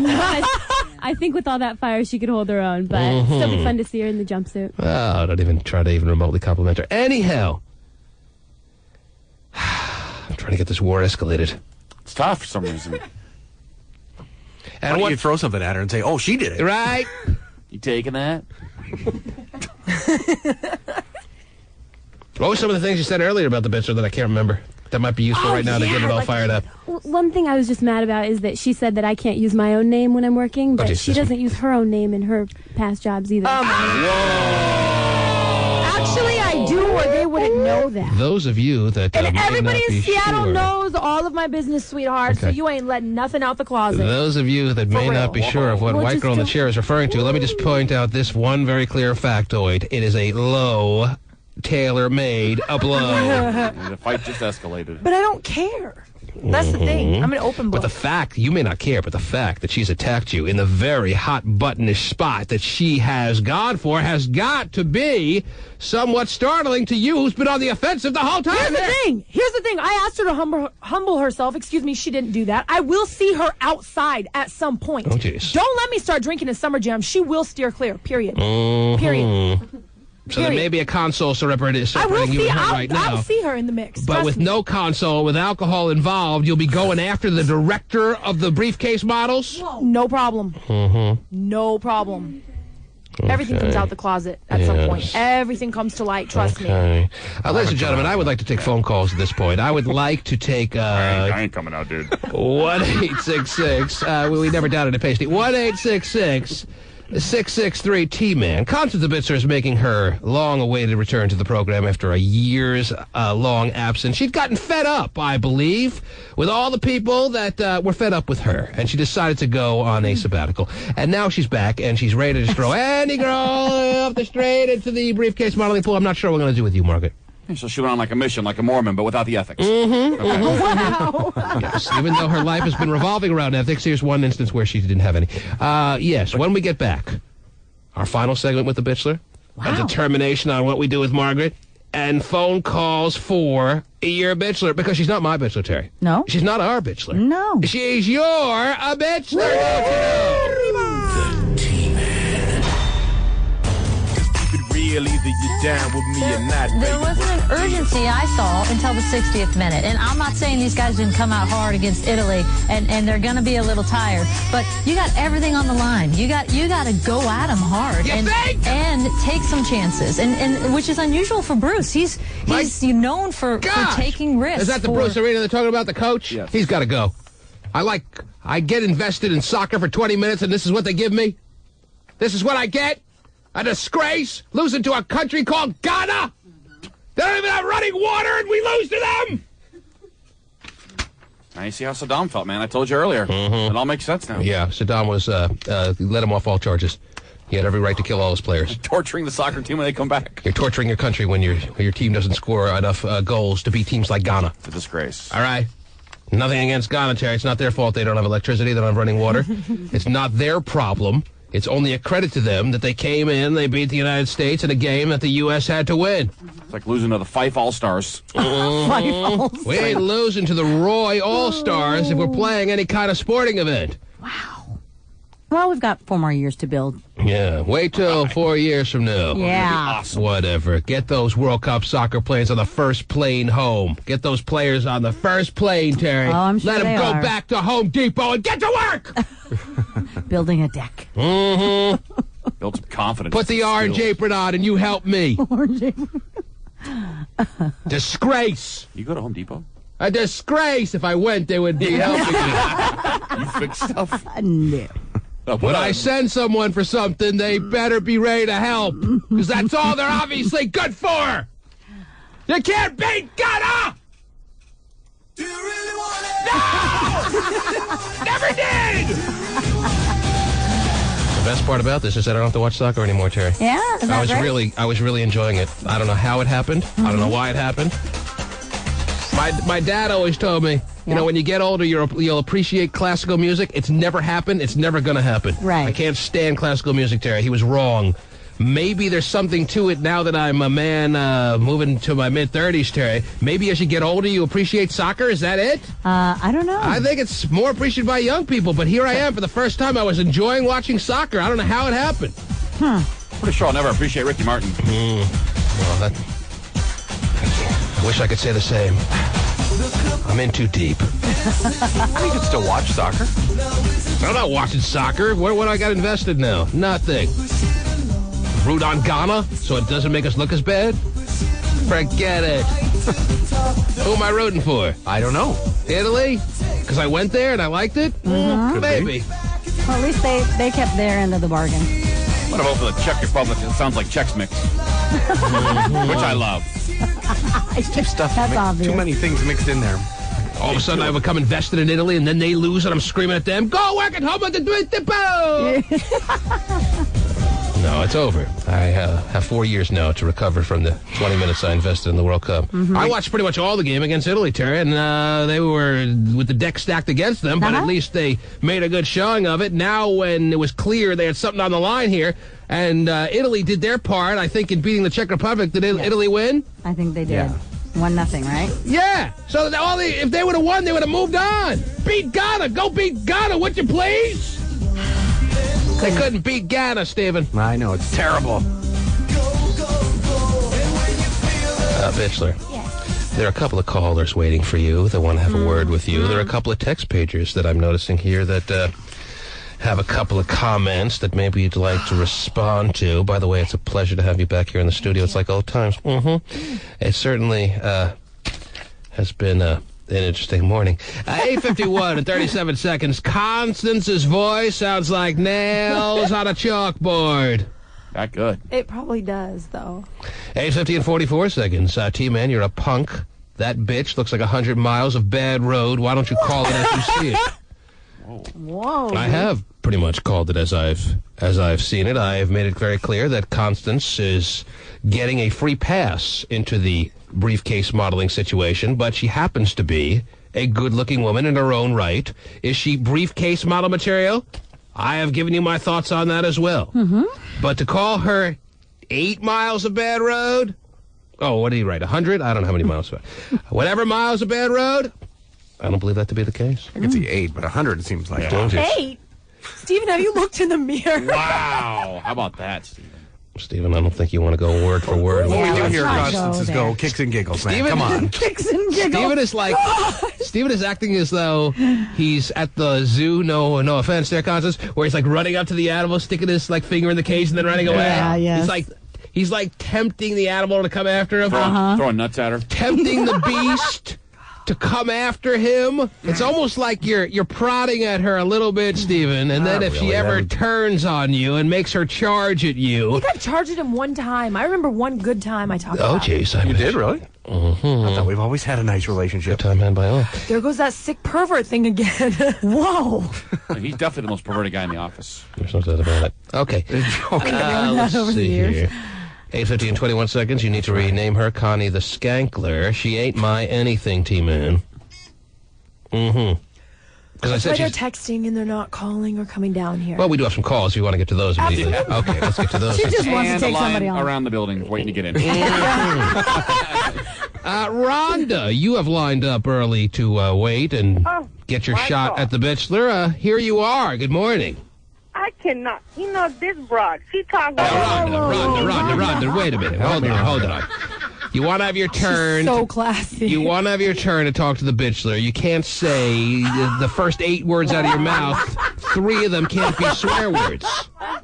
I think with all that fire, she could hold her own, but it'd still be fun to see her in the jumpsuit. Oh, don't even try to even remotely compliment her. Anyhow, I'm trying to get this war escalated. It's tough for some reason. And why don't you throw something at her and say, oh, she did it. Right. You taking that? What were some of the things you said earlier about the Bitchler that I can't remember? That might be useful right now to get it all fired up. One thing I was just mad about is that she said that I can't use my own name when I'm working, but she doesn't use her own name in her past jobs either. Actually, I do, or they wouldn't know that. Those of you that And may everybody not in be Seattle sure. knows all of my business, sweetheart, so Okay. you ain't letting nothing out the closet. Those of you that may not be sure of what Well, White just Girl in the don't- Chair is referring to, let me just point out this one very clear factoid. It is a low, tailor-made upload. The fight just escalated. But I don't care. That's the thing. I'm an open book. But the fact, you may not care, but the fact that she's attacked you in the very hot buttonish spot that she has gone for has got to be somewhat startling to you who's been on the offensive the whole time. Here's the thing. I asked her to humble herself. Excuse me, she didn't do that. I will see her outside at some point. Oh, jeez. Don't let me start drinking a Summer Jam. She will steer clear. Period. Period. So there may be a console separating you and her right now. I'll see her in the mix. But Trust with me. no console, with alcohol involved, you'll be going after the director of the briefcase models? No problem. Mm-hmm. No problem. Everything comes out the closet at some point. Everything comes to light. Trust me. Ladies and gentlemen, I would like to take phone calls at this point. I would like to take... I ain't coming out, dude. 1-866... we never doubted a pasty. 1-866-663-T-Man. Constance Bitzler is making her long-awaited return to the program after a year's long absence. She'd gotten fed up, I believe, with all the people that were fed up with her, and she decided to go on a sabbatical. And now she's back, and she's ready to just throw any girl off the straight into the briefcase modeling pool. I'm not sure what we're going to do with you, Margaret. So she went on like a mission, like a Mormon, but without the ethics. Mm-hmm. Okay. Wow. Yes, even though her life has been revolving around ethics, here's one instance where she didn't have any. Yes, when we get back, our final segment with the Bitzler, a determination on what we do with Margaret, and phone calls for your Bitzler, because she's not my Bitzler, Terry. No? She's not our Bitzler. No. She's your Bitzler, don't you know? Either you're down with me or not. There wasn't an urgency I saw until the 60th minute. And I'm not saying these guys didn't come out hard against Italy and they're going to be a little tired, but you got everything on the line. You got to go at them hard and take some chances. And which is unusual for Bruce. He's known for taking risks. Is that the Bruce Arena they're talking about, the coach? Yes. He's got to go. I get invested in soccer for 20 minutes and this is what they give me? This is what I get? A disgrace? Losing to a country called Ghana? They don't even have running water and we lose to them? Now you see how Saddam felt, man. I told you earlier. It all makes sense now. Yeah, Saddam was, let him off all charges. He had every right to kill all his players. Torturing the soccer team when they come back. You're torturing your country when your team doesn't score enough goals to beat teams like Ghana. It's a disgrace. All right? Nothing against Ghana, Terry. It's not their fault they don't have electricity, they don't have running water. It's not their problem. It's only a credit to them that they came in, they beat the United States in a game that the U.S. had to win. It's like losing to the Fife All-Stars. We ain't losing to the Roy All-Stars if we're playing any kind of sporting event. Wow. Well, we've got 4 more years to build. Yeah, wait till 4 years from now. Yeah. Awesome. Whatever. Get those World Cup soccer players on the first plane home. Get those players on the first plane, Terry. Oh, I'm sure Let them they go are. back to Home Depot and get to work! Building a deck. Mm-hmm. Build some confidence. Put the orange apron on and you help me. Orange apron. Disgrace. You go to Home Depot? A disgrace. If I went, they would be helping me. You fix stuff? No. When I send someone for something, they better be ready to help. Because that's all they're obviously good for. You can't beat Ghana! Do you really want it? No! Never did! The best part about this is that I don't have to watch soccer anymore, Terry. Yeah? Is that great? I was really enjoying it. I don't know how it happened. I don't know why it happened. My dad always told me, you know, when you get older, you'll appreciate classical music. It's never happened. It's never going to happen. Right. I can't stand classical music, Terry. He was wrong. Maybe there's something to it now that I'm a man moving to my mid-30s, Terry. Maybe as you get older, you appreciate soccer. Is that it? I don't know. I think it's more appreciated by young people, but here I am for the first time. I was enjoying watching soccer. I don't know how it happened. Pretty sure I'll never appreciate Ricky Martin. Well, I wish I could say the same. I'm in too deep. You can still watch soccer. I'm not watching soccer. What do I got invested now? Nothing. Root on Ghana so it doesn't make us look as bad? Forget it. Who am I rooting for? I don't know. Italy? Because I went there and I liked it? Mhm. Maybe. Well, at least they kept their end of the bargain. I'm going to vote for the Czech Republic. It sounds like Chex Mix. Which I love. That's obvious. Too many things mixed in there. All of a sudden I become invested in Italy and then they lose and I'm screaming at them, go work at home at the depot! No, it's over. I have 4 years now to recover from the 20 minutes I invested in the World Cup. I watched pretty much all the game against Italy, Terry, and they were with the deck stacked against them, but at least they made a good showing of it. Now, when it was clear they had something on the line here, and Italy did their part, I think, in beating the Czech Republic. Did Italy win? I think they did. Yeah. 1-0, right? Yeah. So if they would have won, they would have moved on. Beat Ghana. Go beat Ghana, would you please? They couldn't beat Ghana, Stephen. I know, it's terrible. Bitzler. There are a couple of callers waiting for you that want to have a word with you. There are a couple of text pagers that I'm noticing here that have a couple of comments that maybe you'd like to respond to. By the way, it's a pleasure to have you back here in the studio. It's like old times. It certainly has been an interesting morning. 8:51 and 37 seconds. Constance's voice sounds like nails on a chalkboard. That good. It probably does, though. 8:50 and 44 seconds. T-Man, you're a punk. That bitch looks like 100 miles of bad road. Why don't you call it as you see it? Whoa. I have pretty much called it as I've seen it. I have made it very clear that Constance is getting a free pass into the briefcase modeling situation, but she happens to be a good-looking woman in her own right. Is she briefcase model material? I have given you my thoughts on that as well. But to call her 8 miles of bad road? Oh, what did he write? 100? I don't know how many miles. Whatever miles of bad road? I don't believe that to be the case. I can see 8, but 100 seems like... 8? Stephen, have you looked in the mirror? Wow. How about that, Stephen? Stephen, I don't think you want to go word for word. What we do let's here, not Constance, go is there. go kicks and giggles, man. Stephen- Come on. Kicks and giggles. Stephen is like... Stephen is acting as though he's at the zoo, no offense there, Constance, where he's like running up to the animal, sticking his like finger in the cage and then running away. Yeah, yes. He's like tempting the animal to come after him. Throwing nuts at her. Tempting the beast to come after him. It's almost like you're prodding at her a little bit, Stephen, and then Not if she really, ever that would- turns on you and makes her charge at I you... think I've charged at him one time. I remember one good time I talked Oh, about. jeez. You did, really? I thought we've always had a nice relationship. Time hand by all. There goes that sick pervert thing again. Whoa. He's definitely the most perverted guy in the office. There's no doubt about it. Okay. Let's over the see years. here. 8:50 and 21 seconds. You need to rename her Connie the Skankler. She ain't my anything, T-Man. Because I That's said why they're she's... texting and they're not calling or coming down here. Well, we do have some calls if you want to get to those immediately. Okay, let's get to those. She just wants to And take the line somebody on. around the building waiting to get in. Rhonda, you have lined up early to wait and get your shot at the Bachelor. Here you are. Good morning. I cannot. You know, this broad, she talks Rhonda, wait a minute. Hold on. You want to have your turn. So classy. You want to have your turn to talk to the Bachelor. You can't say the first 8 words out of your mouth. 3 of them can't be swear words.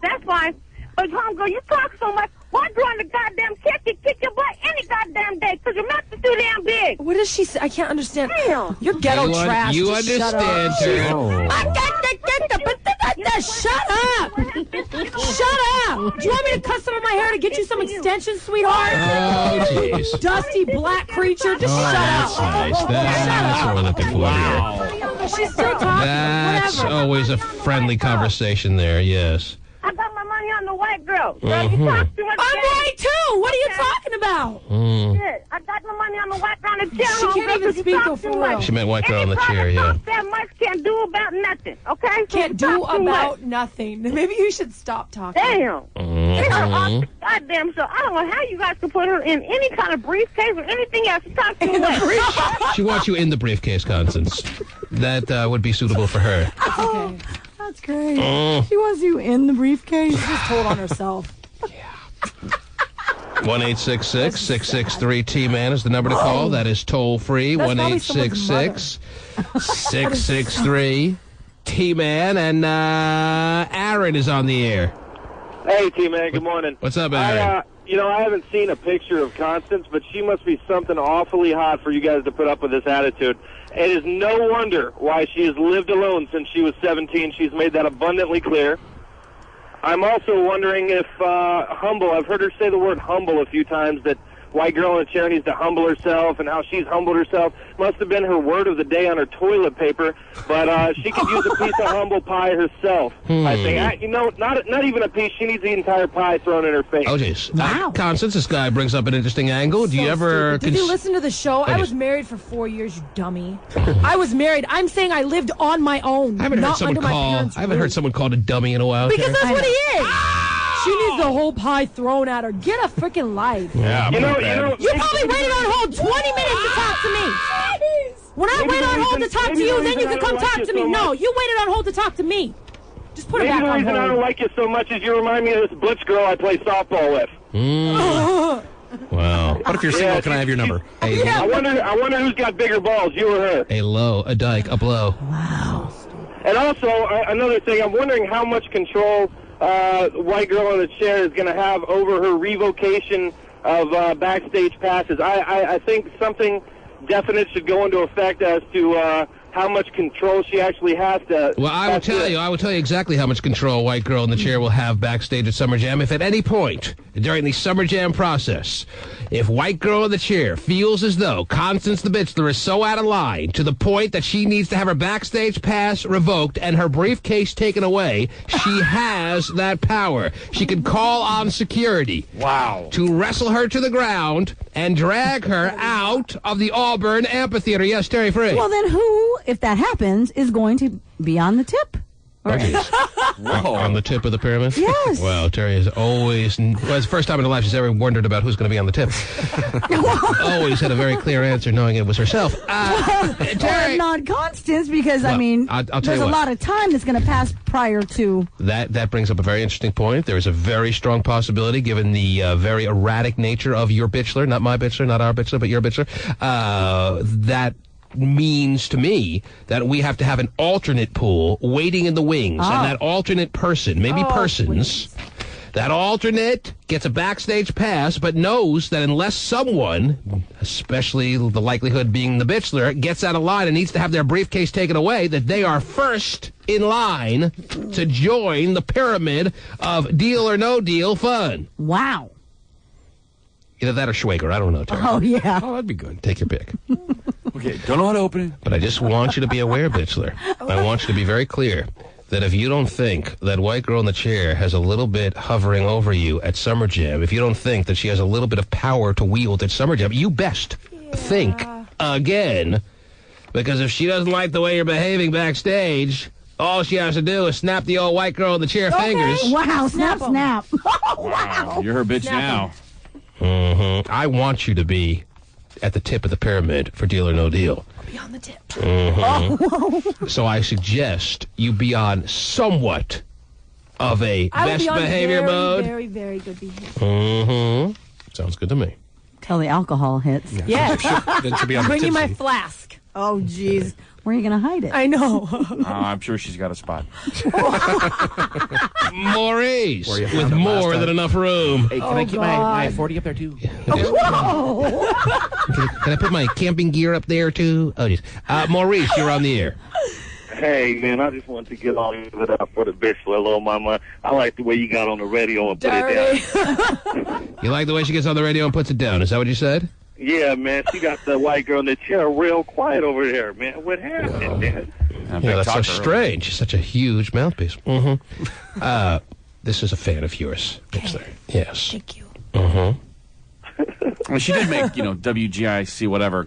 That's fine. But, homegirl, you talk so much. Why do on the goddamn kick your butt any goddamn day? Because your mouth is too damn big. What does she say? I can't understand. Damn. You're ghetto trash. You Just shut up. understand her. Shut up! Shut up! Do you want me to cut some of my hair to get you some extensions, sweetheart? Oh, jeez. Dusty black creature, just shut That's up. nice. That's what we're looking for here. She's still talking. That's Whatever. always a friendly conversation there, yes. I got my money on the white girl. So Mhm. you talk too much. I'm white too. What are you talking about? Shit, I got my money on the white girl on the chair. She can't homegirl, even 'cause you speak talk though, too for much. real. She meant white girl on the chair, Anybody yeah. talk that much can't do about nothing, okay? So Can't you do talk too much. about nothing. Maybe you should stop talking. Damn. Get her off Mhm. the goddamn show. I don't know how you guys can put her in any kind of briefcase or anything else. She talks too much. She wants you in the briefcase, Constance. That would be suitable for her. Okay. That's great. Mm. She wants you in the briefcase. She's just told on herself. 1-866-663-T-MAN is the number to call. That is toll free. That's probably someone's 1-866-663-T-MAN. And Aaron is on the air. Hey, T-Man, good morning. What's up, Aaron? I haven't seen a picture of Constance, but she must be something awfully hot for you guys to put up with this attitude. It is no wonder why she has lived alone since she was 17. She's made that abundantly clear. I'm also wondering if humble, I've heard her say the word humble a few times, that white girl in a chair needs to humble herself and how she's humbled herself. Must have been her word of the day on her toilet paper, but she could use a piece of humble pie herself. I think, not even a piece. She needs the entire pie thrown in her face. Oh, jeez. Constance, this guy brings up an interesting angle. Do you ever... Did you listen to the show? I was married for 4 years, you dummy. I was married. I'm saying I lived on my own, I haven't heard not someone under my call. parents' I haven't roof. heard someone called a dummy in a while. Because Karen. that's what he is. She needs the whole pie thrown at her. Get a freaking life. Yeah, You know, You probably waited on hold 20 minutes to talk to me. When I wait on hold to talk to you, then you can come talk to me. No, you waited on hold to talk to me. Just put it Maybe back the on reason I don't hold. like you so much is you remind me of this butch girl I play softball with. Wow. What if you're single? Can I have your number? I wonder who's got bigger balls, you or her. A low, a dyke, a blow. I And also, another thing, I'm wondering how much control White Girl in the Chair is going to have over her revocation of backstage passes. I think something definite should go into effect as to how much control she actually has to. Well, I will tell you exactly how much control White Girl in the Chair will have backstage at Summer Jam. If at any point during the Summer Jam process, if White Girl in the Chair feels as though Constance the Bitchler is so out of line to the point that she needs to have her backstage pass revoked and her briefcase taken away, she has that power. She can call on security. Wow. To wrestle her to the ground and drag her out of the Auburn Amphitheater. Yes, Terry Free. Well, then who, if that happens, is going to be on the tip? On the tip of the pyramid? Yes. Well, Terry has always, well, it's the first time in her life she's ever wondered about who's going to be on the tip. Always had a very clear answer knowing it was herself. Terry. Or not Constance, because, Well, I mean, I'll tell there's you a what. lot of time that's going to pass prior to... That brings up a very interesting point. There is a very strong possibility, given the very erratic nature of your Bitchler, not my Bitchler, not our Bitchler, but your Bitchler, that means to me that we have to have an alternate pool waiting in the wings, and that alternate person, maybe persons, that alternate gets a backstage pass, but knows that unless someone, especially the likelihood being the Bitchler, gets out of line and needs to have their briefcase taken away, that they are first in line to join the pyramid of Deal or No Deal fun. Wow. Either that or Schwager. I don't know, Terry. Oh, yeah. Oh, that'd be good. Take your pick. Okay, don't know how to open it. But I just want you to be aware, Bitchler. I want you to be very clear that if you don't think that White Girl in the Chair has a little bit hovering over you at Summer Jam, if you don't think that she has a little bit of power to wield at Summer Jam, you best think again. Because if she doesn't like the way you're behaving backstage, all she has to do is snap the old White Girl in the Chair fingers. Wow, snap. Wow, you're her bitch now. Mm-hmm. I want you to be at the tip of the pyramid for Deal or No Deal. I'll be on the tip. Mm-hmm. So I suggest you be on somewhat of a I will best be on behavior very, mode. very, very good behavior. Mm-hmm. Sounds good to me. Till the alcohol hits. Yes. Then she'll be on the Bring you my tipsy. flask. Oh, jeez. Where are you going to hide it? I know. I'm sure she's got a spot. Maurice, Where you found with it last more time. than enough room. Hey, can I keep my 40 up there, too? Whoa! Can I put my camping gear up there, too? Oh, jeez. Maurice, you're on the air. Hey, man, I just wanted to get all of it out for the Bitchler, little mama. I like the way you got on the radio and put it down. You like the way she gets on the radio and puts it down. Is that what you said? Yeah, man, she got the White Girl in the Chair real quiet over there, man. What happened, man? Yeah, that's so strange. She's such a huge mouthpiece. Mm-hmm. This is a fan of yours, Bitchler. Yes. Thank you. Mm-hmm. Well, she did make, WGIC, whatever,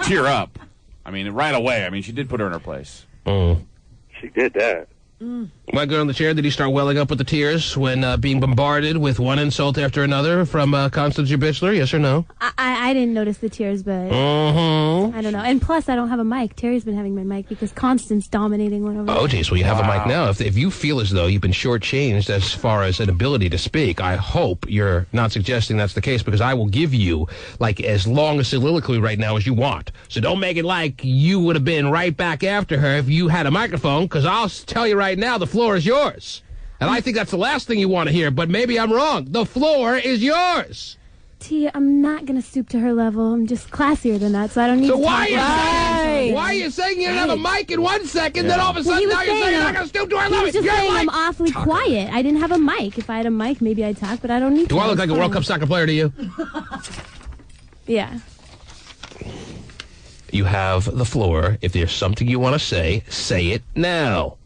tear up. I mean, right away. I mean, she did put her in her place. She did that. White Girl in the Chair, did he start welling up with the tears when being bombarded with one insult after another from Constance your Bitchler? Yes or no? I didn't notice the tears, but Mm-hmm. I don't know. And plus, I don't have a mic. Terry's been having my mic because Constance dominating one over Oh, there. geez. Well, you have a mic now. If you feel as though you've been shortchanged as far as an ability to speak, I hope you're not suggesting that's the case, because I will give you, like, as long a soliloquy right now as you want. So don't make it like you would have been right back after her if you had a microphone, because I'll tell you right now, the floor is yours. And I think that's the last thing you want to hear, but maybe I'm wrong. The floor is yours. Tia, I'm not going to stoop to her level. I'm just classier than that, so I don't need So to why talk are you saying you didn't have a mic in 1 second, then all of a sudden now you're saying you're not going to stoop to her He level? was just You're saying like- I'm awfully quiet. I didn't have a mic. If I had a mic, maybe I'd talk, but I don't need to. Do I look like a It's World fine. Cup soccer player to you? Yeah. You have the floor. If there's something you want to say it now.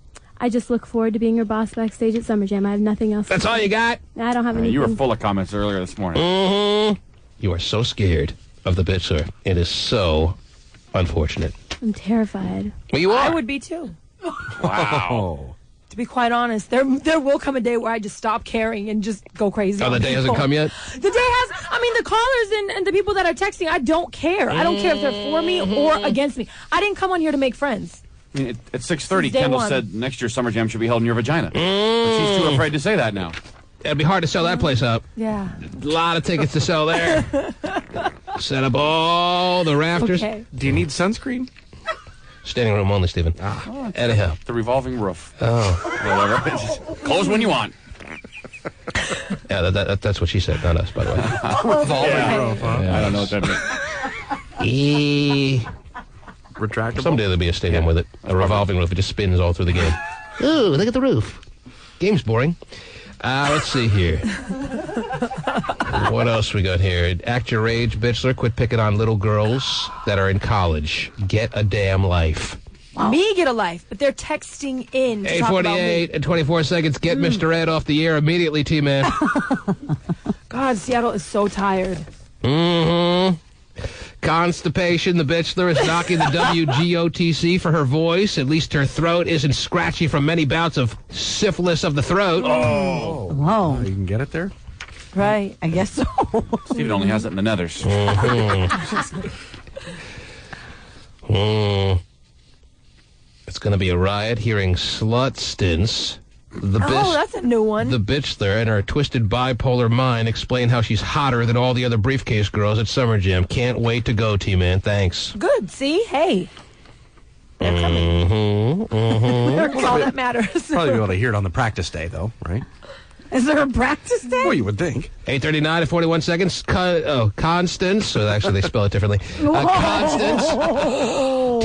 I just look forward to being your boss backstage at Summer Jam. I have nothing else. That's all you got? I don't have anything. You were full of comments earlier this morning. Mm-hmm. You are so scared of the Bitchler. It is so unfortunate. I'm terrified. Well, you are. I would be too. Wow. To be quite honest, there will come a day where I just stop caring and just go crazy. Oh, on the day hasn't people. come yet? The day has. I mean, the callers and the people that are texting, I don't care. I don't care if they're for me or against me. I didn't come on here to make friends. I mean, at 6:30, Since day Kendall one. said next year's Summer Jam should be held in your vagina. But she's too afraid to say that now. It'd be hard to sell that place up. Yeah. A lot of tickets to sell there. Set up all the rafters. Okay. Do you need sunscreen? Standing room only, Stephen. Anyhow. The revolving roof. Oh. Whatever. Close when you want. Yeah, that's what she said, not us, by the way. Revolving roof, huh? Yeah. I don't know what that means. Retractable? Someday there'll be a stadium with it. A revolving roof. It just spins all through the game. Ooh, look at the roof. Game's boring. Let's see here. What else we got here? Act your age, Bitchler. Quit picking on little girls that are in college. Get a damn life. Me get a life, but they're texting in to talk about me. 8:48 and 24 seconds. Get Mr. Ed off the air immediately, T-Man. God, Seattle is so tired. Mm-hmm. Constipation. The Bitchler is knocking the WGOTC for her voice. At least her throat isn't scratchy from many bouts of syphilis of the throat. Oh. Whoa. You can get it there? Right, I guess so. Stephen only has it in the nethers. It's going to be a riot hearing slut stints. That's a new one. The Bitchler and her twisted bipolar mind explain how she's hotter than all the other briefcase girls at Summer Jam. Can't wait to go, T-Man. Thanks. Good, see? Hey. They're coming. That's all that matters. Probably be able to hear it on the practice day, though, right? Is there a practice day? Well, you would think. 8:39 and 41 seconds. Constance. So actually, they spell it differently. Constance,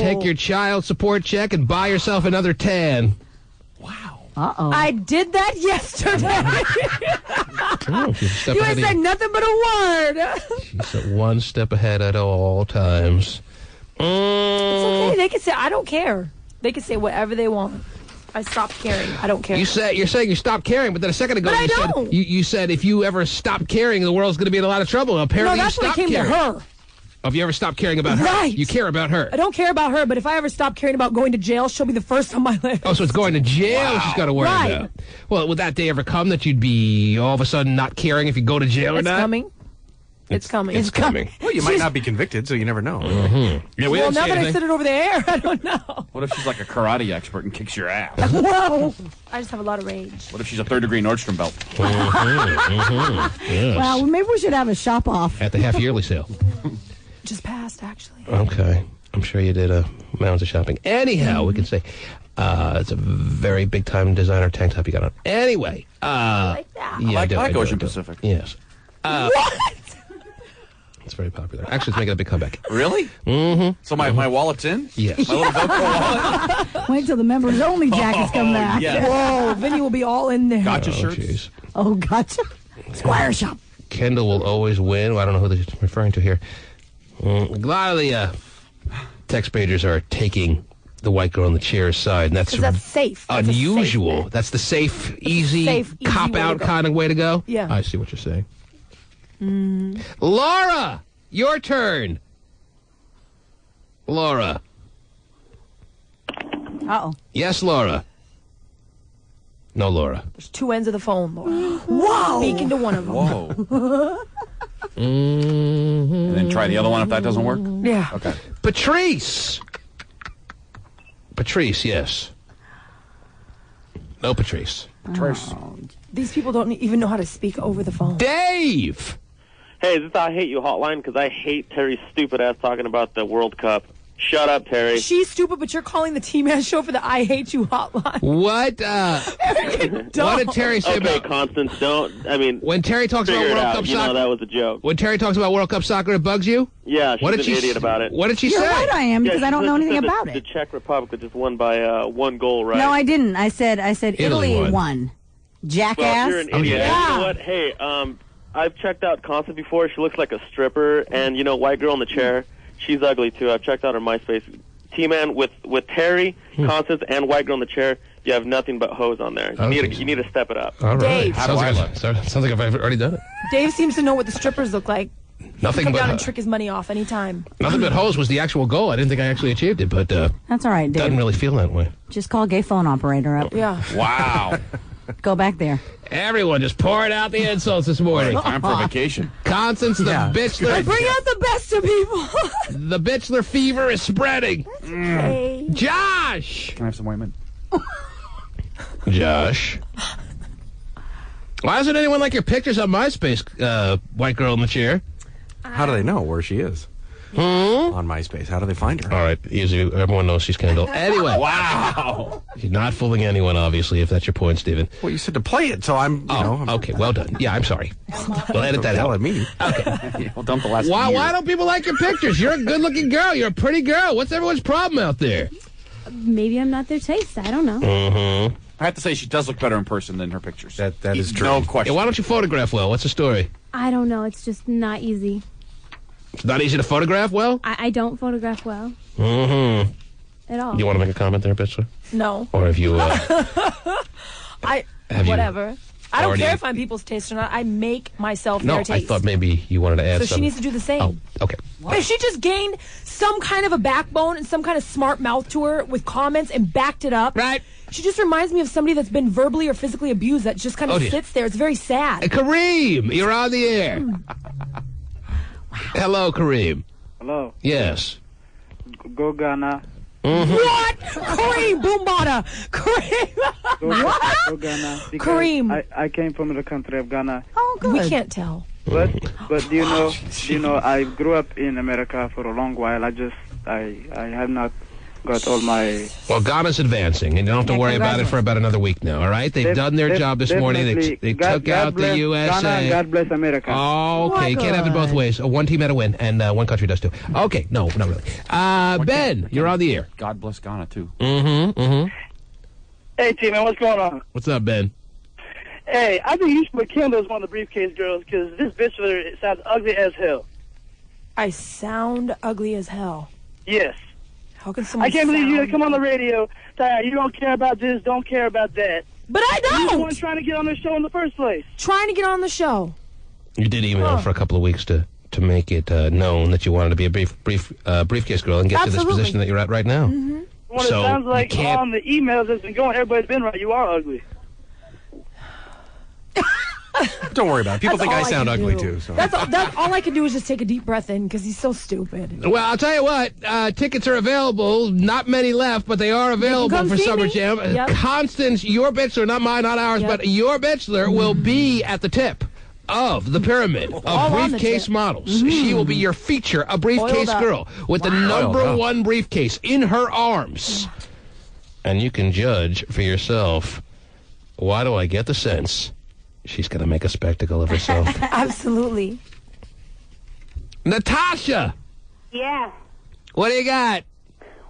take your child support check and buy yourself another tan. Uh-oh. I did that yesterday. You ain't said nothing but a word. She's one step ahead at all times. It's okay. They can say, I don't care. They can say whatever they want. I stopped caring. I don't care. You're saying you stopped caring, but then a second ago But you said if you ever stop caring, the world's going to be in a lot of trouble. Apparently, No, that's you when it stopped came caring. to her. If you ever stop caring about her, Right. you care about her. I don't care about her, but if I ever stop caring about going to jail, she'll be the first on my list. Oh, so it's going to jail she's got to worry Right. about. Well, would that day ever come that you'd be all of a sudden not caring if you go to jail or It's not? coming. It's coming. It's coming. Well, you might not be convicted, so you never know. Mm-hmm. Yeah, Well, now that I said it over the air, I don't know. What if she's like a karate expert and kicks your ass? Whoa. I just have a lot of rage. What if she's a third-degree Nordstrom belt? Yes. Well, maybe we should have a shop off. At the half-yearly sale. Just passed, actually. Okay. I'm sure you did mounds of shopping. Anyhow, we can say it's a very big-time designer tank top you got on. Anyway. I like that. Yeah, I do, like do, Ocean do. Pacific. Yes. What? It's very popular. Actually, it's making a big comeback. Really? Mm-hmm. So my wallet's in? Yes. My little Velcro wallet? Wait till the members only jackets come back. yeah. Whoa, Vinny will be all in there. Gotcha Oh, shirts? jeez. Oh, gotcha. Squire shop. Kendall will always win. Well, I don't know who they're referring to here. A lot of the text pagers are taking the white girl in the chair's side, and that's 'Cause that's safe. That's a safe unusual. bet. That's the safe, easy, Safe, easy way to cop-out go. kind of way to go? Yeah. I see what you're saying. Laura, your turn. Laura. Uh-oh. Yes, Laura. No, Laura. There's two ends of the phone, Laura. Whoa! Speaking to one of them. Whoa. And then try the other one if that doesn't work? Yeah. Okay. Patrice. Patrice, yes. No, Patrice. Patrice. These people don't even know how to speak over the phone. Dave! Hey, is this the I Hate You hotline? Because I hate Terry's stupid ass talking about the World Cup. Shut up, Terry. She's stupid, but you're calling the T-Man show for the I Hate You hotline. What? What did Terry say Okay, about... Constance, don't... I mean... When Terry talks about figure it World out. Cup You know soccer... that was a joke. When Terry talks about World Cup soccer, it bugs you? Yeah, she's What did an she idiot about it. What did she You're say? right, I am, because I don't know anything about The it. Czech Republic just won by one goal, right? No, I didn't. I said Italy Italy won. won. Jackass. Well, you're an idiot. Yeah. You know what? Hey, I've checked out Constance before. She looks like a stripper. And, you know, white girl in the chair, she's ugly, too. I've checked out her MySpace. T-Man, with Terry, Constance, and white girl in the chair, you have nothing but hoes on there. You need to step it up. All right. Dave. Sounds like I've already done it. Dave seems to know what the strippers look like. Nothing Come but down and trick his money off anytime. nothing but hose was the actual goal. I didn't think I actually achieved it, but That's all right, Dave. doesn't really feel that way. Just call gay phone operator up. Yeah. Wow. Go back there. Everyone just pouring out the insults this morning. Time for vacation. Constance, the Bitchler, Bring out the best of people. the Bitchler fever is spreading. Hey. Josh. Can I have some white men? Josh. Why doesn't anyone like your pictures on MySpace, white girl in the chair? How do they know where she is? on MySpace. How do they find her? All right, easy. Everyone knows she's Kendall. Anyway. Wow. She's not fooling anyone, obviously, if that's your point, Stephen. Well, you said to play it, so I'm, okay, well done. Yeah, I'm sorry. We'll edit that out. At me. Okay. We'll dump the last Why don't people like your pictures? You're a good-looking girl. You're a pretty girl. What's everyone's problem out there? Maybe I'm not their taste. I don't know. Mm-hmm. I have to say, she does look better in person than her pictures. That is true. No question. Yeah, why don't you photograph well? What's the story? I don't know. It's just not easy. It's not easy to photograph well? I don't photograph well Mm-hmm. at all. You want to make a comment there, Bitchler? No. Or have you... Whatever. I don't already- care if I'm people's taste or not. I make myself No, their I taste. thought maybe you wanted to add So something. she needs to do the same. Oh, okay. If she just gained some kind of a backbone and some kind of smart mouth to her with comments and backed it up. Right. She just reminds me of somebody that's been verbally or physically abused that just kind of dear. sits there. It's very sad. Kareem, you're on the air. Hello, Kareem. Hello. Yes. Go Ghana. Mhm. What? Kareem Boombada. Kareem. Go Ghana. Because Kareem. I came from the country of Ghana. Oh, good. We can't tell. But do you know I grew up in America for a long while. I have not got all my. Well, Ghana's advancing, and you don't have to worry about it for about another week now, all right? They've done their job this morning. They took out the USA. Ghana and God bless America. Oh, okay. You can't have it both ways. One team had a win, and one country does too. Okay, no, not really. Ben, you're on the air. God bless Ghana, too. Mm-hmm. Hey, T-Man, what's going on? What's up, Ben? Hey, I think you should put Kendall as one of the briefcase girls because this bitch sounds ugly as hell. I sound ugly as hell. Yes. How can someone I can't believe you sound- come on the radio, you don't care about this, don't care about that. But I don't. You're the one trying to get on the show in the first place. Trying to get on the show. You did email for a couple of weeks to make it known that you wanted to be a briefcase girl and get to this Absolutely. position that you're at right now. Mm-hmm. Well, So, it sounds you like can't- on the emails that's been going, everybody's been right. You are ugly. Don't worry about it. People That's think I all sound can ugly, do. too. So. That's all I can do is just take a deep breath in because he's so stupid. Well, I'll tell you what. Tickets are available. Not many left, but they are available come for see Summer me. Jam. Yep. Constance, your Bitchler, not mine, not ours, Yep. but your Bitchler will be at the tip of the pyramid All of on the briefcase tip. models. She will be your feature, a briefcase Oiled up. girl with the number Oiled up. one briefcase in her arms. And you can judge for yourself. Why do I get the sense she's going to make a spectacle of herself? Absolutely. Natasha, Yeah. what do you got?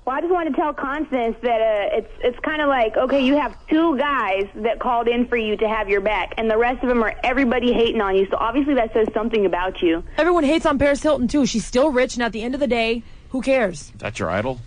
Well, I just wanted to tell Constance that it's kind of like, okay, you have two guys that called in for you to have your back, and the rest of them are everybody hating on you. So obviously that says something about you. Everyone hates on Paris Hilton, too. She's still rich, and at the end of the day, who cares? Is that your idol?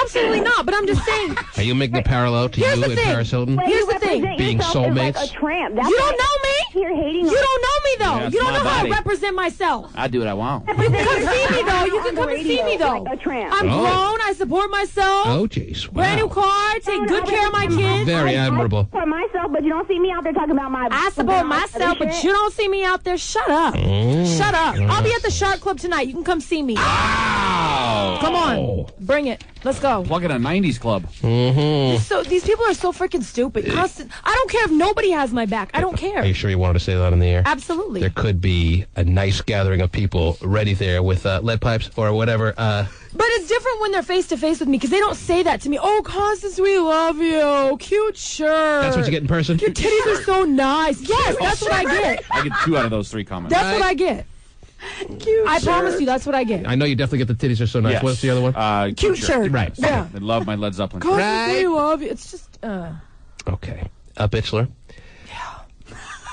Absolutely not, but I'm just saying. Are you making a parallel to Here's you the and thing. Paris Hilton? Here's the thing. Being soulmates? Like a tramp. That's You don't why know me? You're hating You on don't know me, though. Yeah, you it's don't my know how body. I represent myself. I do what I want. You can come see me, though. You can come and see me, though. Like a tramp. I'm Oh. grown. I support myself. Oh, jeez. Brand new Wow. car. Take good care of my kids. Very admirable. For myself, but you don't see me out there talking about my. I support myself, but you don't see me out there. Shut up. Shut up. I'll be at the Shark Club tonight. You can come see me. Come on. Bring it. Let's go. Plug in a 90s club. Mm-hmm. So these people are so freaking stupid. I don't care if nobody has my back. I don't Are care. you sure you wanted to say that in the air? Absolutely. There could be a nice gathering of people ready there with lead pipes or whatever. But it's different when they're face to face with me because they don't say that to me. Oh, Constance, we love you. Cute shirt. That's what you get in person? Your titties are so nice. Yes, that's what I get. I get 2 out of those 3 comments. That's what I get. I promise you, that's what I get. I know you definitely get the titties are so nice. Yes. What's the other one? Cute shirt. Right. Yeah. I love my Led Zeppelin. Constance, we love you. It's just. Okay. Bitchler.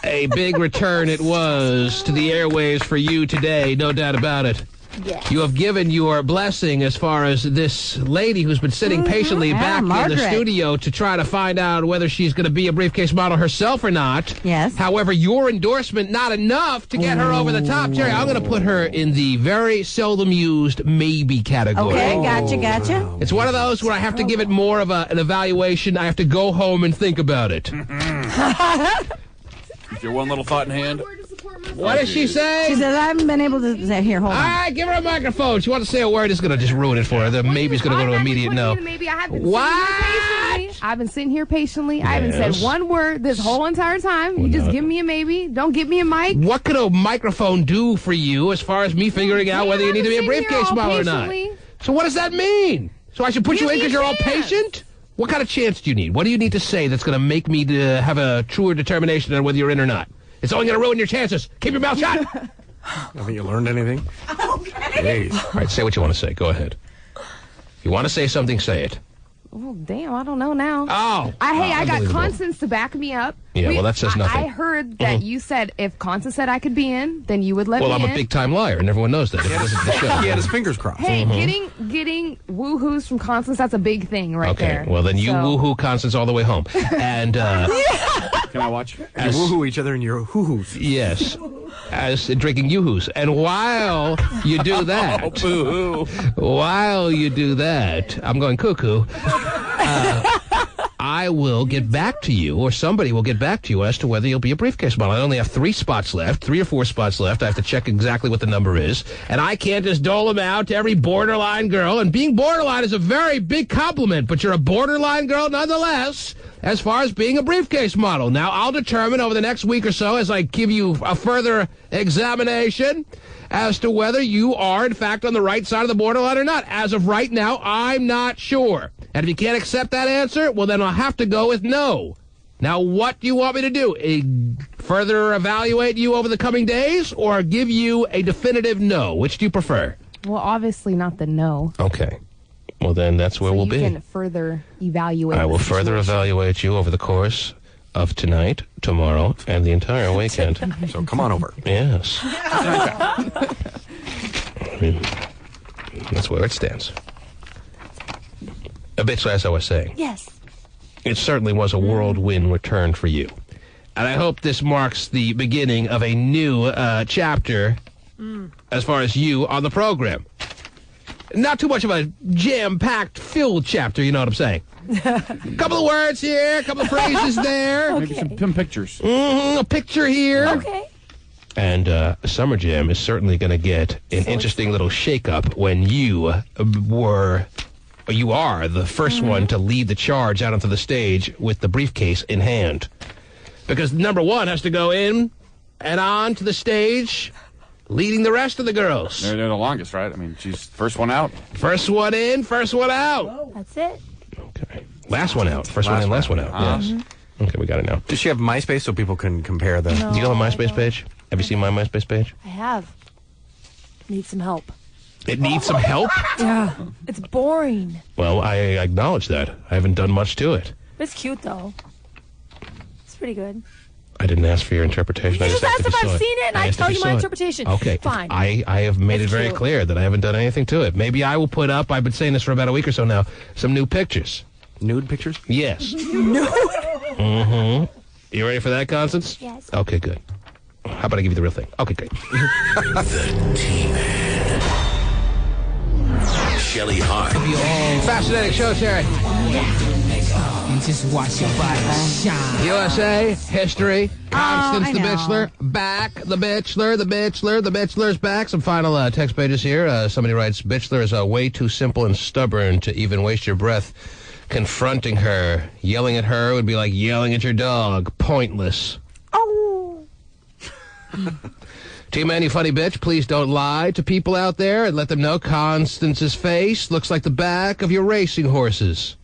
A big return it was to the airwaves for you today, no doubt about it. Yes. You have given your blessing as far as this lady who's been sitting patiently Yeah, back in the Margaret. studio to try to find out whether she's going to be a briefcase model herself or not. Yes. However, your endorsement not enough to get her over the top. Jerry, I'm going to put her in the very seldom used maybe category. Okay, gotcha. It's one of those where I have to give it more of an evaluation. I have to go home and think about it. With your one little thought in hand. What does she say? She says, I haven't been able to say, here, hold All on. right, give her a microphone. She wants to say a word. It's going to just ruin it for her. The maybe's going to go to immediate no. Maybe I haven't What? I've been sitting here patiently. I haven't Yes. said one word this whole entire time. You just give me a maybe. Don't give me a mic. What could a microphone do for you as far as me figuring out whether you need to be a briefcase model or not? So what does that mean? So I should put you in because you're all patient? What kind of chance do you need? What do you need to say that's going to make me have a truer determination on whether you're in or not? It's only going to ruin your chances. Keep your mouth shut. Haven't you learned anything? Okay. Jeez. All right, say what you want to say. Go ahead. If you want to say something, say it. Oh, damn, I don't know now. Oh. I got Unbelievable. Constance to back me up. Yeah, well, that says nothing. I heard that you said if Constance said I could be in, then you would let Well, me in. I'm a big-time liar, and everyone knows that. If it isn't the show. He had his fingers crossed. Hey, getting woohoos from Constance, that's a big thing right there. Okay, well, then you woohoo Constance all the way home. And, Can I watch? You woohoo each other in your hoo-hoos. Yes. As drinking yoo-hoos. And while you do that, while you do that, I'm going cuckoo. I will get back to you, or somebody will get back to you as to whether you'll be a briefcase model. I only have 3 spots left, 3 or 4 spots left. I have to check exactly what the number is. And I can't just dole them out to every borderline girl. And being borderline is a very big compliment, but you're a borderline girl nonetheless, as far as being a briefcase model. Now, I'll determine over the next week or so, as I give you a further examination, as to whether you are, in fact, on the right side of the borderline or not. As of right now, I'm not sure. And if you can't accept that answer, well, then I'll have to go with no. Now, what do you want me to do? Further evaluate you over the coming days, or give you a definitive no? Which do you prefer? Well, obviously not the no. Okay. Well, then that's where we'll You be. can further evaluate. I will the further situation. evaluate you over the course of tonight, tomorrow, and the entire weekend. So come on over. Yes. I mean, that's where it stands. A bitch, as I was saying. Yes. It certainly was a whirlwind return for you. And I hope this marks the beginning of a new chapter as far as you on the program. Not too much of a jam-packed, filled chapter, you know what I'm saying? Couple of words here, a couple of phrases there. Maybe some pictures. A picture here. Okay. And Summer Jam is certainly going to get an interesting little shake-up when you are the first one to lead the charge out onto the stage with the briefcase in hand. Because number 1 has to go in and on to the stage, leading the rest of the girls. They're the longest, right? I mean, she's first one out. First one in, first one out. That's it. Okay. Last one out. First one in, last one out. Yes. Okay, we got it now. Does she have MySpace so people can compare the... No. Do you have a MySpace page? Have you seen my MySpace page? I have. Need some help. It needs some help? Yeah. It's boring. Well, I acknowledge that. I haven't done much to it. It's cute, though. It's pretty good. I didn't ask for your interpretation. You I just asked asked if you I've saw seen it, and I asked tell if you saw my it. interpretation. Okay. Fine. I have made That's it very cute. clear that I haven't done anything to it. Maybe I will put up, I've been saying this for about a week or so now, some new pictures. Nude pictures? Yes. No. Mm-hmm. You ready for that, Constance? Yes. Okay, good. How about I give you the real thing? Okay, great. The T-Man. Shelly Hart. Fascinating show, Terry. And just watch your body shine. USA, history, Constance I the know. Bitchler, back, the Bitchler's back. Some final text pages here. Somebody writes, Bitchler is way too simple and stubborn to even waste your breath confronting her. Yelling at her would be like yelling at your dog. Pointless. Oh. T-Man, you funny bitch, please don't lie to people out there and let them know Constance's face looks like the back of your racing horses.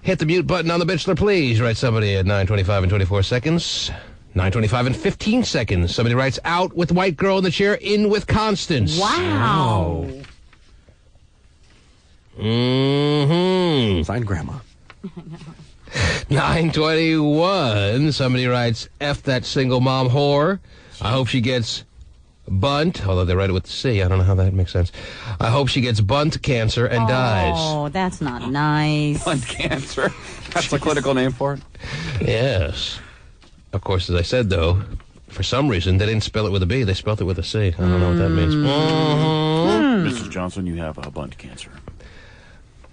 Hit the mute button on the Bitchler, please, writes somebody at 9:25 and 24 seconds. 9:25 and 15 seconds. Somebody writes, out with white girl in the chair, in with Constance. Wow. Mm-hmm. Signed Grandma. 9:21. Somebody writes, F that single mom whore. I hope she gets bunt, although they write it with the C. I don't know how that makes sense. I hope she gets bunt cancer and dies. Oh, that's not nice. Bunt cancer. That's a clinical name for it. Yes. Of course, as I said, though, for some reason, they didn't spell it with a B. They spelled it with a C. I don't know what that means. Mrs. Johnson, you have bunt cancer.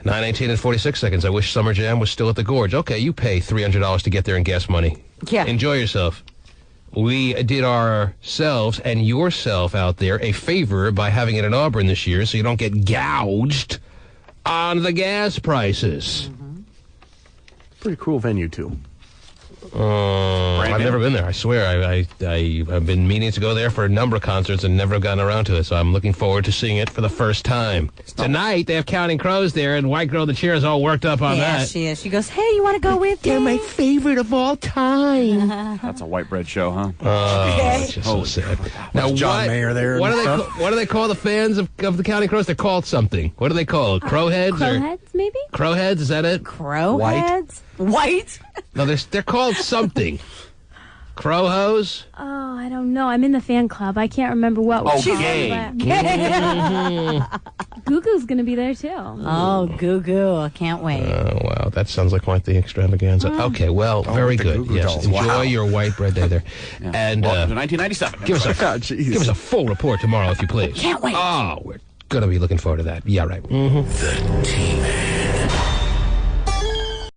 9:18 and 46 seconds. I wish Summer Jam was still at the Gorge. Okay, you pay $300 to get there and gas money. Yeah. Enjoy yourself. we did ourselves and yourself out there a favor by having it in Auburn this year so you don't get gouged on the gas prices. Pretty cool venue, too. I've never been there. I swear. I've been meaning to go there for a number of concerts and never gotten around to it, so I'm looking forward to seeing it for the first time. Tonight, they have Counting Crows there, and White Girl in the Chair is all worked up on that. Yeah, she is. She goes, hey, you want to go with me? They're my favorite of all time. That's a white bread show, huh? Oh, it's just so sad. Now, John Mayer there. What do they call the fans of the Counting Crows? They're called something. What do they call it? Crowheads? Crowheads, maybe? Crowheads, is that it? Crowheads? White? No, they're called something. Crowhose? Oh, I don't know. I'm in the fan club. I can't remember what. Gay. Goo Goo's going to be there, too. Oh, Goo Goo. I can't wait. Oh, wow. That sounds like quite the extravaganza. Okay, well, very good. Goo Goo Yes, dolls. enjoy Wow. your white bread day there. And Welcome to 1997. give us jeez. give us a full report tomorrow, if you please. Can't wait. Oh, we're going to be looking forward to that. Yeah, right. The T-Man.